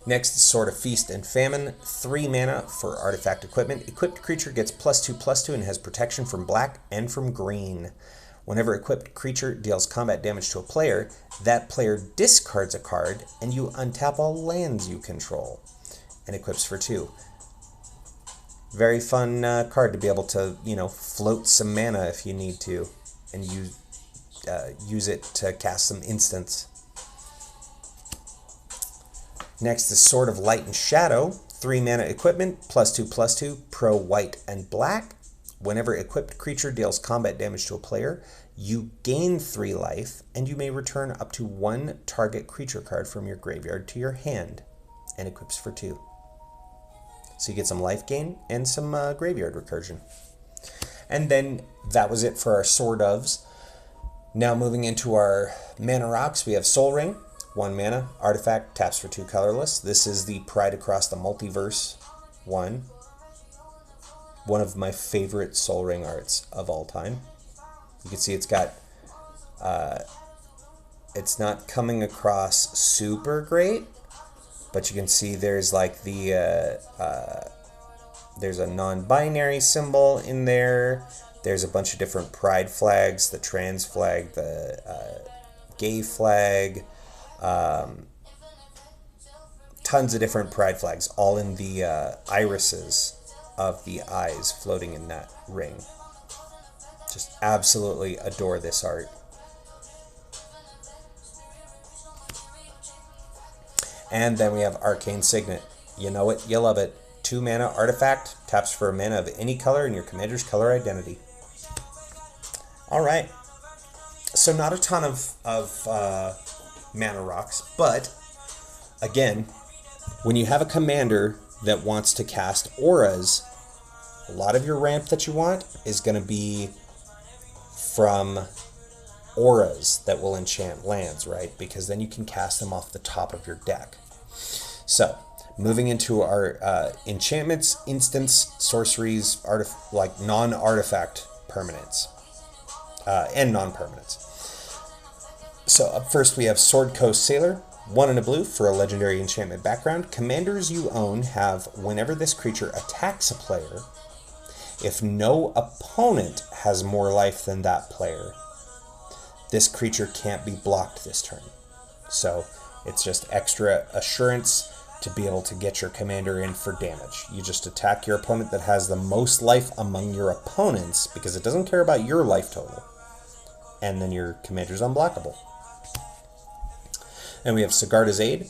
Next, Sword of Feast and Famine. 3 mana for artifact equipment. Equipped creature gets +2/+2 and has protection from black and from green. Whenever equipped creature deals combat damage to a player, that player discards a card, and you untap all lands you control, and equips for 2. Very fun card to be able to, float some mana if you need to, and use it to cast some instants. Next is Sword of Light and Shadow. 3 mana equipment, +2/+2, pro white and black. Whenever equipped creature deals combat damage to a player, you gain 3 life, and you may return up to 1 target creature card from your graveyard to your hand, and equips for 2. So you get some life gain and some graveyard recursion. And then that was it for our Sword ofs. Now moving into our mana rocks, we have Soul Ring. 1 mana, artifact, taps for 2 colorless. This is the Pride Across the Multiverse one. One of my favorite Soul Ring arts of all time. You can see it's got, it's not coming across super great, but you can see there's like the, there's a non-binary symbol in there. There's a bunch of different pride flags, the trans flag, the gay flag, tons of different pride flags, all in the irises of the eyes floating in that ring. Just absolutely adore this art. And then we have Arcane Signet. You know it, you love it. 2 mana artifact, taps for a mana of any color in your commander's color identity. Alright, so not a ton of mana rocks, but again, when you have a commander that wants to cast auras, a lot of your ramp that you want is going to be from auras that will enchant lands, right? Because then you can cast them off the top of your deck. So, moving into our enchantments, instants, sorceries, like non-artifact permanents, and non-permanents. So up first we have Sword Coast Sailor, 1 and a blue for a legendary enchantment background. Commanders you own have, whenever this creature attacks a player, if no opponent has more life than that player, this creature can't be blocked this turn. So it's just extra assurance to be able to get your commander in for damage. You just attack your opponent that has the most life among your opponents, because it doesn't care about your life total. And then your commander's unblockable. And we have Sigarda's Aid.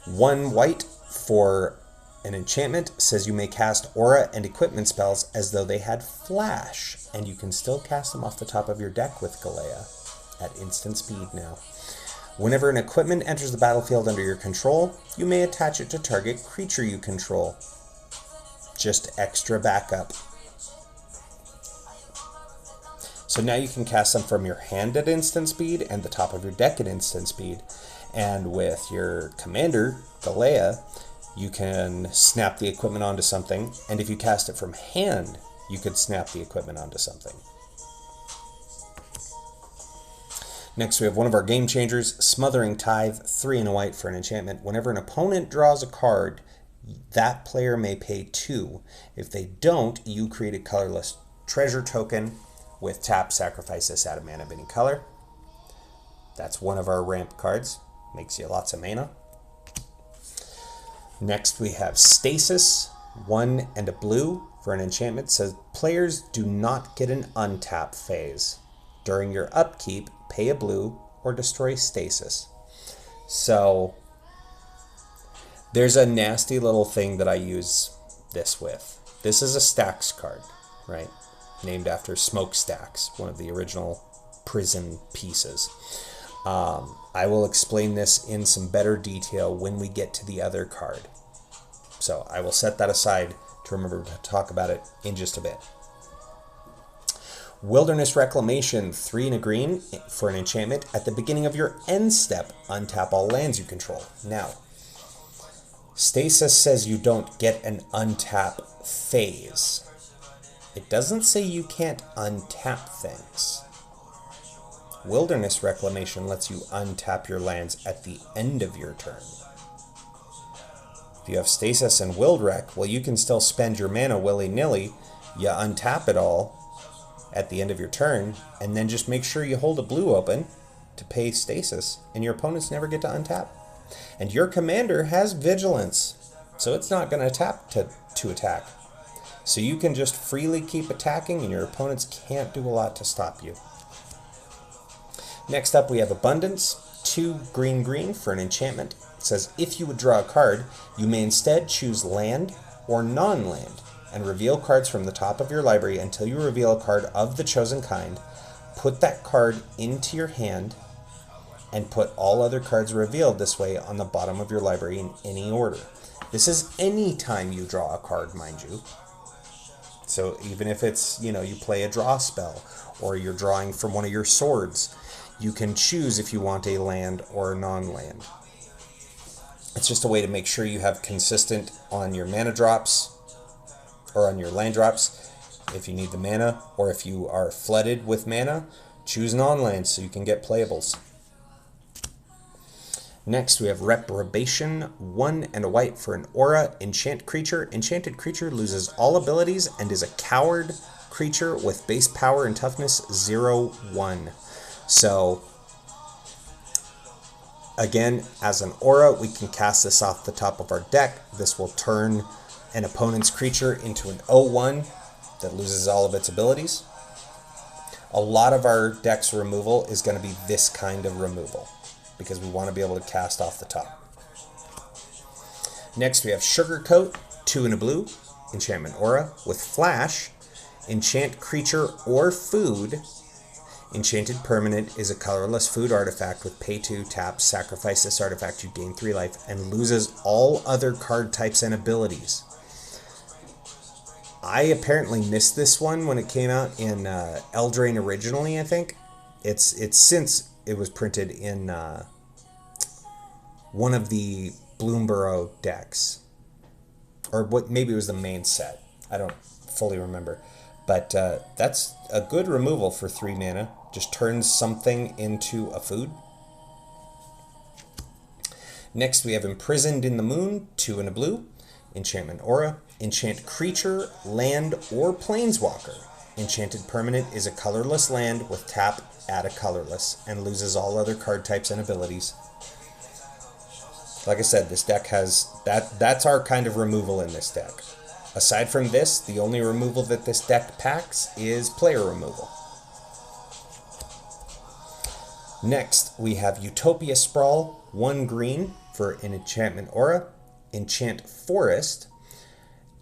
1 white for an enchantment, says you may cast aura and equipment spells as though they had flash, and you can still cast them off the top of your deck with Galea at instant speed now. Whenever an equipment enters the battlefield under your control, you may attach it to target creature you control. Just extra backup. So now you can cast them from your hand at instant speed and the top of your deck at instant speed. And with your commander, Galea, you can snap the equipment onto something, and if you cast it from hand, you could snap the equipment onto something. Next we have one of our game changers, Smothering Tithe, 3 and a white for an enchantment. Whenever an opponent draws a card, that player may pay 2. If they don't, you create a colorless treasure token with tap, sacrifice this, add a mana of any color. That's one of our ramp cards. Makes you lots of mana. Next we have Stasis, 1 and a blue for an enchantment. Says players do not get an untap phase. During your upkeep, pay a blue or destroy Stasis. So there's a nasty little thing that I use this with. This is a stacks card, right? Named after Smokestacks, one of the original prison pieces. I will explain this in some better detail when we get to the other card. So I will set that aside to remember to talk about it in just a bit. Wilderness Reclamation, 3 and a green for an enchantment. At the beginning of your end step, untap all lands you control. Now, Stasis says you don't get an untap phase. It doesn't say you can't untap things. Wilderness Reclamation lets you untap your lands at the end of your turn. If you have Stasis and Wildrec, well, you can still spend your mana willy-nilly. You untap it all at the end of your turn, and then just make sure you hold a blue open to pay Stasis, and your opponents never get to untap. And your commander has Vigilance, so it's not going to tap to attack. So you can just freely keep attacking, and your opponents can't do a lot to stop you. Next up we have Abundance, 2 green for an enchantment. It says if you would draw a card, you may instead choose land or non-land and reveal cards from the top of your library until you reveal a card of the chosen kind. Put that card into your hand and put all other cards revealed this way on the bottom of your library in any order. This is any time you draw a card, mind you. So even if it's, you play a draw spell or you're drawing from one of your swords, you can choose if you want a land or a non-land. It's just a way to make sure you have consistent on your mana drops or on your land drops. If you need the mana, or if you are flooded with mana, choose non-land so you can get playables. Next we have Reprobation, 1 and a white for an aura, enchant creature. Enchanted creature loses all abilities and is a coward creature with base power and toughness 0/1. So, again, as an aura, we can cast this off the top of our deck. This will turn an opponent's creature into an 0/1 that loses all of its abilities. A lot of our deck's removal is going to be this kind of removal, because we want to be able to cast off the top. Next we have Sugarcoat, 2 and a blue, enchantment aura. With flash, enchant creature or food. Enchanted permanent is a colorless food artifact with pay 2, tap, sacrifice this artifact, you gain 3 life, and loses all other card types and abilities. I apparently missed this one when it came out in Eldraine originally, I think. It's since it was printed in one of the Bloomborough decks. Or what? Maybe it was the main set. I don't fully remember. But that's a good removal for 3 mana. Just turns something into a food. Next we have Imprisoned in the Moon, 2 and a blue. Enchantment aura. Enchant creature, land, or planeswalker. Enchanted permanent is a colorless land with tap, add a colorless, and loses all other card types and abilities. Like I said, this deck has... That's our kind of removal in this deck. Aside from this, the only removal that this deck packs is player removal. Next, we have Utopia Sprawl, 1 green for an enchantment aura. Enchant Forest.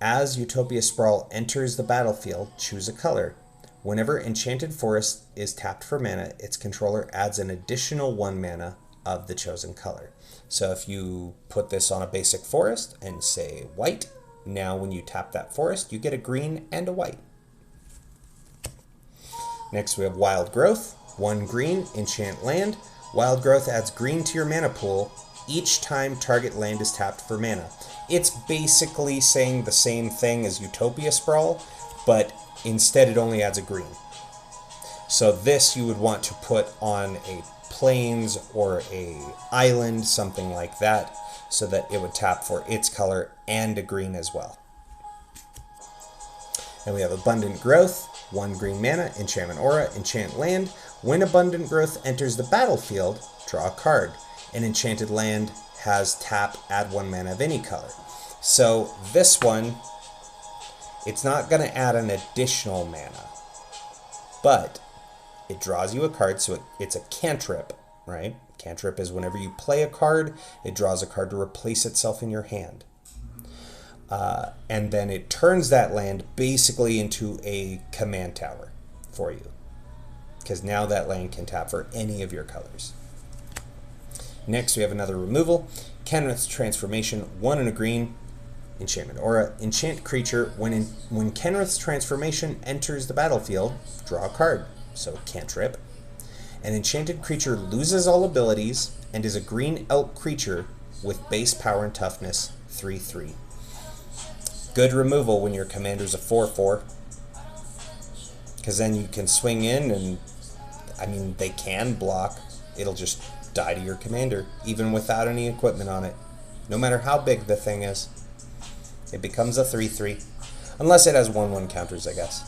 As Utopia Sprawl enters the battlefield, choose a color. Whenever Enchanted Forest is tapped for mana, its controller adds an additional 1 mana of the chosen color. So if you put this on a basic forest and say white, now when you tap that forest, you get a green and a white. Next we have Wild Growth, 1 green, enchant land. Wild Growth adds green to your mana pool each time target land is tapped for mana. It's basically saying the same thing as Utopia Sprawl, but instead it only adds a green. So this you would want to put on a plains or a island, something like that, so that it would tap for its color and a green as well. And we have Abundant Growth, 1 green mana, enchantment aura, enchant land. When Abundant Growth enters the battlefield, draw a card. An enchanted land has tap, add 1 mana of any color. So this one, it's not going to add an additional mana, but it draws you a card, so it's a cantrip, right? Cantrip is whenever you play a card, it draws a card to replace itself in your hand. And then it turns that land basically into a command tower for you, because now that land can tap for any of your colors. Next, we have another removal. Kenrith's Transformation, 1 and a green, enchantment aura. Enchant creature, when Kenrith's Transformation enters the battlefield, draw a card, so cantrip. An enchanted creature loses all abilities and is a green elk creature with base power and toughness, 3/3. Good removal when your commander's a 4/4, because then you can swing in and, I mean, they can block. It'll just die to your commander, even without any equipment on it. No matter how big the thing is, it becomes a 3/3. Unless it has 1/1 counters, I guess.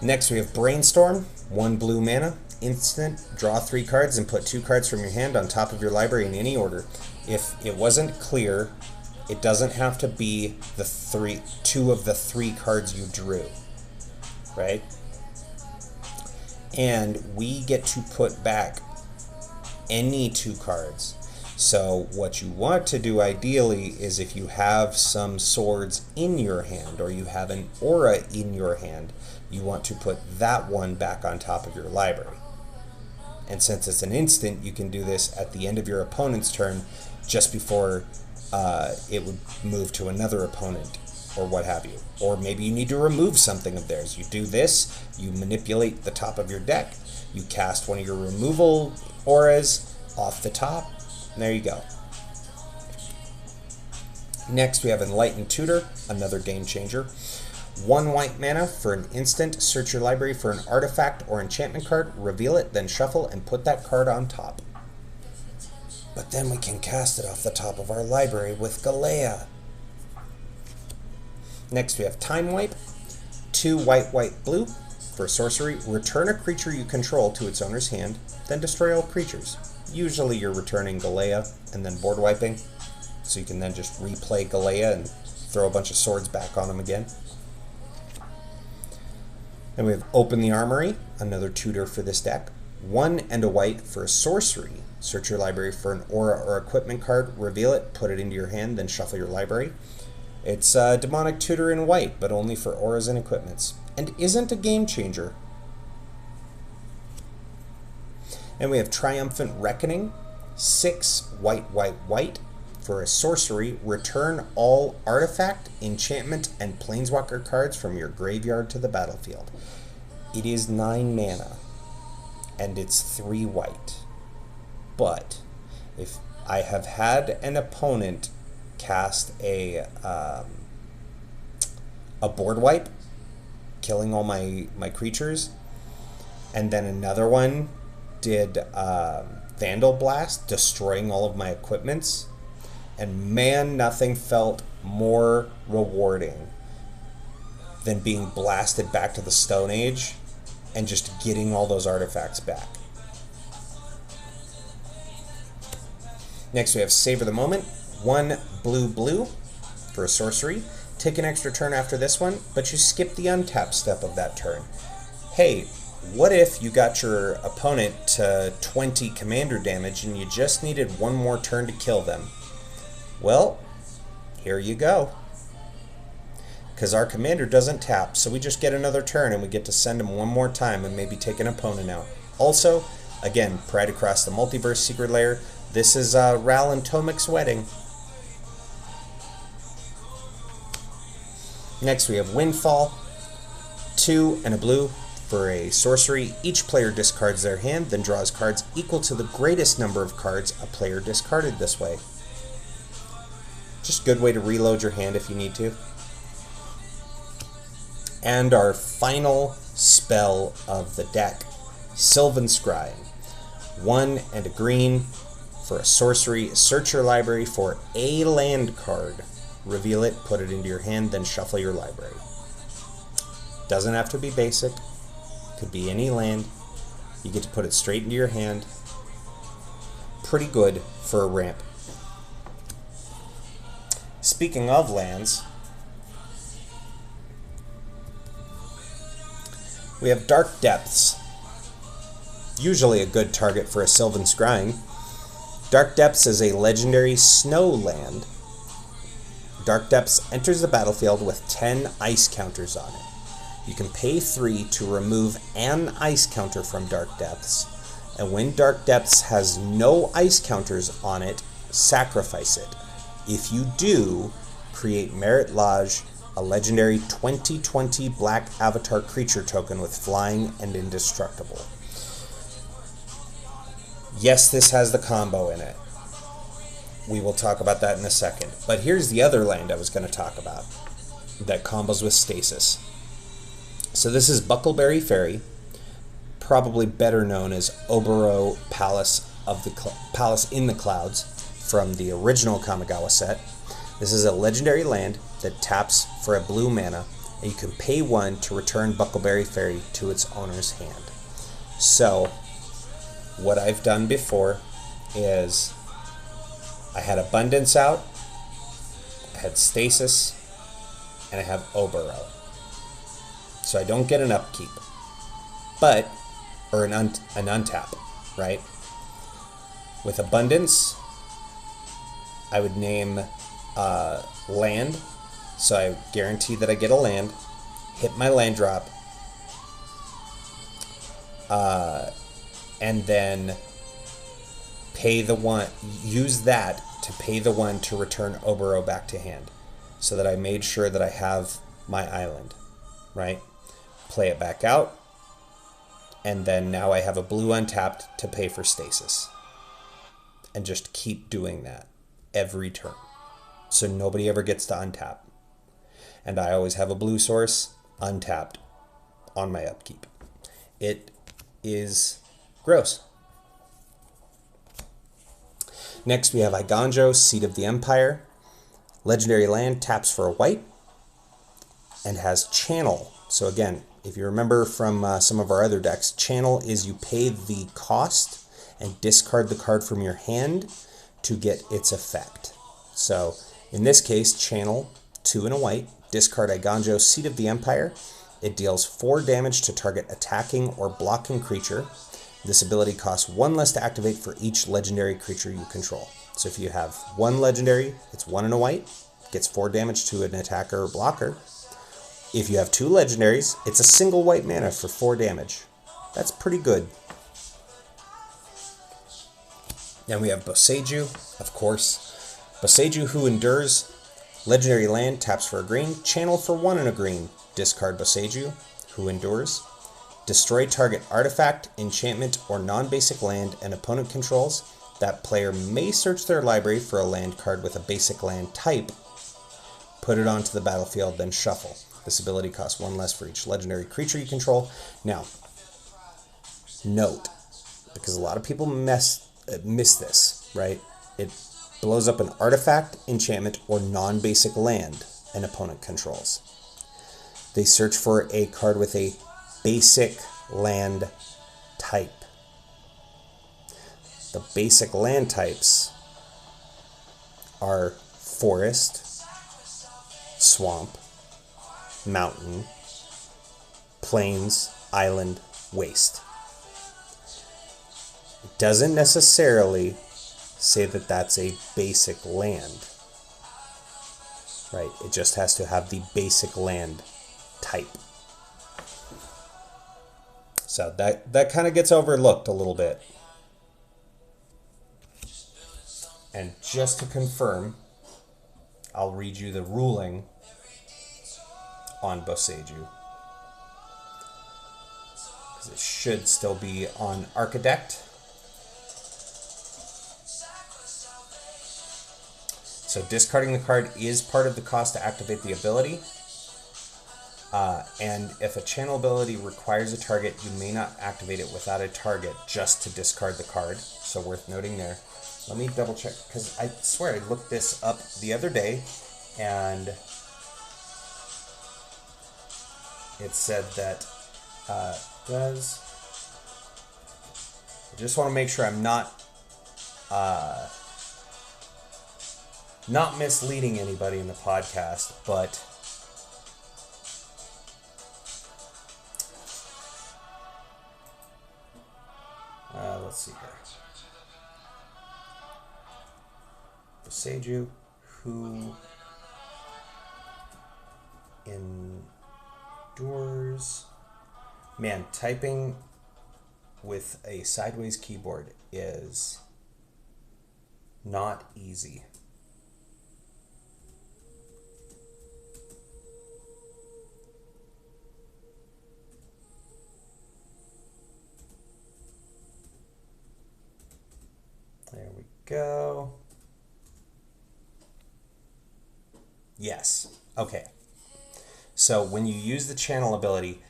Next we have Brainstorm, 1 blue mana, instant, draw 3 cards and put 2 cards from your hand on top of your library in any order. If it wasn't clear, it doesn't have to be the 2 of the 3 cards you drew, right? And we get to put back any 2 cards. So what you want to do ideally is, if you have some swords in your hand or you have an aura in your hand, you want to put that one back on top of your library. And since it's an instant, you can do this at the end of your opponent's turn, just before it would move to another opponent or what have you. Or maybe you need to remove something of theirs. You do this, you manipulate the top of your deck, you cast one of your removal auras off the top, and there you go. Next we have Enlightened Tutor, another game changer. 1 white mana for an instant, search your library for an artifact or enchantment card, reveal it, then shuffle and put that card on top. But then we can cast it off the top of our library with Galea. Next we have Time Wipe, 2 white, blue. For sorcery, return a creature you control to its owner's hand, then destroy all creatures. Usually you're returning Galea and then board wiping, so you can then just replay Galea and throw a bunch of swords back on him again. Then we have Open the Armory, another tutor for this deck. 1 and a white for a sorcery. Search your library for an aura or equipment card, reveal it, put it into your hand, then shuffle your library. It's Demonic Tutor in white, but only for auras and equipments, and isn't a game changer. And we have Triumphant Reckoning, 6 white, white, white. For a sorcery, return all artifact, enchantment, and planeswalker cards from your graveyard to the battlefield. It is 9 mana, and it's 3 white. But if I have had an opponent cast a board wipe, killing all my creatures, and then another one did Vandal Blast, destroying all of my equipments, and man, nothing felt more rewarding than being blasted back to the Stone Age and just getting all those artifacts back. Next we have Savor the Moment, 1 blue blue for a sorcery. Take an extra turn after this one, but you skip the untap step of that turn. Hey, what if you got your opponent to 20 commander damage and you just needed one more turn to kill them? Well, here you go. Because our commander doesn't tap, so we just get another turn and we get to send him one more time and maybe take an opponent out. Also, again, Pride Across the Multiverse Secret Lair. This is Ral and Tomic's wedding. Next we have Windfall, 2 and a blue for a sorcery. Each player discards their hand, then draws cards equal to the greatest number of cards a player discarded this way. Just a good way to reload your hand if you need to. And our final spell of the deck, Sylvan Scrying. 1 and a green for a sorcery. Search your library for a land card. Reveal it, put it into your hand, then shuffle your library. Doesn't have to be basic. Could be any land. You get to put it straight into your hand. Pretty good for a ramp. Speaking of lands, we have Dark Depths. Usually a good target for a Sylvan Scrying. Dark Depths is a legendary snow land. Dark Depths enters the battlefield with 10 ice counters on it. You can pay 3 to remove an ice counter from Dark Depths, and when Dark Depths has no ice counters on it, sacrifice it. If you do, create Merit Lodge, a legendary 2020 black avatar creature token with flying and indestructible. Yes, this has the combo in it. We will talk about that in a second. But here's the other land I was going to talk about that combos with Stasis. So this is Buckleberry Ferry, probably better known as Oboro Palace in the Clouds from the original Kamigawa set. This is a legendary land that taps for a blue mana, and you can pay 1 to return Buckleberry Ferry to its owner's hand. So what I've done before is I had Abundance out, I had Stasis, and I have Oboro. So I don't get an upkeep, or an untap, right? With Abundance, I would name land, so I guarantee that I get a land, hit my land drop, and then pay the 1, use that to pay the 1 to return Oboro back to hand, so that I made sure that I have my island, right? Play it back out, and then now I have a blue untapped to pay for Stasis. And just keep doing that every turn, so nobody ever gets to untap. And I always have a blue source untapped on my upkeep. It is gross. Next we have Iganjo, Seat of the Empire. Legendary land, taps for a white, and has Channel. So again, if you remember from some of our other decks, Channel is you pay the cost and discard the card from your hand to get its effect. So in this case, Channel, 2 and a white, discard Iganjo, Seat of the Empire. It deals 4 damage to target attacking or blocking creature. This ability costs 1 less to activate for each legendary creature you control. So if you have 1 legendary, it's 1 and a white. gets 4 damage to an attacker or blocker. If you have 2 legendaries, it's a single white mana for 4 damage. That's pretty good. Then we have Boseiju, of course. Boseiju, who endures. Legendary land, taps for a green. Channel for 1 and a green. Discard Boseiju, who endures. Destroy target artifact, enchantment, or non-basic land an opponent controls. That player may search their library for a land card with a basic land type. Put it onto the battlefield, then shuffle. This ability costs 1 less for each legendary creature you control. Now, note, because a lot of people miss this, right? It blows up an artifact, enchantment, or non-basic land an opponent controls. They search for a card with a basic land type. The basic land types are forest, swamp, mountain, plains, island, waste. It doesn't necessarily say that that's a basic land, right? It just has to have the basic land type. So that kind of gets overlooked a little bit. And just to confirm, I'll read you the ruling on Boseiju, because it should still be on Archidect. So discarding the card is part of the cost to activate the ability. And if a channel ability requires a target, you may not activate it without a target just to discard the card. So worth noting there. Let me double check, because I swear I looked this up the other day and it said that does. I just want to make sure I'm not misleading anybody in the podcast, but let's see here. Boseiju, who endures. Man, typing with a sideways keyboard is not easy. There we go. Yes. Okay. So when you use the channel ability,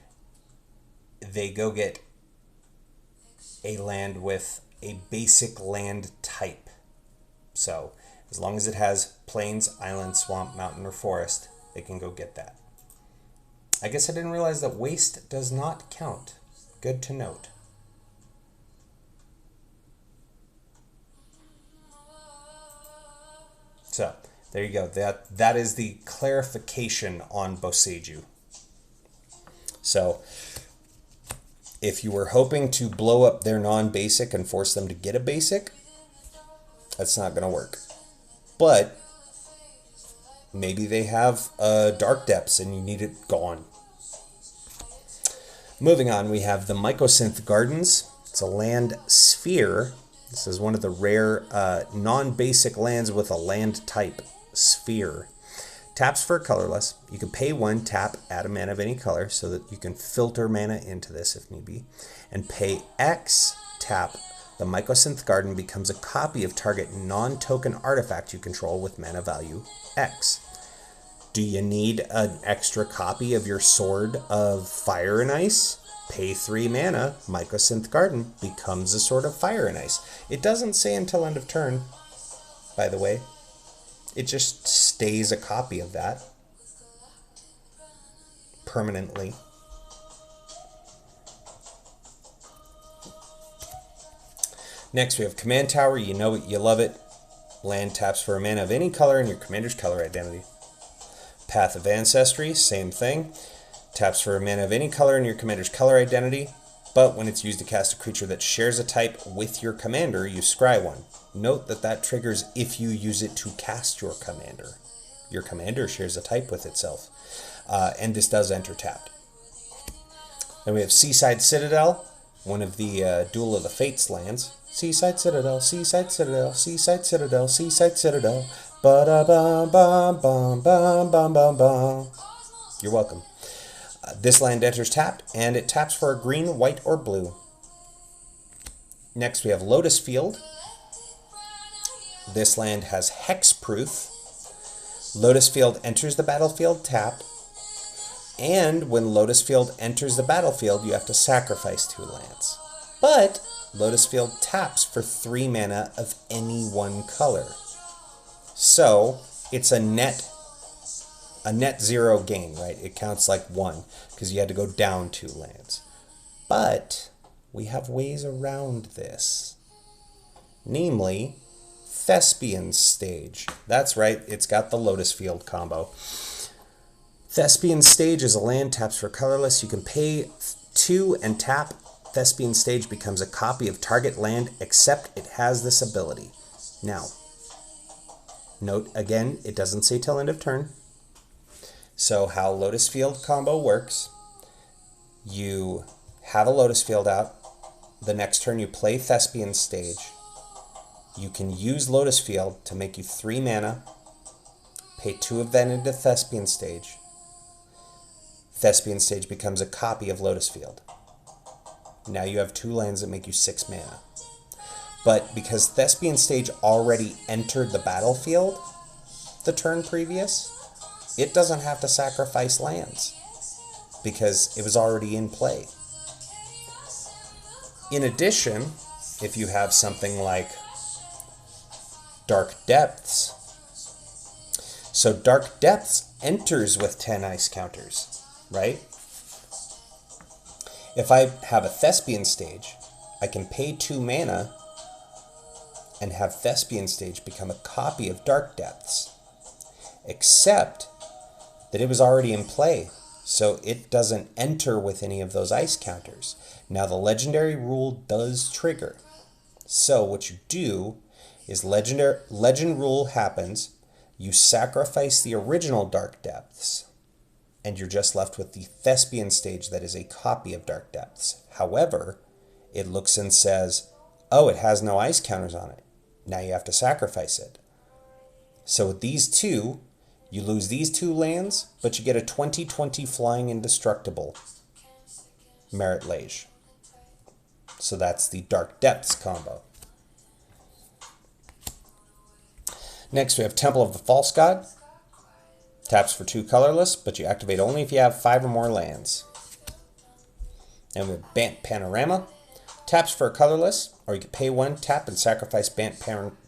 they go get a land with a basic land type. So as long as it has plains, island, swamp, mountain, or forest, they can go get that. I guess I didn't realize that waste does not count. Good to note. So there you go. That is the clarification on Boseiju. So if you were hoping to blow up their non-basic and force them to get a basic, that's not going to work. But maybe they have Dark Depths and you need it gone. Moving on, we have the Mycosynth Gardens. It's a land sphere. This is one of the rare non-basic lands with a land type, sphere. Taps for colorless. You can pay 1, tap, add a mana of any color so that you can filter mana into this if need be. And pay X, tap. The Mycosynth Garden becomes a copy of target non-token artifact you control with mana value X. Do you need an extra copy of your Sword of Fire and Ice? Pay 3 mana, Mycosynth Garden becomes a Sword of Fire and Ice. It doesn't say until end of turn, by the way. It just stays a copy of that permanently. Next we have Command Tower. You know it, you love it. Land taps for a mana of any color in your commander's color identity. Path of Ancestry, same thing. Taps for a mana of any color in your commander's color identity, but when it's used to cast a creature that shares a type with your commander, you scry one. Note that that triggers if you use it to cast your commander. Your commander shares a type with itself. And this does enter tapped. Then we have Seaside Citadel, one of the Duel of the Fates lands. Seaside Citadel, Seaside Citadel, Seaside Citadel, Seaside Citadel. Ba-da-bum-bum-bum-bum-bum-bum-bum. You're welcome. This land enters tapped, and it taps for a green, white, or blue. Next we have Lotus Field. This land has hexproof. Lotus Field enters the battlefield tapped, and when Lotus Field enters the battlefield, you have to sacrifice 2 lands. But Lotus Field taps for 3 mana of any one color. So it's a net 0 gain, right? It counts like 1 because you had to go down 2 lands. But we have ways around this. Namely, Thespian Stage. That's right, it's got the Lotus Field combo. Thespian Stage is a land, taps for colorless. You can pay 2 and tap. Thespian Stage becomes a copy of target land, except it has this ability. Now, note again, it doesn't say till end of turn. So how Lotus Field combo works, you have a Lotus Field out. The next turn you play Thespian Stage. You can use Lotus Field to make you 3 mana, pay 2 of that into Thespian Stage. Thespian Stage becomes a copy of Lotus Field. Now you have 2 lands that make you 6 mana. But because Thespian Stage already entered the battlefield the turn previous, it doesn't have to sacrifice lands because it was already in play. In addition, if you have something like Dark Depths, so Dark Depths enters with 10 ice counters, right? If I have a Thespian Stage, I can pay 2 mana and have Thespian Stage become a copy of Dark Depths, except that it was already in play, so it doesn't enter with any of those ice counters. Now the legendary rule does trigger. So what you do is legend rule happens, you sacrifice the original Dark Depths, and you're just left with the Thespian Stage that is a copy of Dark Depths. However, it looks and says, oh, it has no ice counters on it. Now you have to sacrifice it. So with these 2, you lose these 2 lands, but you get a 20/20 flying indestructible Merit Lage. So that's the Dark Depths combo. Next we have Temple of the False God. Taps for 2 colorless, but you activate only if you have 5 or more lands. And we have Bant Panorama. Taps for a colorless, or you can pay 1, tap, and sacrifice Bant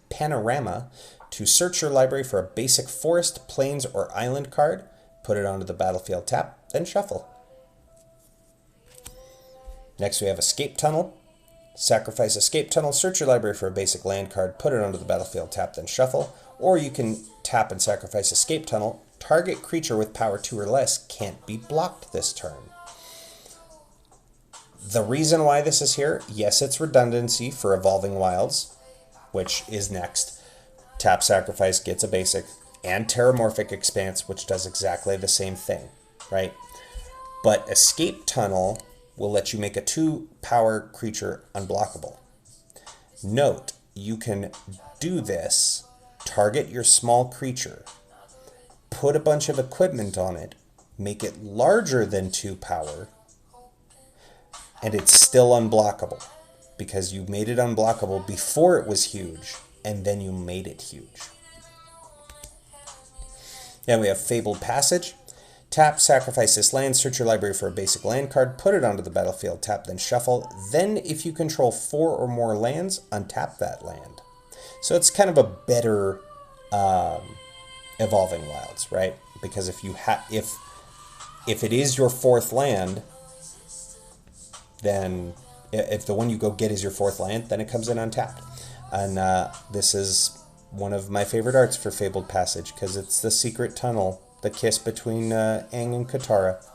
Panorama to search your library for a basic forest, plains, or island card. Put it onto the battlefield tap, then shuffle. Next we have Escape Tunnel. Sacrifice Escape Tunnel, search your library for a basic land card, put it onto the battlefield tap, then shuffle. Or you can tap and sacrifice Escape Tunnel. Target creature with power 2 or less can't be blocked this turn. The reason why this is here, yes, it's redundancy for Evolving Wilds, which is next. Tap Sacrifice gets a basic, and Terramorphic Expanse, which does exactly the same thing, right? But Escape Tunnel will let you make a 2-power creature unblockable. Note, you can do this, target your small creature, put a bunch of equipment on it, make it larger than 2 power, and it's still unblockable because you made it unblockable before it was huge, and then you made it huge. Then we have Fabled Passage. Tap, sacrifice this land, search your library for a basic land card, put it onto the battlefield, tap, then shuffle. Then, if you control 4 or more lands, untap that land. So it's kind of a better Evolving Wilds, right? Because if you if it is your 4th land, then if the one you go get is your 4th land, then it comes in untapped. And this is one of my favorite arts for Fabled Passage because it's the secret tunnel, the kiss between Aang and Katara.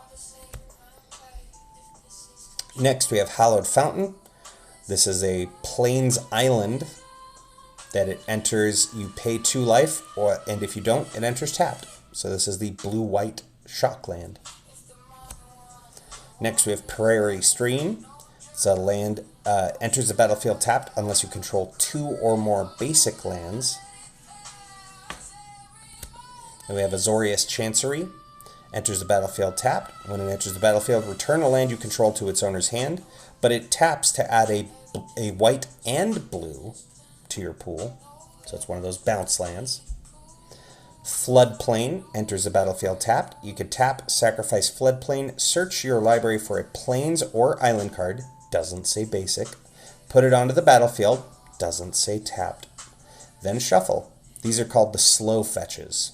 Next we have Hallowed Fountain. This is a Plains Island that it enters, you pay 2 life, and if you don't, it enters tapped. So this is the blue-white Shockland. Next we have Prairie Stream. It's a land, enters the battlefield tapped unless you control 2 or more basic lands. And we have Azorius Chancery. Enters the battlefield tapped. When it enters the battlefield, return a land you control to its owner's hand, but it taps to add a white and blue to your pool. So it's one of those bounce lands. Floodplain enters the battlefield tapped. You could tap, sacrifice Floodplain, search your library for a plains or island card, doesn't say basic, put it onto the battlefield, doesn't say tapped, then shuffle. These are called the slow fetches.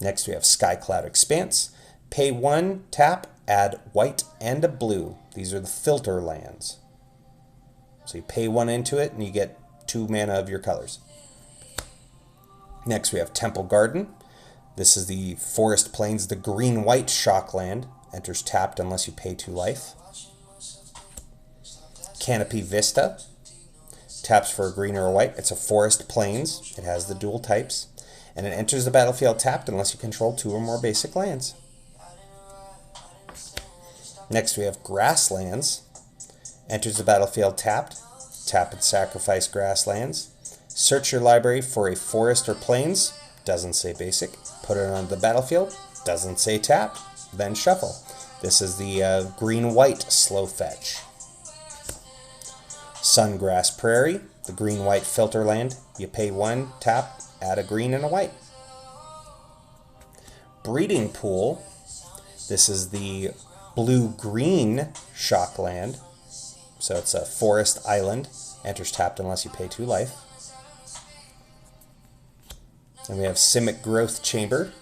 Next we have Skycloud Expanse. Pay 1, tap, add white and a blue. These are the filter lands. So you pay 1 into it and you get 2 mana of your colors. Next we have Temple Garden. This is the Forest Plains, the green-white Shockland. Enters tapped unless you pay 2 life. Canopy Vista. Taps for a green or a white. It's a Forest Plains. It has the dual types. And it enters the battlefield tapped unless you control 2 or more basic lands. Next we have Grasslands. Enters the battlefield tapped. Tap and sacrifice grasslands. Search your library for a forest or plains. Doesn't say basic. Put it on the battlefield. Doesn't say tap. Then shuffle. This is the green-white slow fetch. Sungrass Prairie, the green-white filter land. You pay 1, tap, add a green and a white. Breeding Pool. This is the blue-green Shockland. So it's a forest island. Enters tapped unless you pay 2 life. And we have Simic Growth Chamber.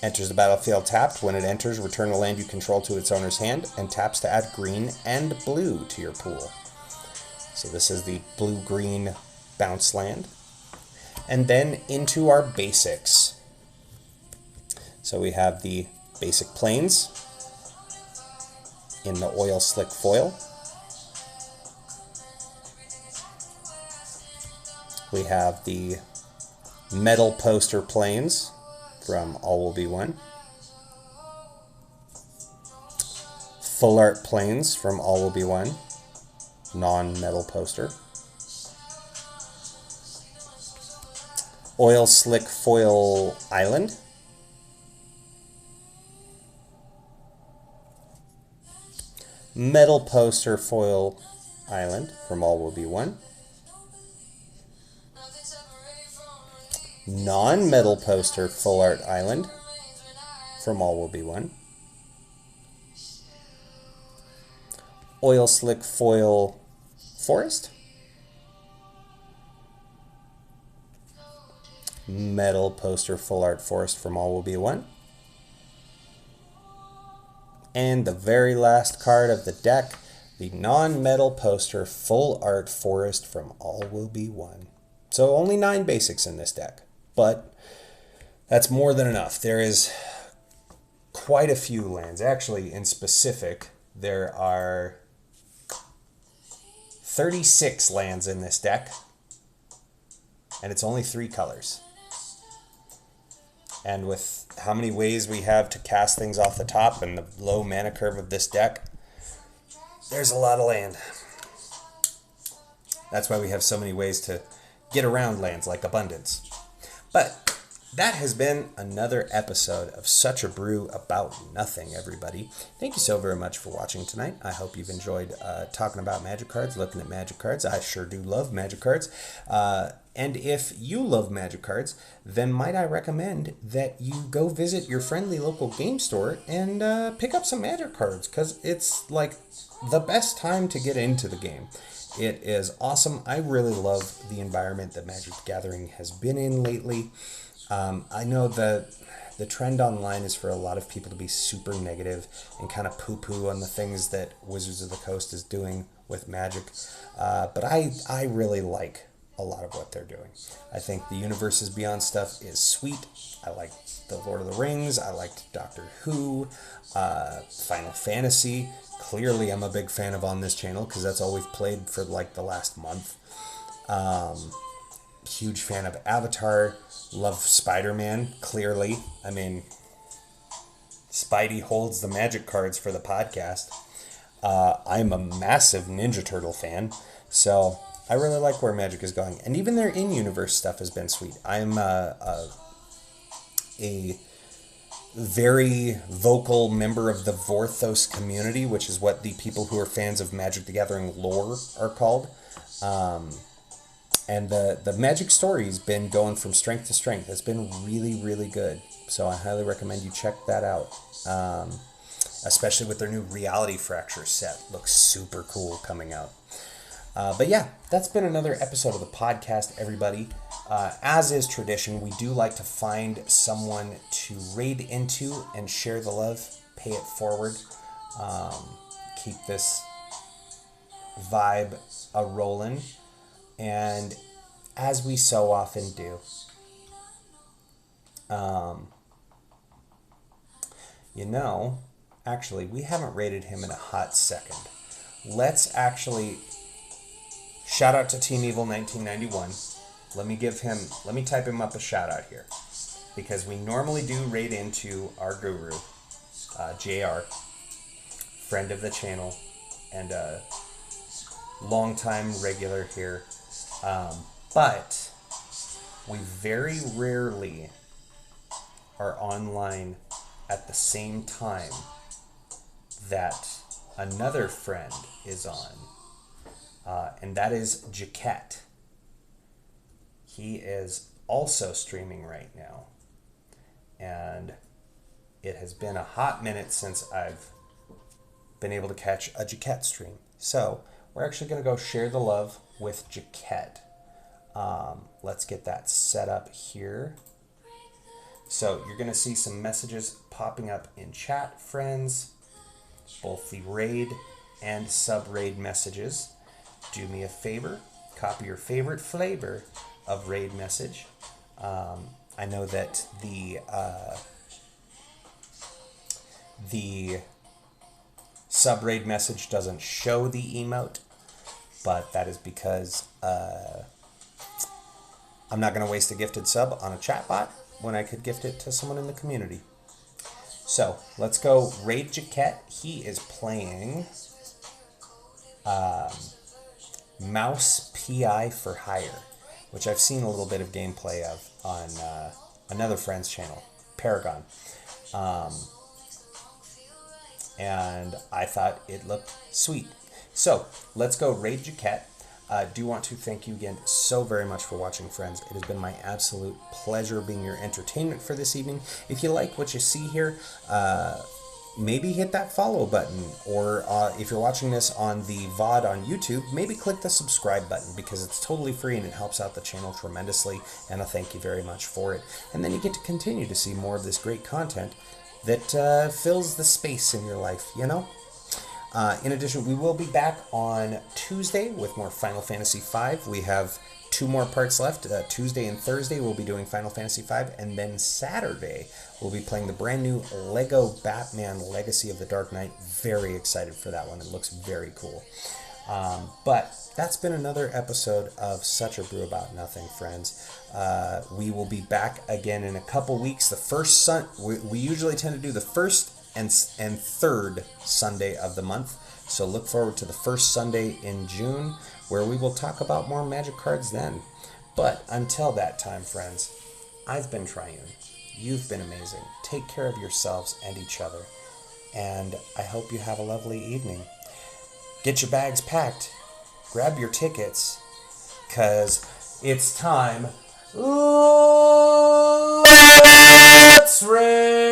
Enters the battlefield tapped. When it enters, return a land you control to its owner's hand and taps to add green and blue to your pool. So this is the blue-green bounce land. And then into our basics. So we have the basic plains in the oil slick foil. We have the metal poster plains from All Will Be One. Full art plains from All Will Be One, non-metal poster. Oil slick foil island. Metal poster foil island from All Will Be One. Non-metal poster full art island from All Will Be One. Oil slick foil forest. Metal poster full art forest from All Will Be One. And the very last card of the deck, the non-metal poster full art forest from All Will Be One. So only 9 basics in this deck. But that's more than enough. There is quite a few lands. Actually, in specific, there are 36 lands in this deck. And it's only 3 colors. And with how many ways we have to cast things off the top and the low mana curve of this deck, there's a lot of land. That's why we have so many ways to get around lands like Abundance. But that has been another episode of Such a Brew About Nothing, everybody. Thank you so very much for watching tonight. I hope you've enjoyed talking about Magic cards, looking at Magic cards. I sure do love Magic cards. And if you love Magic cards, then might I recommend that you go visit your friendly local game store and pick up some Magic cards, because it's like the best time to get into the game. It is awesome. I really love the environment that Magic the Gathering has been in lately. I know that the trend online is for a lot of people to be super negative and kind of poo-poo on the things that Wizards of the Coast is doing with Magic. But I really like a lot of what they're doing. I think the Universes Beyond stuff is sweet. I like the Lord of the Rings. I liked Doctor Who, Final Fantasy. Clearly, I'm a big fan of on this channel because that's all we've played for like the last month. huge fan of Avatar, love Spider-Man, clearly. I mean, Spidey holds the magic cards for the podcast. I'm a massive Ninja Turtle fan, so I really like where Magic is going. And even their in-universe stuff has been sweet. I'm a very vocal member of the Vorthos community, which is what the people who are fans of Magic the Gathering lore are called. And the Magic story's been going from strength to strength. It's been really, really good. So I highly recommend you check that out. Especially with their new Reality Fracture set. Looks super cool coming out. But yeah, that's been another episode of the podcast, everybody. As is tradition, we do like to find someone to raid into and share the love, pay it forward, keep this vibe a-rolling. And as we so often do, actually, we haven't rated him in a hot second. Let's actually shout out to Team Evil 1991. Let me type him up a shout out here, because we normally do raid into our guru, JR, friend of the channel and a longtime regular here. But we very rarely are online at the same time that another friend is on, and that is Jaquette. He is also streaming right now, and it has been a hot minute since I've been able to catch a Jaquette stream. So we're actually going to go share the love with Jaquette. Let's get that set up here. So you're going to see some messages popping up in chat, friends, both the raid and sub-raid messages. Do me a favor, copy your favorite flavor of raid message. I know that the sub-raid message doesn't show the emote, but that is because I'm not going to waste a gifted sub on a chatbot when I could gift it to someone in the community. So let's go raid Jaquette. He is playing Mouse PI for Hire, which I've seen a little bit of gameplay of on another friend's channel, Paragon. And I thought it looked sweet. So let's go raid Jaquette. Do want to thank you again so very much for watching, friends. It has been my absolute pleasure being your entertainment for this evening. If you like what you see here, maybe hit that follow button, or if you're watching this on the VOD on YouTube, maybe click the subscribe button, because it's totally free and it helps out the channel tremendously, and I thank you very much for it. And then you get to continue to see more of this great content that fills the space in your life, you know? In addition, we will be back on Tuesday with more Final Fantasy V. We have 2 more parts left. Tuesday and Thursday we'll be doing Final Fantasy V, and then Saturday we'll be playing the brand new Lego Batman Legacy of the Dark Knight. Very excited for that one. It looks very cool. But that's been another episode of Such a Brew About Nothing, friends. We will be back again in a couple weeks. The first we usually tend to do the first and third Sunday of the month. So look forward to the first Sunday in June, where we will talk about more Magic cards then. But until that time, friends, I've been Triune. You've been amazing. Take care of yourselves and each other. And I hope you have a lovely evening. Get your bags packed. Grab your tickets, because it's time. Let's raid!